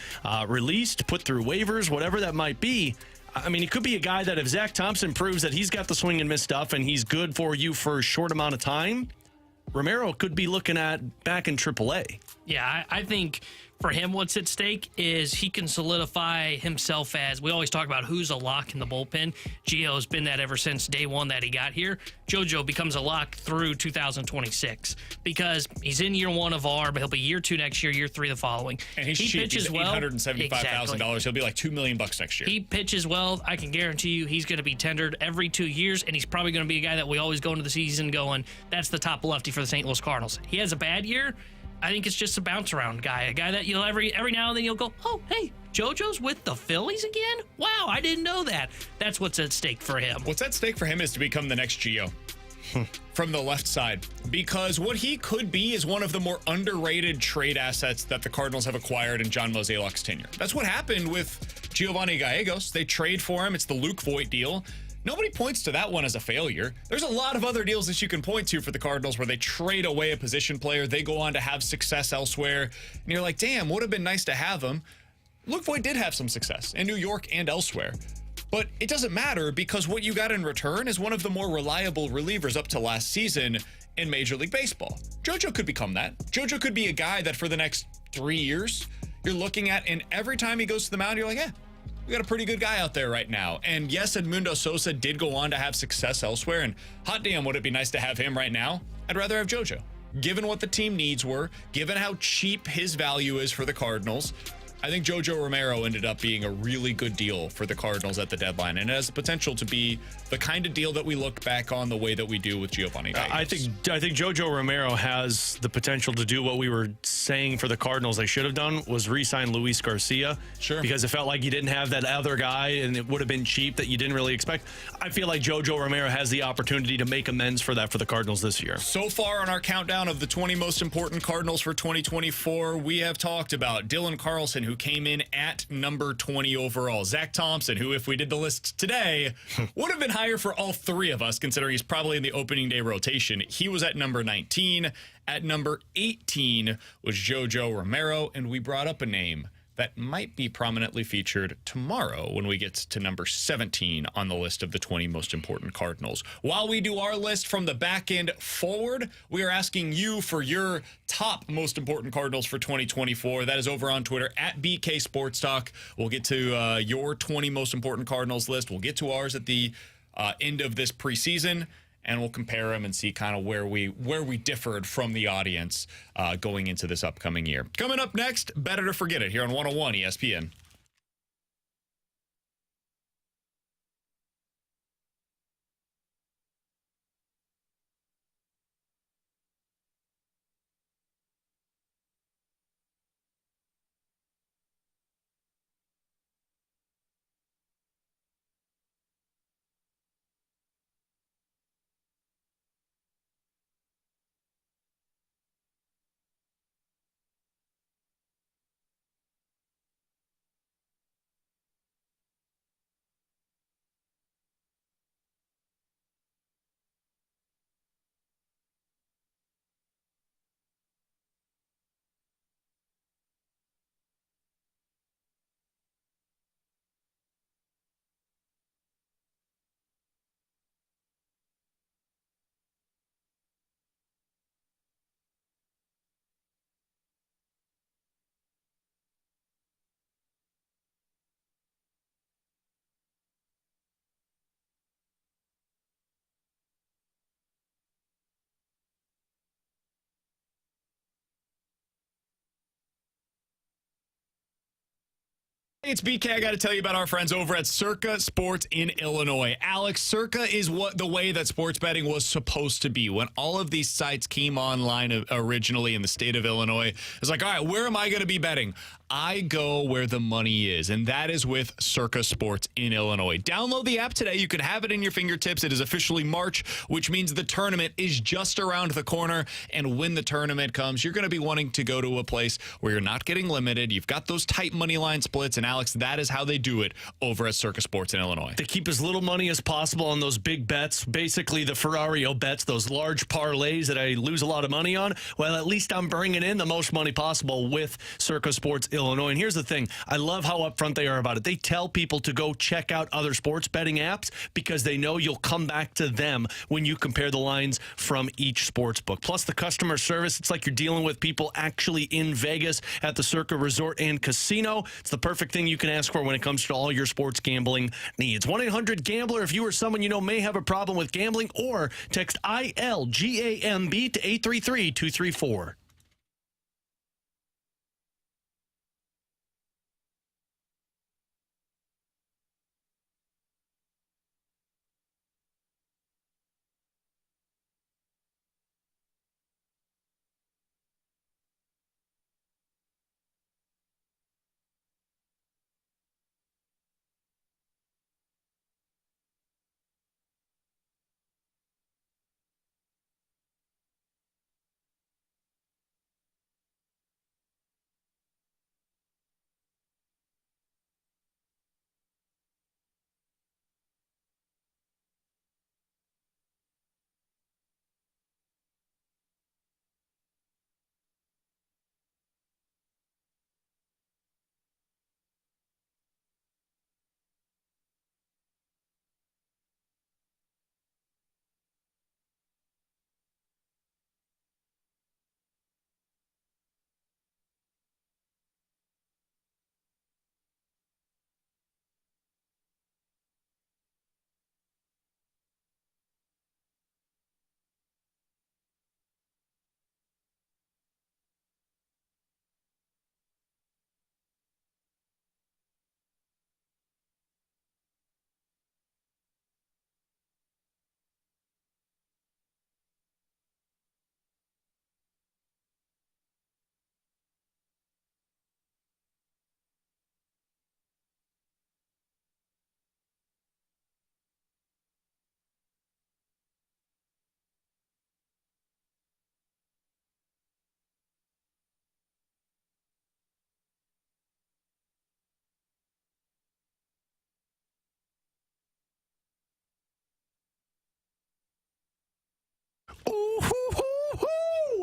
released, put through waivers, whatever that might be. I mean, it could be a guy that if Zach Thompson proves that he's got the swing and miss stuff and he's good for you for a short amount of time, Romero could be looking at back in AAA. Yeah, I think for him, what's at stake is he can solidify himself as, we always talk about who's a lock in the bullpen. Gio's been that ever since day one that he got here. JoJo becomes a lock through 2026 because he's in year 1 of R, but he'll be year 2 next year, year 3 the following. And he's cheap. pitches he's well. $875,000. He'll be like $2 million next year. He pitches well. I can guarantee you he's going to be tendered every 2 years, and he's probably going to be a guy that we always go into the season going, that's the top lefty for the St. Louis Cardinals. He has a bad year. I think it's just a bounce around guy, a guy that every now and then you'll go, oh, hey, JoJo's with the Phillies again? Wow, I didn't know that. That's what's at stake for him. What's at stake for him is to become the next Gio from the left side, because what he could be is one of the more underrated trade assets that the Cardinals have acquired in John Mozeliak's tenure. That's what happened with Giovanni Gallegos. They trade for him. It's the Luke Voit deal. Nobody points to that one as a failure. There's a lot of other deals that you can point to for the Cardinals where they trade away a position player, they go on to have success elsewhere, and you're like, damn, would have been nice to have him. Luke Voit did have some success in New York and elsewhere, but it doesn't matter because what you got in return is one of the more reliable relievers up to last season in Major League Baseball. JoJo could become that. JoJo could be a guy that for the next 3 years you're looking at, and every time he goes to the mound, you're like, we got a pretty good guy out there right now. And yes, Edmundo Sosa did go on to have success elsewhere, and hot damn, would it be nice to have him right now? I'd rather have JoJo. Given what the team needs were, given how cheap his value is for the Cardinals, I think JoJo Romero ended up being a really good deal for the Cardinals at the deadline, and it has the potential to be the kind of deal that we look back on the way that we do with Giovanni Gallegos. I think JoJo Romero has the potential to do what we were saying for the Cardinals they should have done was re-sign Luis Garcia. Sure. Because it felt like you didn't have that other guy, and it would have been cheap that you didn't really expect. I feel like JoJo Romero has the opportunity to make amends for that for the Cardinals this year. So far on our countdown of the 20 most important Cardinals for 2024, we have talked about Dylan Carlson, who came in at number 20 overall. Zach Thompson, who, if we did the list today, would have been higher for all three of us, considering he's probably in the opening day rotation. He was at number 19. At number 18 was JoJo Romero, and we brought up a name that might be prominently featured tomorrow when we get to number 17 on the list of the 20 most important Cardinals. While we do our list from the back end forward, we are asking you for your top most important Cardinals for 2024. That is over on Twitter at BK Sports Talk. We'll get to your 20 most important Cardinals list. We'll get to ours at the end of this preseason, and we'll compare them and see kind of where we differed from the audience going into this upcoming year. Coming up next, Better to Forget It here on 101 ESPN. Hey, it's BK. I got to tell you about our friends over at Circa Sports in Illinois. Alex, Circa is the way that sports betting was supposed to be. When all of these sites came online originally in the state of Illinois, it's like, all right, where am I going to be betting? I go where the money is, and that is with Circa Sports in Illinois. Download the app today. You can have it in your fingertips. It is officially March, which means the tournament is just around the corner, and when the tournament comes, you're going to be wanting to go to a place where you're not getting limited. You've got those tight money line splits, and Alex, that is how they do it over at Circa Sports in Illinois. They keep as little money as possible on those big bets, basically the Ferrario bets, those large parlays that I lose a lot of money on. Well, at least I'm bringing in the most money possible with Circa Sports Illinois. And here's the thing. I love how upfront they are about it. They tell people to go check out other sports betting apps because they know you'll come back to them when you compare the lines from each sports book. Plus the customer service, it's like you're dealing with people actually in Vegas at the Circa Resort and Casino. It's the perfect thing you can ask for when it comes to all your sports gambling needs. 1-800-GAMBLER if you or someone you know may have a problem with gambling, or text ILGAMB to 833-234.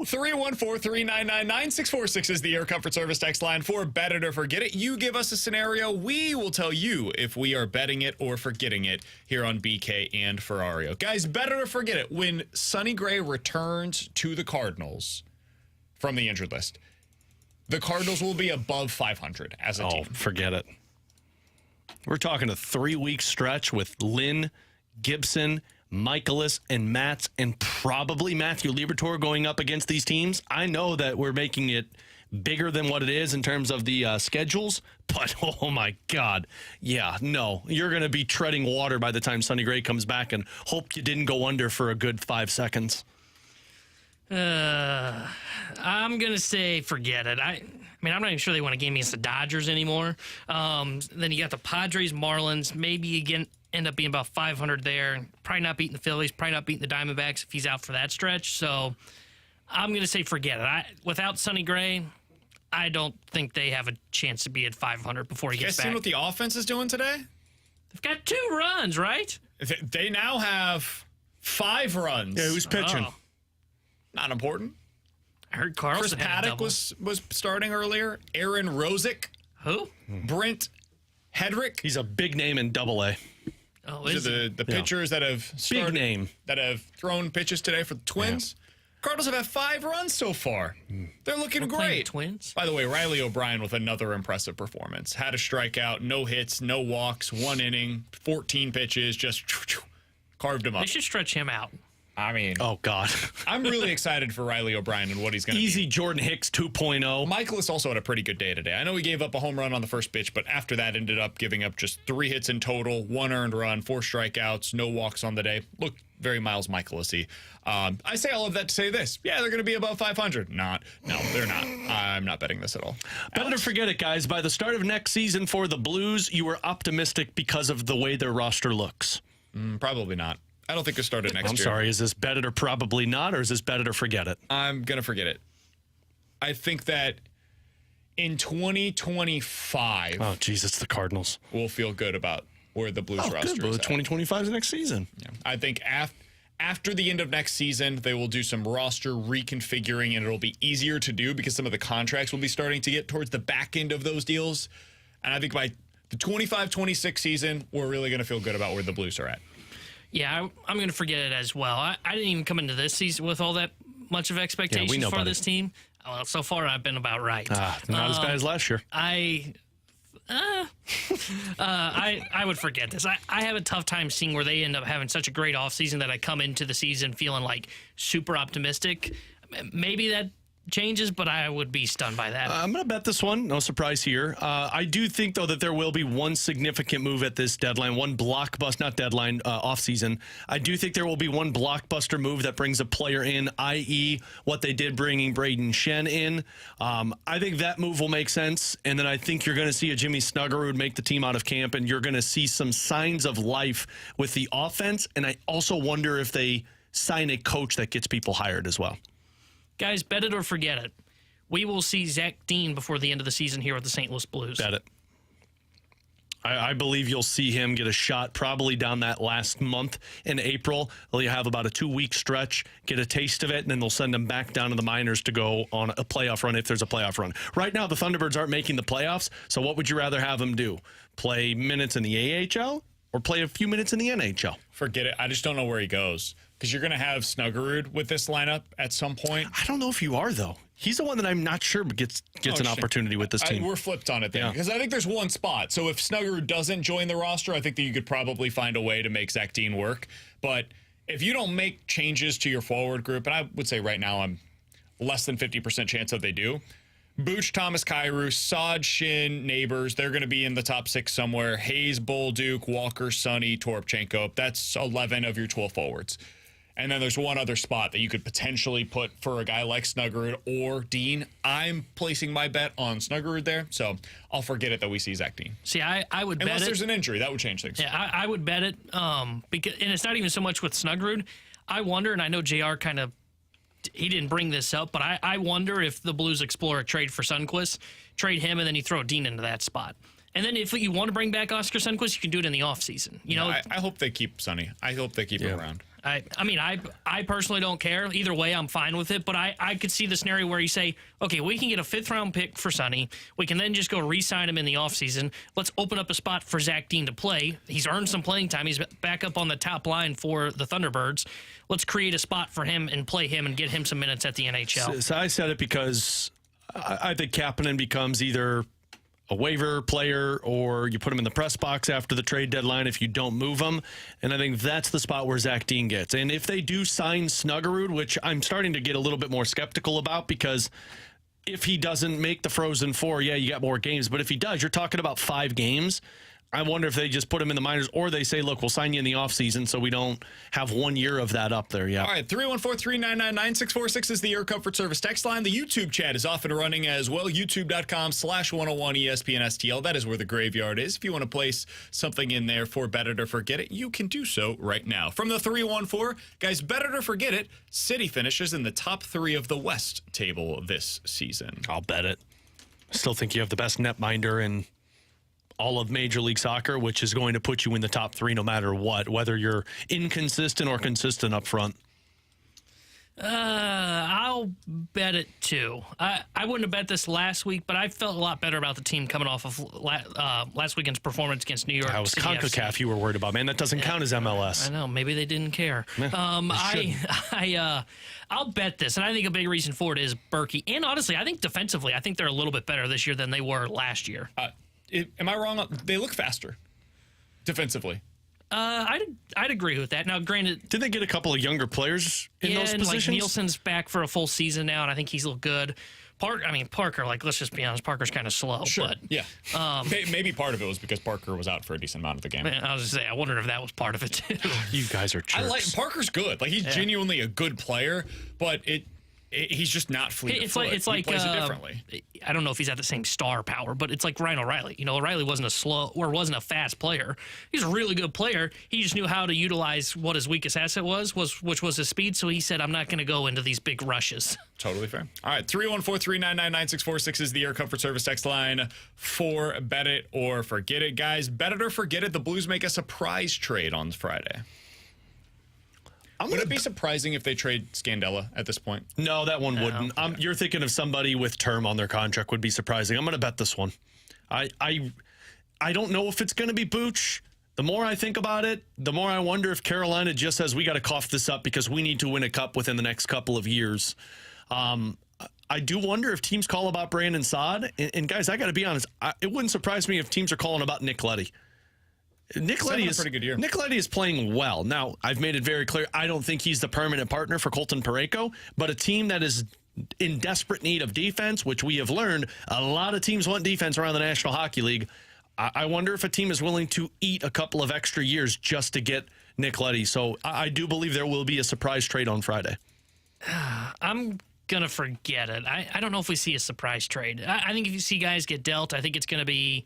314-399-9646 is the Air Comfort Service text line for Bet It or Forget It. You give us a scenario. We will tell you if we are betting it or forgetting it here on BK and Ferrario. Guys, bet it or forget it. When Sonny Gray returns to the Cardinals from the injured list, the Cardinals will be above 500 as a team. Forget it. We're talking a 3-week stretch with Lynn, Gibson, Michaelis, and Matz, and probably Matthew Liberatore going up against these teams. I know that we're making it bigger than what it is in terms of the schedules, but oh my God. Yeah, no. You're going to be treading water by the time Sonny Gray comes back, and hope you didn't go under for a good 5 seconds. I'm going to say forget it. I mean, I'm not even sure they want a game against the Dodgers anymore. Then you got the Padres, Marlins. Maybe again end up being about 500 there. Probably not beating the Phillies. Probably not beating the Diamondbacks if he's out for that stretch. So I'm going to say forget it. Without Sonny Gray, I don't think they have a chance to be at 500 before he gets back. You guys seen what the offense is doing today? They've got 2 runs, right? They now have 5 runs. Yeah, who's pitching? Oh. Not important. I heard Carlson Chris Paddock was starting earlier. Aaron Rosick. Who? Brent Hedrick. He's a big name in Double-A. Oh, These are the pitchers that have started, big name, that have thrown pitches today for the Twins. Yeah. Cardinals have had 5 runs so far. They're looking great. Twins. By the way, Riley O'Brien with another impressive performance. Had a strikeout, no hits, no walks, 1 inning, 14 pitches, just carved him up. They should stretch him out. I mean, oh God, I'm really excited for Riley O'Brien and what he's going to be. Easy Jordan Hicks 2.0. Michaelis also had a pretty good day today. I know he gave up a home run on the first pitch, but after that ended up giving up just 3 hits in total, 1 earned run, 4 strikeouts, no walks on the day. Looked very Miles Michaelis-y. I say all of that to say this. Yeah, they're going to be above 500. No, they're not. I'm not betting this at all. Better forget it, guys. By the start of next season for the Blues, you were optimistic because of the way their roster looks. Probably not. I don't think it started next year. I'm sorry. Is this bet it or probably not, or is this bet it or forget it? I'm going to forget it. I think that in 2025... Oh, geez, it's the Cardinals. We'll feel good about where the Blues roster is at. 2025 is next season. Yeah. I think after the end of next season, they will do some roster reconfiguring, and it'll be easier to do because some of the contracts will be starting to get towards the back end of those deals. And I think by the 25-26 season, we're really going to feel good about where the Blues are at. Yeah, I'm going to forget it as well. I didn't even come into this season with all that much of expectations for this team. Well, so far I've been about right. Not as bad as last year. I would forget this. I have a tough time seeing where they end up having such a great offseason that I come into the season feeling like super optimistic. Maybe that changes, but I would be stunned by that. I'm going to bet this one. No surprise here. I do think, though, that there will be one significant move at this deadline, one blockbuster, not deadline, offseason. I do think there will be one blockbuster move that brings a player in, i.e. what they did bringing Braden Shen in. I think that move will make sense, and then I think you're going to see a Jimmy Snuggerud make the team out of camp, and you're going to see some signs of life with the offense, and I also wonder if they sign a coach that gets people hired as well. Guys, bet it or forget it. We will see Zach Dean before the end of the season here with the St. Louis Blues. Bet it. I believe you'll see him get a shot probably down that last month in April. They'll have about a 2-week stretch, get a taste of it, and then they'll send him back down to the minors to go on a playoff run if there's a playoff run. Right now, the Thunderbirds aren't making the playoffs, so what would you rather have him do? Play minutes in the AHL or play a few minutes in the NHL? Forget it. I just don't know where he goes. Because you're going to have Snuggerud with this lineup at some point. I don't know if you are, though. He's the one that I'm not sure gets an opportunity with this team. We're flipped on it then. Because I think there's one spot. So if Snuggerud doesn't join the roster, I think that you could probably find a way to make Zach Dean work. But if you don't make changes to your forward group, and I would say right now I'm less than 50% chance that they do, Booch, Thomas Kyrou, Sod, Shin, Neighbors, they're going to be in the top 6 somewhere. Hayes, Bolduc, Walker, Sonny, Toropchenko. That's 11 of your 12 forwards. And then there's one other spot that you could potentially put for a guy like Snuggerud or Dean. I'm placing my bet on Snuggerud there, so I'll forget it that we see Zach Dean. See, I would bet it. Unless there's an injury, that would change things. Yeah, I would bet it, because, and it's not even so much with Snuggerud. I wonder, and I know JR kind of, he didn't bring this up, but I wonder if the Blues explore a trade for Sundqvist, trade him, and then you throw Dean into that spot. And then if you want to bring back Oscar Sundqvist, you can do it in the offseason. You know, I hope they keep Sonny. I hope they keep him around. I mean, I personally don't care. Either way, I'm fine with it. But I could see the scenario where you say, okay, we can get a 5th-round pick for Sonny. We can then just go re-sign him in the offseason. Let's open up a spot for Zach Dean to play. He's earned some playing time. He's back up on the top line for the Thunderbirds. Let's create a spot for him and play him and get him some minutes at the NHL. So I said it because I think Kapanen becomes either a waiver player or you put him in the press box after the trade deadline if you don't move him. And I think that's the spot where Zach Dean gets. And if they do sign Snuggerud, which I'm starting to get a little bit more skeptical about, because if he doesn't make the Frozen Four, yeah, you got more games. But if he does, you're talking about 5 games. I wonder if they just put him in the minors or they say, look, we'll sign you in the offseason so we don't have 1 year of that up there. Yeah. All right, 314-399-9646 is the Air Comfort Service text line. The YouTube chat is off and running as well. YouTube.com/101ESPN STL. That is where the graveyard is. If you want to place something in there for Bet It or Forget It, you can do so right now. From the 314, guys, Bet It or Forget It, City finishes in the top 3 of the West table this season. I'll bet it. I still think you have the best netminder in all of Major League Soccer, which is going to put you in the top 3 no matter what, whether you're inconsistent or consistent up front. I'll bet it too. I wouldn't have bet this last week, but I felt a lot better about the team coming off of last weekend's performance against New York. That was CONCACAF you were worried about, man. That doesn't count as MLS. I know. Maybe they didn't care. I'll bet this, and I think a big reason for it is Berkey. And honestly, I think defensively, I think they're a little bit better this year than they were last year. Am I wrong? They look faster defensively. I'd agree with that. Now, granted, did they get a couple of younger players in those positions? Like Nielsen's back for a full season now, and I think he's looked good. Parker, like, let's just be honest, Parker's kind of slow. Sure. But, yeah. Maybe part of it was because Parker was out for a decent amount of the game. Man, I was just saying, I wondered if that was part of it too. You guys are jerks. Parker's good. Like, he's genuinely a good player, but he's just not fleet of foot. He plays it differently. I don't know if he's at the same star power, but it's like Ryan O'Reilly. You know, O'Reilly wasn't a fast player. He's a really good player. He just knew how to utilize what his weakest asset which was his speed. So he said, I'm not going to go into these big rushes. Totally fair. All right, 314-399-9646 is the Air Comfort Service text line for Bet It or Forget It. Guys, Bet It or Forget It, the Blues make a surprise trade on Friday. Would it be surprising if they trade Scandella at this point? No, that one wouldn't. You're thinking of somebody with term on their contract would be surprising. I'm going to bet this one. I don't know if it's going to be Booch. The more I think about it, the more I wonder if Carolina just says we got to cough this up because we need to win a cup within the next couple of years. I do wonder if teams call about Brandon Saad. And guys, I got to be honest, it wouldn't surprise me if teams are calling about Nick Leddy. Nick Leddy is playing well. Now, I've made it very clear, I don't think he's the permanent partner for Colton Parayko, but a team that is in desperate need of defense, which we have learned, a lot of teams want defense around the National Hockey League. I wonder if a team is willing to eat a couple of extra years just to get Nick Leddy. So I do believe there will be a surprise trade on Friday. I'm going to forget it. I don't know if we see a surprise trade. I think if you see guys get dealt, I think it's going to be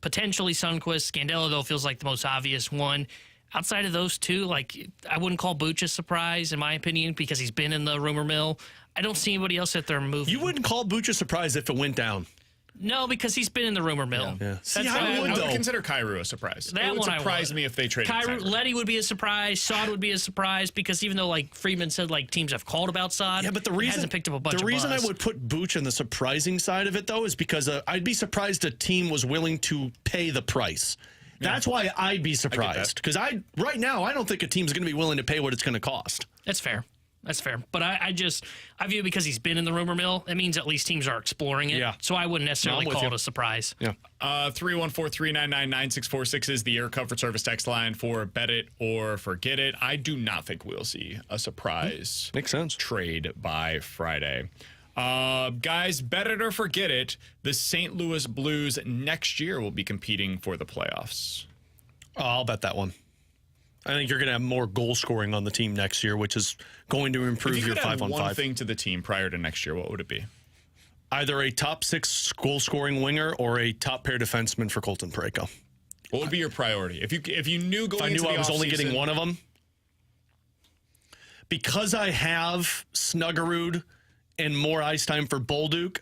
potentially Sundqvist. Scandella, though, feels like the most obvious one. Outside of those two, like, I wouldn't call Booch a surprise, in my opinion, because he's been in the rumor mill. I don't see anybody else that they're moving. You wouldn't call Booch a surprise if it went down? No, because he's been in the rumor mill. Yeah. See, I would consider Kyrou a surprise. It would surprise me if they traded Kyrou. Leddy would be a surprise. Saad would be a surprise because even though, like Friedman said, like teams have called about Saad, but the reason hasn't picked up a bunch of The reason buzz. I would put Booch in the surprising side of it, though, is because I'd be surprised a team was willing to pay the price. That's why I'd be surprised because right now I don't think a team's going to be willing to pay what it's going to cost. That's fair. That's fair. But I view it because he's been in the rumor mill. It means at least teams are exploring it. Yeah. So I wouldn't necessarily call it a surprise. Yeah. 314-399-9646 is the Air Comfort Service text line for Bet It or Forget It. I do not think we'll see a surprise Makes sense. trade by Friday. Guys, Bet It or Forget It, the St. Louis Blues next year will be competing for the playoffs. Oh, I'll bet that one. I think you're going to have more goal scoring on the team next year, which is going to improve your 5-on-5. If you could add one thing to the team prior to next year, what would it be? Either a top 6 goal scoring winger or a top pair defenseman for Colton Parayko. What would be your priority? If you knew going into the If I knew I was offseason, only getting one of them, because I have Snuggerud and more ice time for Bolduc,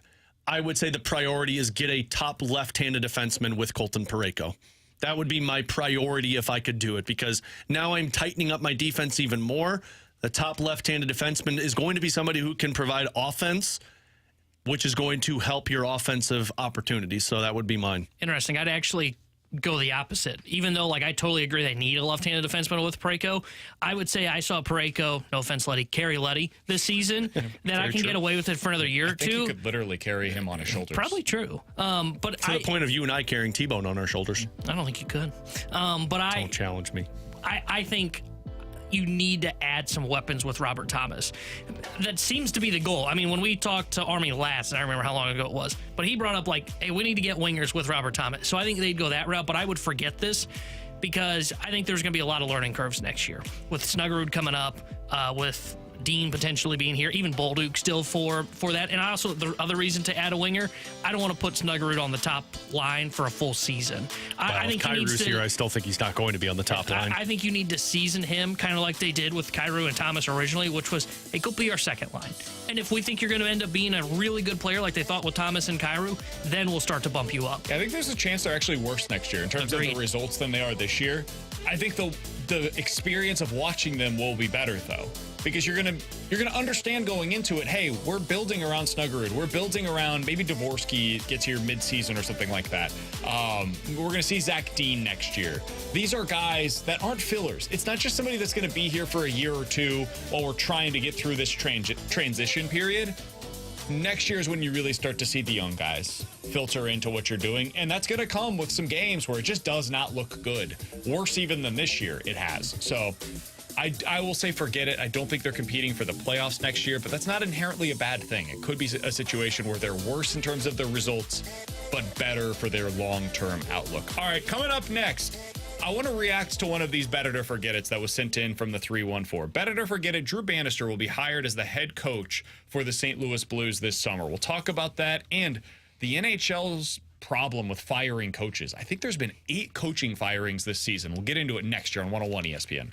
I would say the priority is get a top left-handed defenseman with Colton Parayko. That would be my priority if I could do it, because now I'm tightening up my defense even more. The top left-handed defenseman is going to be somebody who can provide offense, which is going to help your offensive opportunities. So that would be mine. Interesting. I'd actually go the opposite. Even though, I totally agree they need a left-handed defenseman with Parayko, I would say I saw Parayko, no offense, Letty, carry Letty this season, that I can get away with it for another year or two. You could literally carry him on his shoulders. Probably true. But to the point of you and I carrying T-Bone on our shoulders. I don't think you could. Don't challenge me. I think you need to add some weapons with Robert Thomas. That seems to be the goal. I mean, when we talked to Army last, and I remember how long ago it was, but he brought up hey, we need to get wingers with Robert Thomas. So I think they'd go that route, but I would forget this because I think there's going to be a lot of learning curves next year with Snuggerud coming up, with Dean potentially being here, even Bolduc still for that. And also the other reason to add a winger, I don't want to put Snuggerud on the top line for a full season. I think Kairu's here. I still think he's not going to be on the top line. I think you need to season him kind of like they did with Kyrou and Thomas originally, which was, hey, go be our second line. And if we think you're going to end up being a really good player like they thought with Thomas and Kyrou, then we'll start to bump you up. I think there's a chance they're actually worse next year in terms of the results than they are this year. I think the experience of watching them will be better, though, because you're gonna understand going into it, hey, we're building around Snuggerud. We're building around, maybe Dvorsky gets here mid-season or something like that. We're gonna see Zach Dean next year. These are guys that aren't fillers. It's not just somebody that's gonna be here for a year or two while we're trying to get through this transition period. Next year is when you really start to see the young guys filter into what you're doing, and that's going to come with some games where it just does not look good. Worse even than this year it has. So I will say forget it. I don't think they're competing for the playoffs next year, but that's not inherently a bad thing. It could be a situation where they're worse in terms of their results, but better for their long-term outlook. All right, coming up next, I want to react to one of these Bet It or Forget It's that was sent in from the 314. Bet It or Forget It, Drew Bannister will be hired as the head coach for the St. Louis Blues this summer. We'll talk about that and the NHL's problem with firing coaches. I think there's been 8 coaching firings this season. We'll get into it next year on 101 ESPN.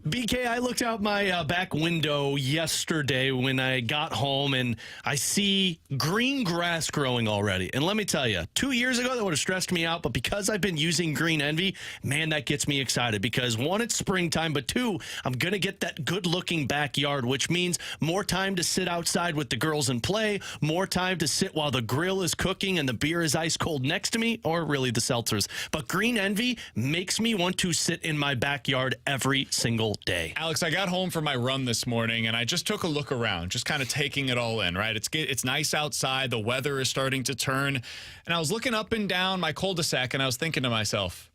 BK, I looked out my back window yesterday when I got home, and I see green grass growing already. And let me tell you, 2 years ago, that would have stressed me out. But because I've been using Green Envy, man, that gets me excited. Because 1, it's springtime, but 2, I'm going to get that good-looking backyard, which means more time to sit outside with the girls and play, more time to sit while the grill is cooking and the beer is ice cold next to me, or really the seltzers. But Green Envy makes me want to sit in my backyard every single day. Alex, I got home from my run this morning and I just took a look around, just kind of taking it all in, right? It's nice outside. The weather is starting to turn. And I was looking up and down my cul-de-sac and I was thinking to myself,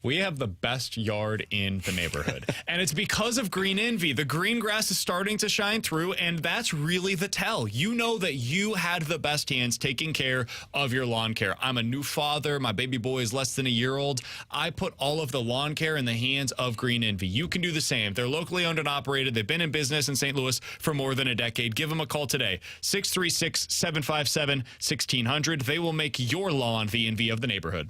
we have the best yard in the neighborhood. And it's because of Green Envy. The green grass is starting to shine through, and that's really the tell. You know that you had the best hands taking care of your lawn care. I'm a new father. My baby boy is less than a year old. I put all of the lawn care in the hands of Green Envy. You can do the same. They're locally owned and operated. They've been in business in St. Louis for more than a decade. Give them a call today, 636-757-1600. They will make your lawn the envy of the neighborhood.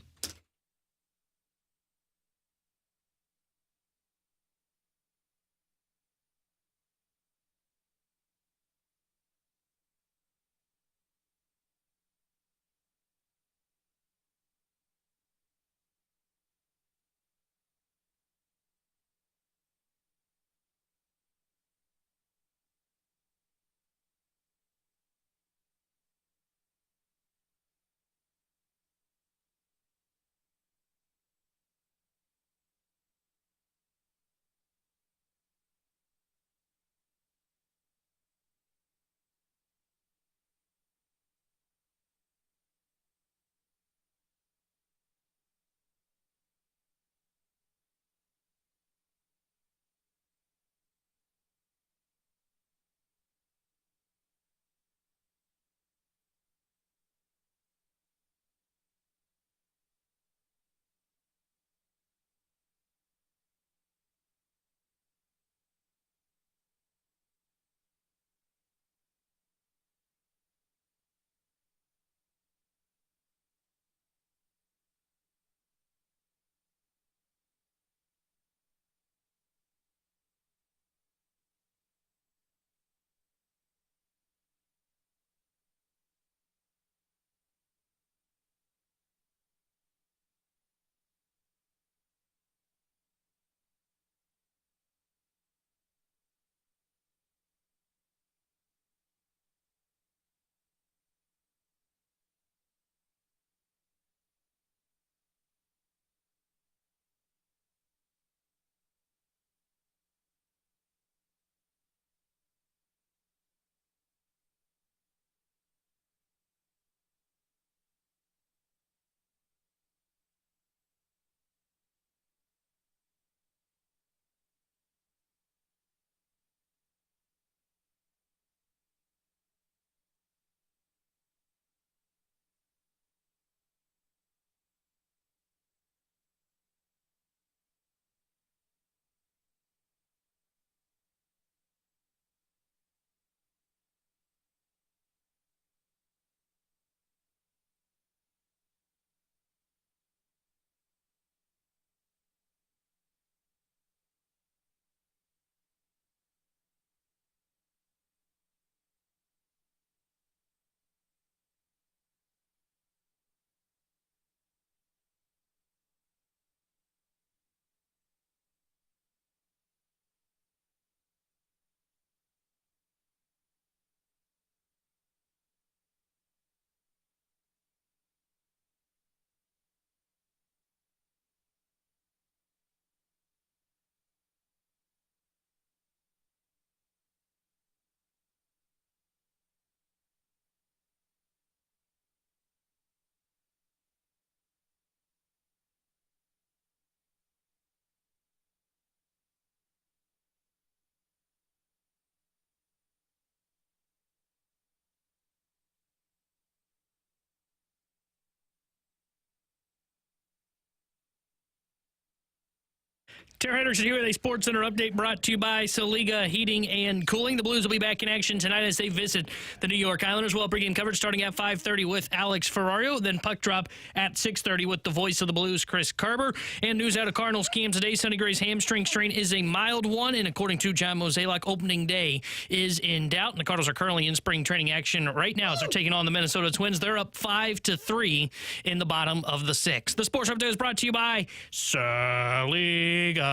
Tara Henderson here with a Sports Center update brought to you by Soliga Heating and Cooling. The Blues will be back in action tonight as they visit the New York Islanders. Well, pregame coverage starting at 5:30 with Alex Ferrario, then puck drop at 6:30 with the voice of the Blues, Chris Carver. And news out of Cardinals camp today, Sonny Gray's hamstring strain is a mild one, and according to John Mozeliak, opening day is in doubt. And the Cardinals are currently in spring training action right now as they're taking on the Minnesota Twins. They're up 5-3 in the bottom of the sixth. The Sports Update is brought to you by Soliga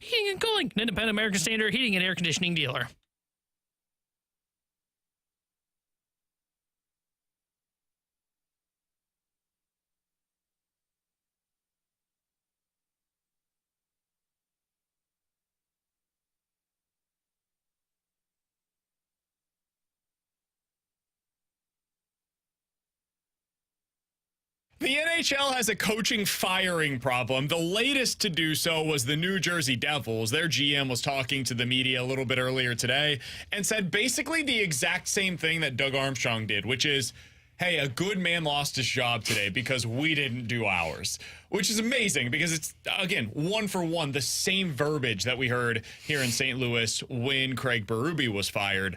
Heating and Cooling, an independent American Standard heating and air conditioning dealer. The NHL has a coaching firing problem. The latest to do so was the New Jersey Devils. Their GM was talking to the media a little bit earlier today and said basically the exact same thing that Doug Armstrong did, which is, hey, a good man lost his job today because we didn't do ours, which is amazing because it's, again, one for one, the same verbiage that we heard here in St. Louis when Craig Berube was fired.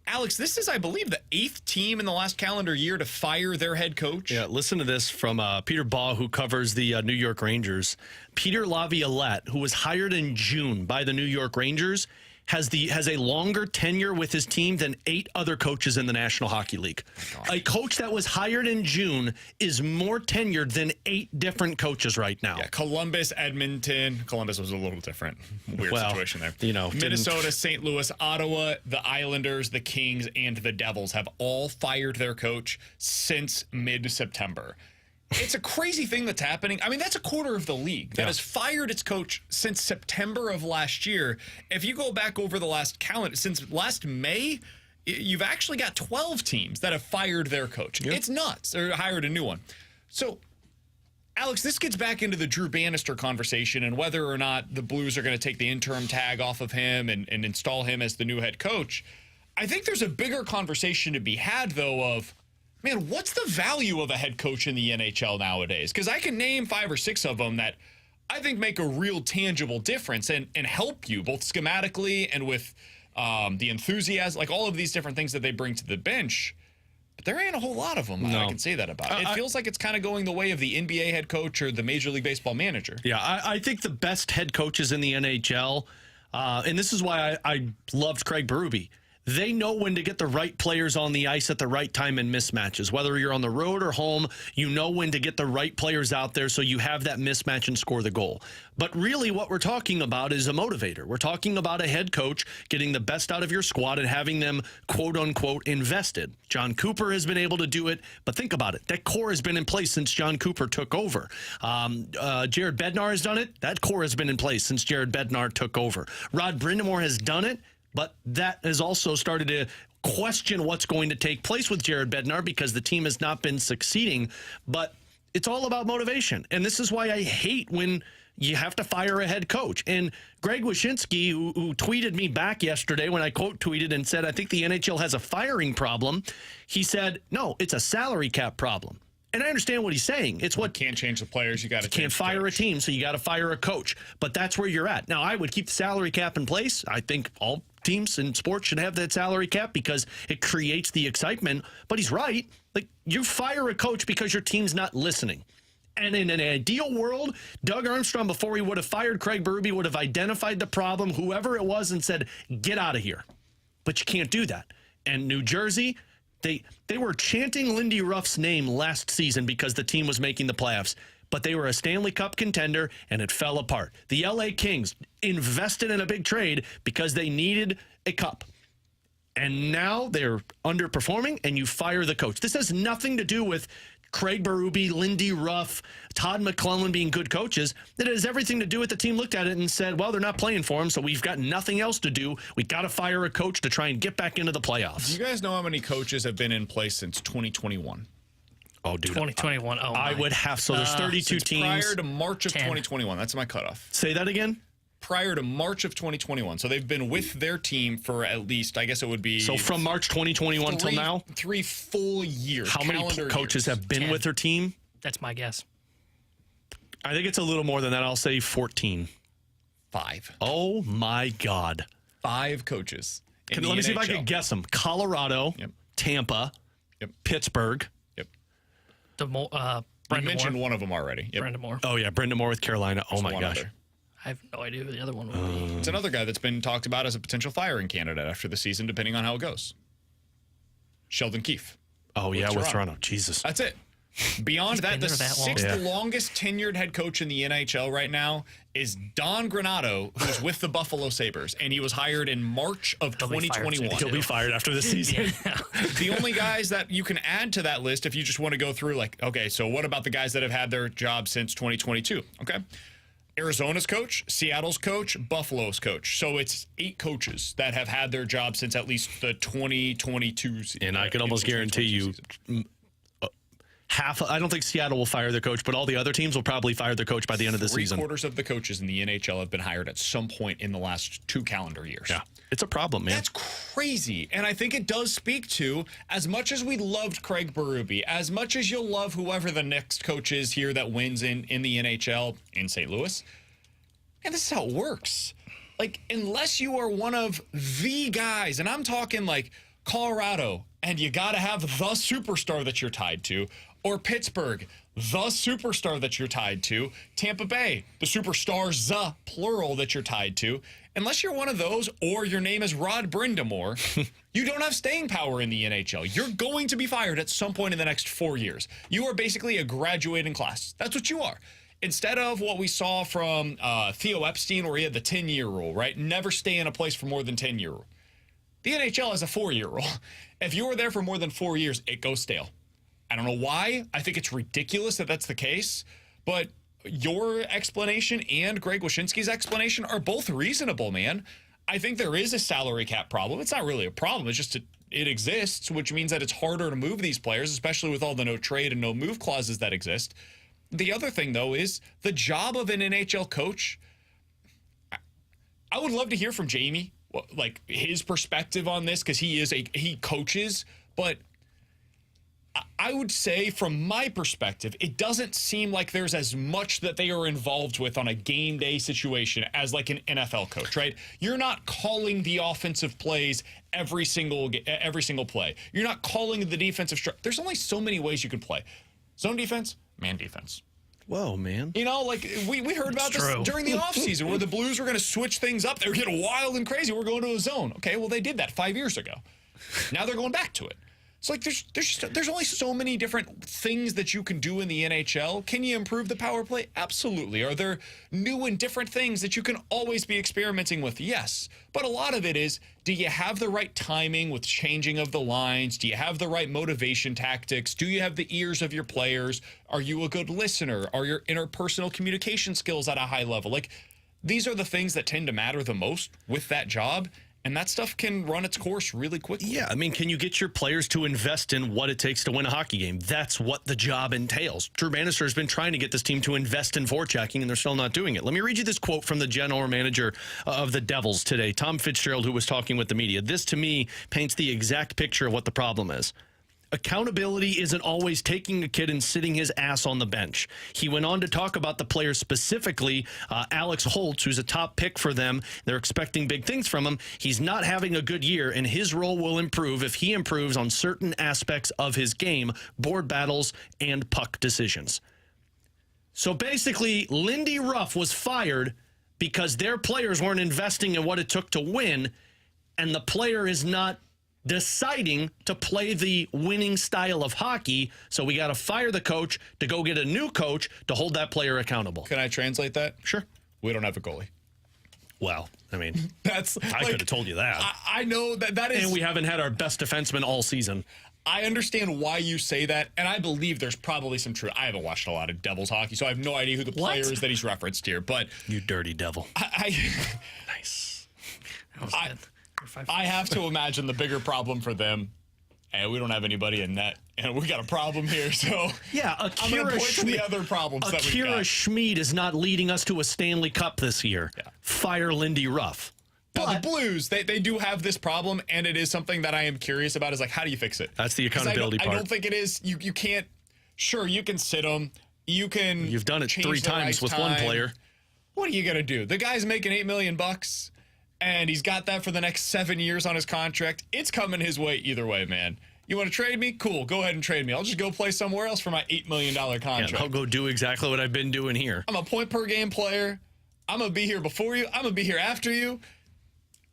Alex, this is, I believe, the 8th team in the last calendar year to fire their head coach. Yeah, listen to this from Peter Baugh, who covers the New York Rangers. Peter Laviolette, who was hired in June by the New York Rangers, has a longer tenure with his team than 8 other coaches in the National Hockey League. A coach that was hired in June is more tenured than 8 different coaches right now. Yeah, Columbus, Edmonton. Columbus was a little different. Weird situation there. You know, Minnesota, St. Louis, Ottawa, the Islanders, the Kings, and the Devils have all fired their coach since mid-September. It's a crazy thing that's happening. I mean, that's a quarter of the league that has fired its coach since September of last year. If you go back over the last calendar, since last May, you've actually got 12 teams that have fired their coach. Yep. It's nuts. Or hired a new one. So, Alex, this gets back into the Drew Bannister conversation and whether or not the Blues are going to take the interim tag off of him and install him as the new head coach. I think there's a bigger conversation to be had, though, of, man, what's the value of a head coach in the NHL nowadays? Because I can name 5 or 6 of them that I think make a real tangible difference and help you both schematically and with the enthusiasm, like all of these different things that they bring to the bench. But there ain't a whole lot of them. I can say that about. It feels like it's kind of going the way of the NBA head coach or the Major League Baseball manager. Yeah, I think the best head coaches in the NHL, and this is why I loved Craig Berube, they know when to get the right players on the ice at the right time in mismatches. Whether you're on the road or home, you know when to get the right players out there so you have that mismatch and score the goal. But really what we're talking about is a motivator. We're talking about a head coach getting the best out of your squad and having them, quote-unquote, invested. John Cooper has been able to do it, but think about it. That core has been in place since John Cooper took over. Jared Bednar has done it. That core has been in place since Jared Bednar took over. Rod Brindamore has done it. But that has also started to question what's going to take place with Jared Bednar because the team has not been succeeding. But it's all about motivation. And this is why I hate when you have to fire a head coach. And Greg Wyshynski, who tweeted me back yesterday when I quote tweeted and said, I think the NHL has a firing problem. He said, no, it's a salary cap problem. And I understand what he's saying. It's what you can't change the players. You got to can't fire a team, so you got to fire a coach. But that's where you're at. Now, I would keep the salary cap in place. I think all teams in sports should have that salary cap because it creates the excitement. But he's right. Like, you fire a coach because your team's not listening. And in an ideal world, Doug Armstrong, before he would have fired Craig Berube, would have identified the problem, whoever it was, and said, get out of here. But you can't do that. And New Jersey, They were chanting Lindy Ruff's name last season because the team was making the playoffs, but they were a Stanley Cup contender, and it fell apart. The L.A. Kings invested in a big trade because they needed a cup, and now they're underperforming, and you fire the coach. This has nothing to do with Craig Berube, Lindy Ruff, Todd McClellan being good coaches. It has everything to do with the team looked at it and said, well, they're not playing for him, so we've got nothing else to do. We got to fire a coach to try and get back into the playoffs. Do you guys know how many coaches have been in place since 2021? Oh, dude. 2021. Oh, I would have. So there's 32 teams. Prior to March of 2021. That's my cutoff. Say that again? Prior to March of 2021. So they've been with their team for at least, I guess it would be... So from March 2021 till now? 3 full years. How many coaches have been 10. with their team? That's my guess. I think it's a little more than that. I'll say 14. 5. Oh, my God. 5 coaches. Let me see if I can guess them. Colorado, Tampa, Pittsburgh. You mentioned one of them already. Brendan Moore. Oh, yeah, Brendan Moore with Carolina. Oh, my gosh. Other. I have no idea who the other one would be. It's another guy that's been talked about as a potential firing candidate after the season, depending on how it goes. Sheldon Keefe. Oh, yeah, with Toronto. Jesus. That's it. Beyond that, the sixth longest tenured head coach in the NHL right now is Don Granato, who's with the Buffalo Sabres, and he was hired in March of 2021. He'll be fired after the season. The only guys that you can add to that list, if you just want to go through, like, okay, so what about the guys that have had their job since 2022? Okay. Arizona's coach, Seattle's coach, Buffalo's coach. So it's 8 coaches that have had their job since at least the 2022 season. And I can almost guarantee you I don't think Seattle will fire their coach, but all the other teams will probably fire their coach by the end of the season. 3/4 of the coaches in the NHL have been hired at some point in the last 2 calendar years. Yeah, it's a problem, man. That's crazy. And I think it does speak to, as much as we loved Craig Berube, as much as you'll love whoever the next coach is here that wins in the NHL in St. Louis, and this is how it works. Like, unless you are one of the guys, and I'm talking like Colorado, and you got to have the superstar that you're tied to, or Pittsburgh, the superstar that you're tied to, Tampa Bay, the superstars, plural, that you're tied to. Unless you're one of those, or your name is Rod Brindamore, you don't have staying power in the NHL. You're going to be fired at some point in the next 4 years. You are basically a graduating class. That's what you are. Instead of what we saw from Theo Epstein, where he had the 10-year rule, right? Never stay in a place for more than 10 year rule. The NHL has a 4-year rule. If you were there for more than 4 years, it goes stale. I don't know why. I think it's ridiculous that that's the case. But your explanation and Greg Wyshynski's explanation are both reasonable, man. I think there is a salary cap problem. It's not really a problem. It's just it exists, which means that it's harder to move these players, especially with all the no trade and no move clauses that exist. The other thing, though, is the job of an NHL coach. I would love to hear from Jamie, like, his perspective on this, because he coaches. But I would say, from my perspective, it doesn't seem like there's as much that they are involved with on a game day situation as like an NFL coach, right? You're not calling the offensive plays every single play. You're not calling the defensive There's only so many ways you can play. Zone defense, man defense. Whoa, man. You know, like, we heard about this during the offseason where the Blues were going to switch things up. They were getting wild and crazy. We're going to a zone. Okay, well, they did that 5 years ago. Now they're going back to it. It's like there's only so many different things that you can do in the NHL. Can you improve the power play? Absolutely. Are there new and different things that you can always be experimenting with? Yes. But a lot of it is, do you have the right timing with changing of the lines? Do you have the right motivation tactics? Do you have the ears of your players? Are you a good listener? Are your interpersonal communication skills at a high level? Like, these are the things that tend to matter the most with that job. And that stuff can run its course really quickly. Yeah, I mean, can you get your players to invest in what it takes to win a hockey game? That's what the job entails. Drew Bannister has been trying to get this team to invest in forechecking, and they're still not doing it. Let me read you this quote from the general manager of the Devils today, Tom Fitzgerald, who was talking with the media. This, to me, paints the exact picture of what the problem is. Accountability isn't always taking a kid and sitting his ass on the bench. He went on to talk about the players specifically, Alex Holtz, who's a top pick for them. They're expecting big things from him. He's not having a good year, and his role will improve if he improves on certain aspects of his game, board battles, and puck decisions. So basically, Lindy Ruff was fired because their players weren't investing in what it took to win, and the player is not deciding to play the winning style of hockey, so we got to fire the coach to go get a new coach to hold that player accountable. Can I translate that? Sure. We don't have a goalie. Well, I mean, I could have told you that. I know that is... And we haven't had our best defenseman all season. I understand why you say that, and I believe there's probably some truth. I haven't watched a lot of Devils hockey, so I have no idea who the player is that he's referenced here, but... You dirty devil. Nice. That was good. I have to imagine the bigger problem for them, and we don't have anybody in net, and we got a problem here, so yeah, I'm going to point to the other problems that we've got. Akira Schmid is not leading us to a Stanley Cup this year. Yeah. Fire Lindy Ruff. Now, the Blues, they do have this problem, and it is something that I am curious about, is like, how do you fix it? That's the accountability part. I don't think it is. You can't, sure, you can sit them. You've done it 3 times with one player. What are you going to do? The guy's making $8 million bucks, and he's got that for the next 7 years on his contract. It's coming his way either way, man. You want to trade me? Cool. Go ahead and trade me. I'll just go play somewhere else for my $8 million contract. Yeah, I'll go do exactly what I've been doing here. I'm a point-per-game player. I'm going to be here before you. I'm going to be here after you.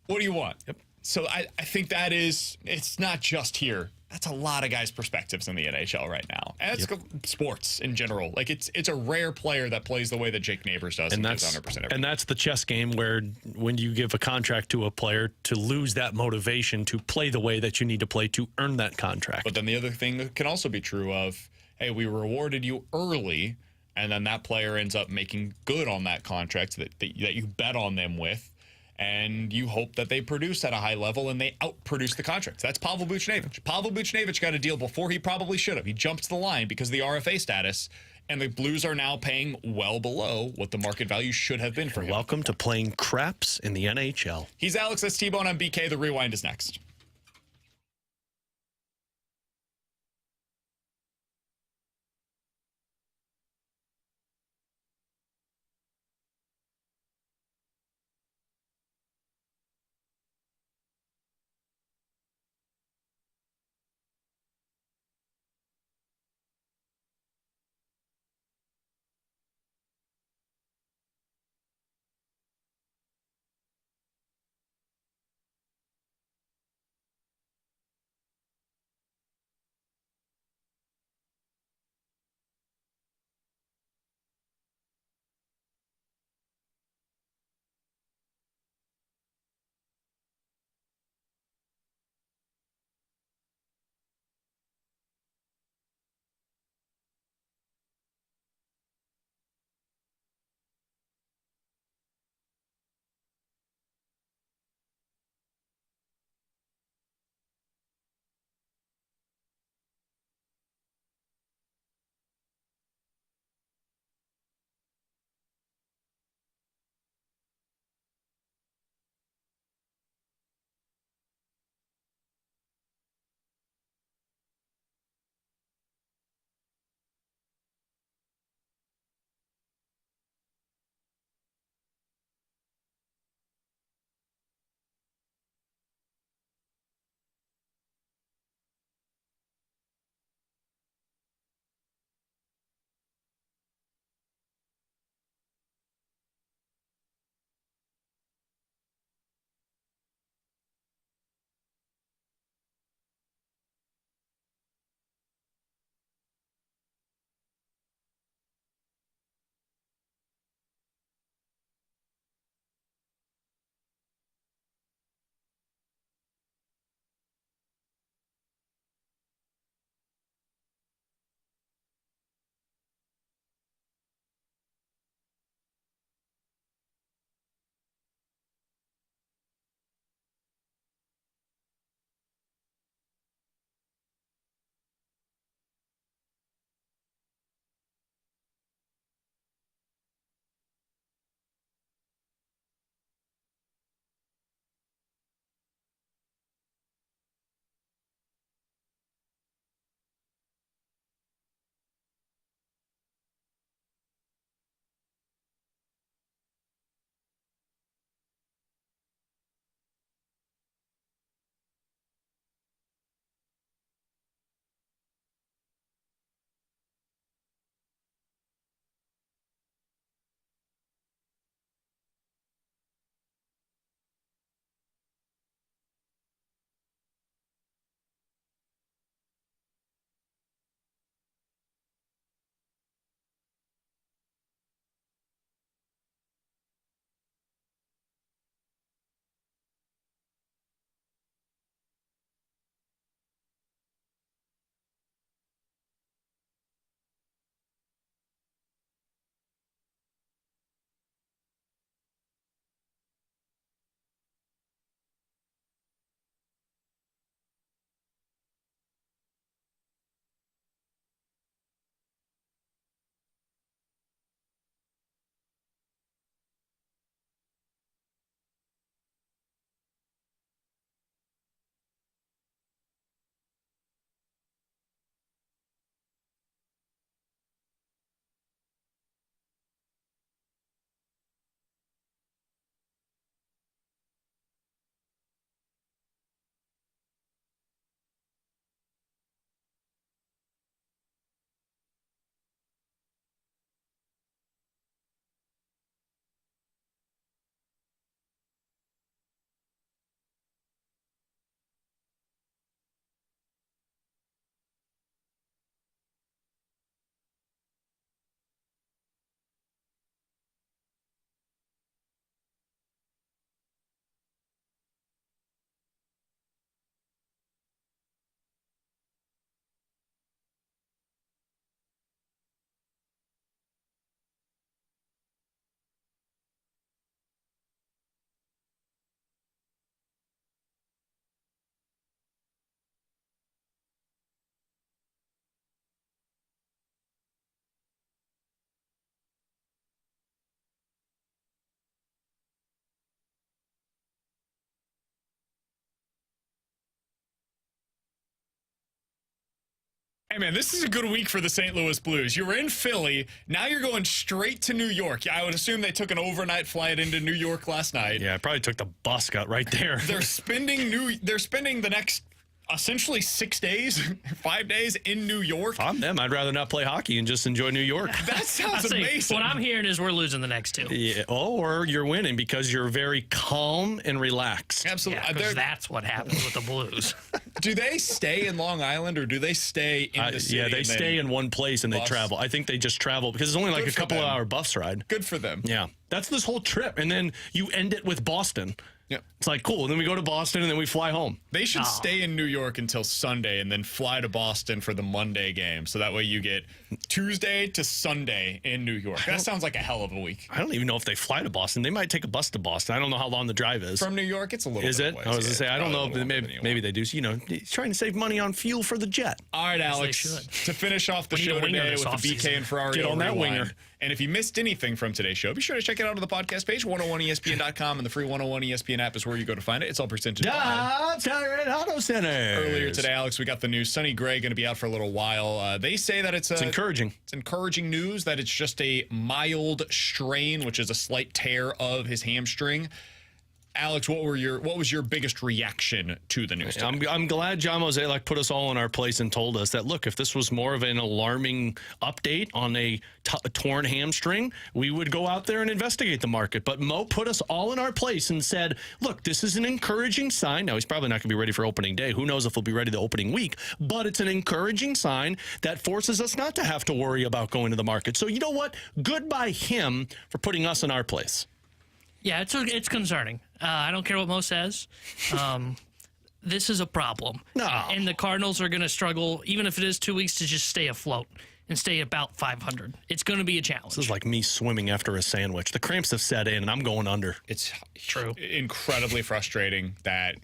What do you want? Yep. So I think that is, it's not just here. That's a lot of guys' perspectives in the NHL right now. And it's sports in general. Like, it's a rare player that plays the way that Jake Neighbors does. And that's 100%. And that's the chess game where when you give a contract to a player, to lose that motivation to play the way that you need to play to earn that contract. But then the other thing that can also be true of, hey, we rewarded you early, and then that player ends up making good on that contract that you bet on them with. And you hope that they produce at a high level and they outproduce the contracts. That's Pavel Buchnevich. Pavel Buchnevich got a deal before he probably should have. He jumped the line because of the RFA status, and the Blues are now paying well below what the market value should have been for him. Welcome to playing craps in the NHL. He's Alex, that's T-Bone on BK. The Rewind is next. Hey, man, this is a good week for the St. Louis Blues. You were in Philly. Now you're going straight to New York. I would assume they took an overnight flight into New York last night. Yeah, I probably took the bus, got right there. They're spending the next essentially 6 days, 5 days in New York. I'm them. I'd rather not play hockey and just enjoy New York. That sounds amazing. What I'm hearing is we're losing the next 2. Yeah, or you're winning because you're very calm and relaxed. Absolutely. Yeah, 'cause that's what happens with the Blues. Do they stay in Long Island or do they stay in the city? Yeah, they stay in one place and they travel. I think they just travel because it's only like a couple of hour bus ride. Good for them. Yeah. That's this whole trip. And then you end it with Boston. Yep. It's like, cool. And then we go to Boston and then we fly home. They should stay in New York until Sunday and then fly to Boston for the Monday game. So that way you get Tuesday to Sunday in New York. That sounds like a hell of a week. I don't even know if they fly to Boston. They might take a bus to Boston. I don't know how long the drive is. From New York, it's a little Is bit it? away. I was going to say, I don't know. Maybe they do. You know, he's trying to save money on fuel for the jet. All right, Alex. To finish off the show today with the BK and Ferrario Get on that Rewind. winger. And if you missed anything from today's show, be sure to check it out on the podcast page, 101ESPN.com, and the free 101 ESPN app is where you go to find it. It's all presented by Auto Center. Earlier today, Alex, we got the news. Sonny Gray going to be out for a little while. They say that it's encouraging. It's encouraging news that it's just a mild strain, which is a slight tear of his hamstring. Alex, what was your biggest reaction to the news today? I'm glad John Mozeliak put us all in our place and told us that, look, if this was more of an alarming update on a torn hamstring, we would go out there and investigate the market. But Mo put us all in our place and said, look, this is an encouraging sign. Now, he's probably not going to be ready for opening day. Who knows if he'll be ready the opening week. But it's an encouraging sign that forces us not to have to worry about going to the market. So you know what? Good by him for putting us in our place. Yeah, it's concerning. I don't care what Mo says. This is a problem. No. And the Cardinals are going to struggle, even if it is 2 weeks, to just stay afloat and stay about 500. It's going to be a challenge. This is like me swimming after a sandwich. The cramps have set in, and I'm going under. It's true. Incredibly frustrating that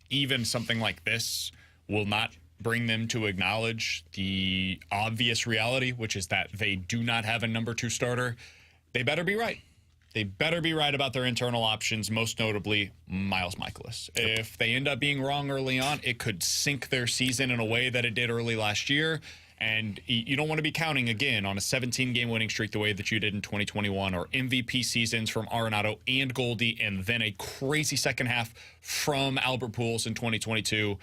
even something like this will not bring them to acknowledge the obvious reality, which is that they do not have a number 2 starter. They better be right. They better be right about their internal options, most notably Miles Michaelis. If they end up being wrong early on, it could sink their season in a way that it did early last year. And you don't want to be counting again on a 17-game winning streak the way that you did in 2021, or MVP seasons from Arenado and Goldie, and then a crazy second half from Albert Pujols in 2022.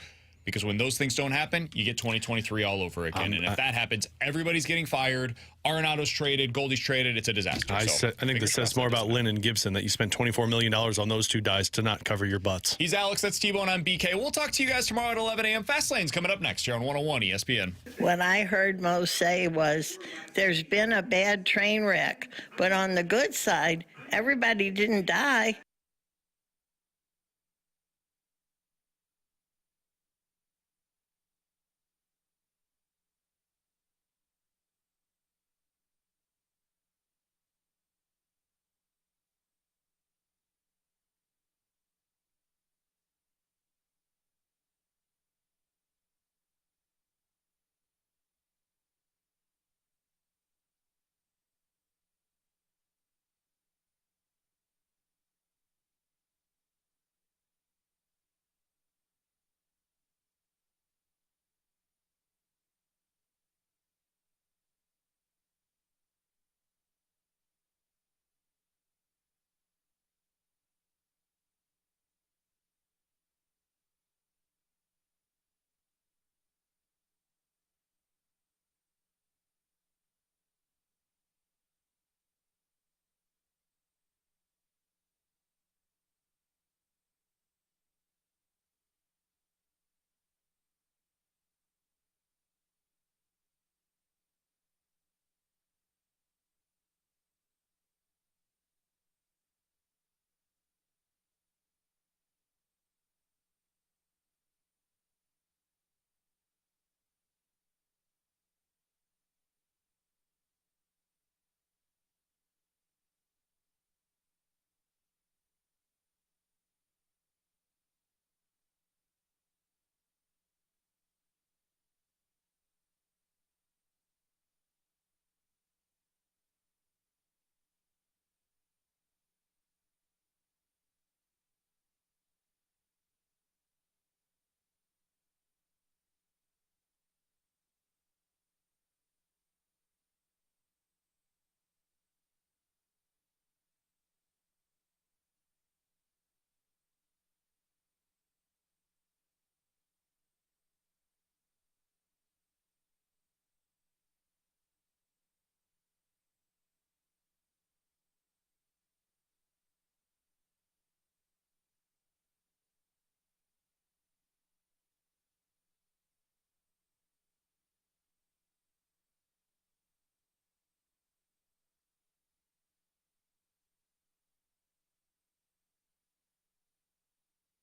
Because when those things don't happen, you get 2023 all over again. And if that happens, everybody's getting fired. Arenado's traded. Goldie's traded. It's a disaster. I think this says more about Lynn and Gibson, that you spent $24 million on those 2 guys to not cover your butts. He's Alex. That's T-Bone. I'm BK. We'll talk to you guys tomorrow at 11 a.m. Fastlane's coming up next here on 101 ESPN. What I heard Mo say was, there's been a bad train wreck, but on the good side, everybody didn't die.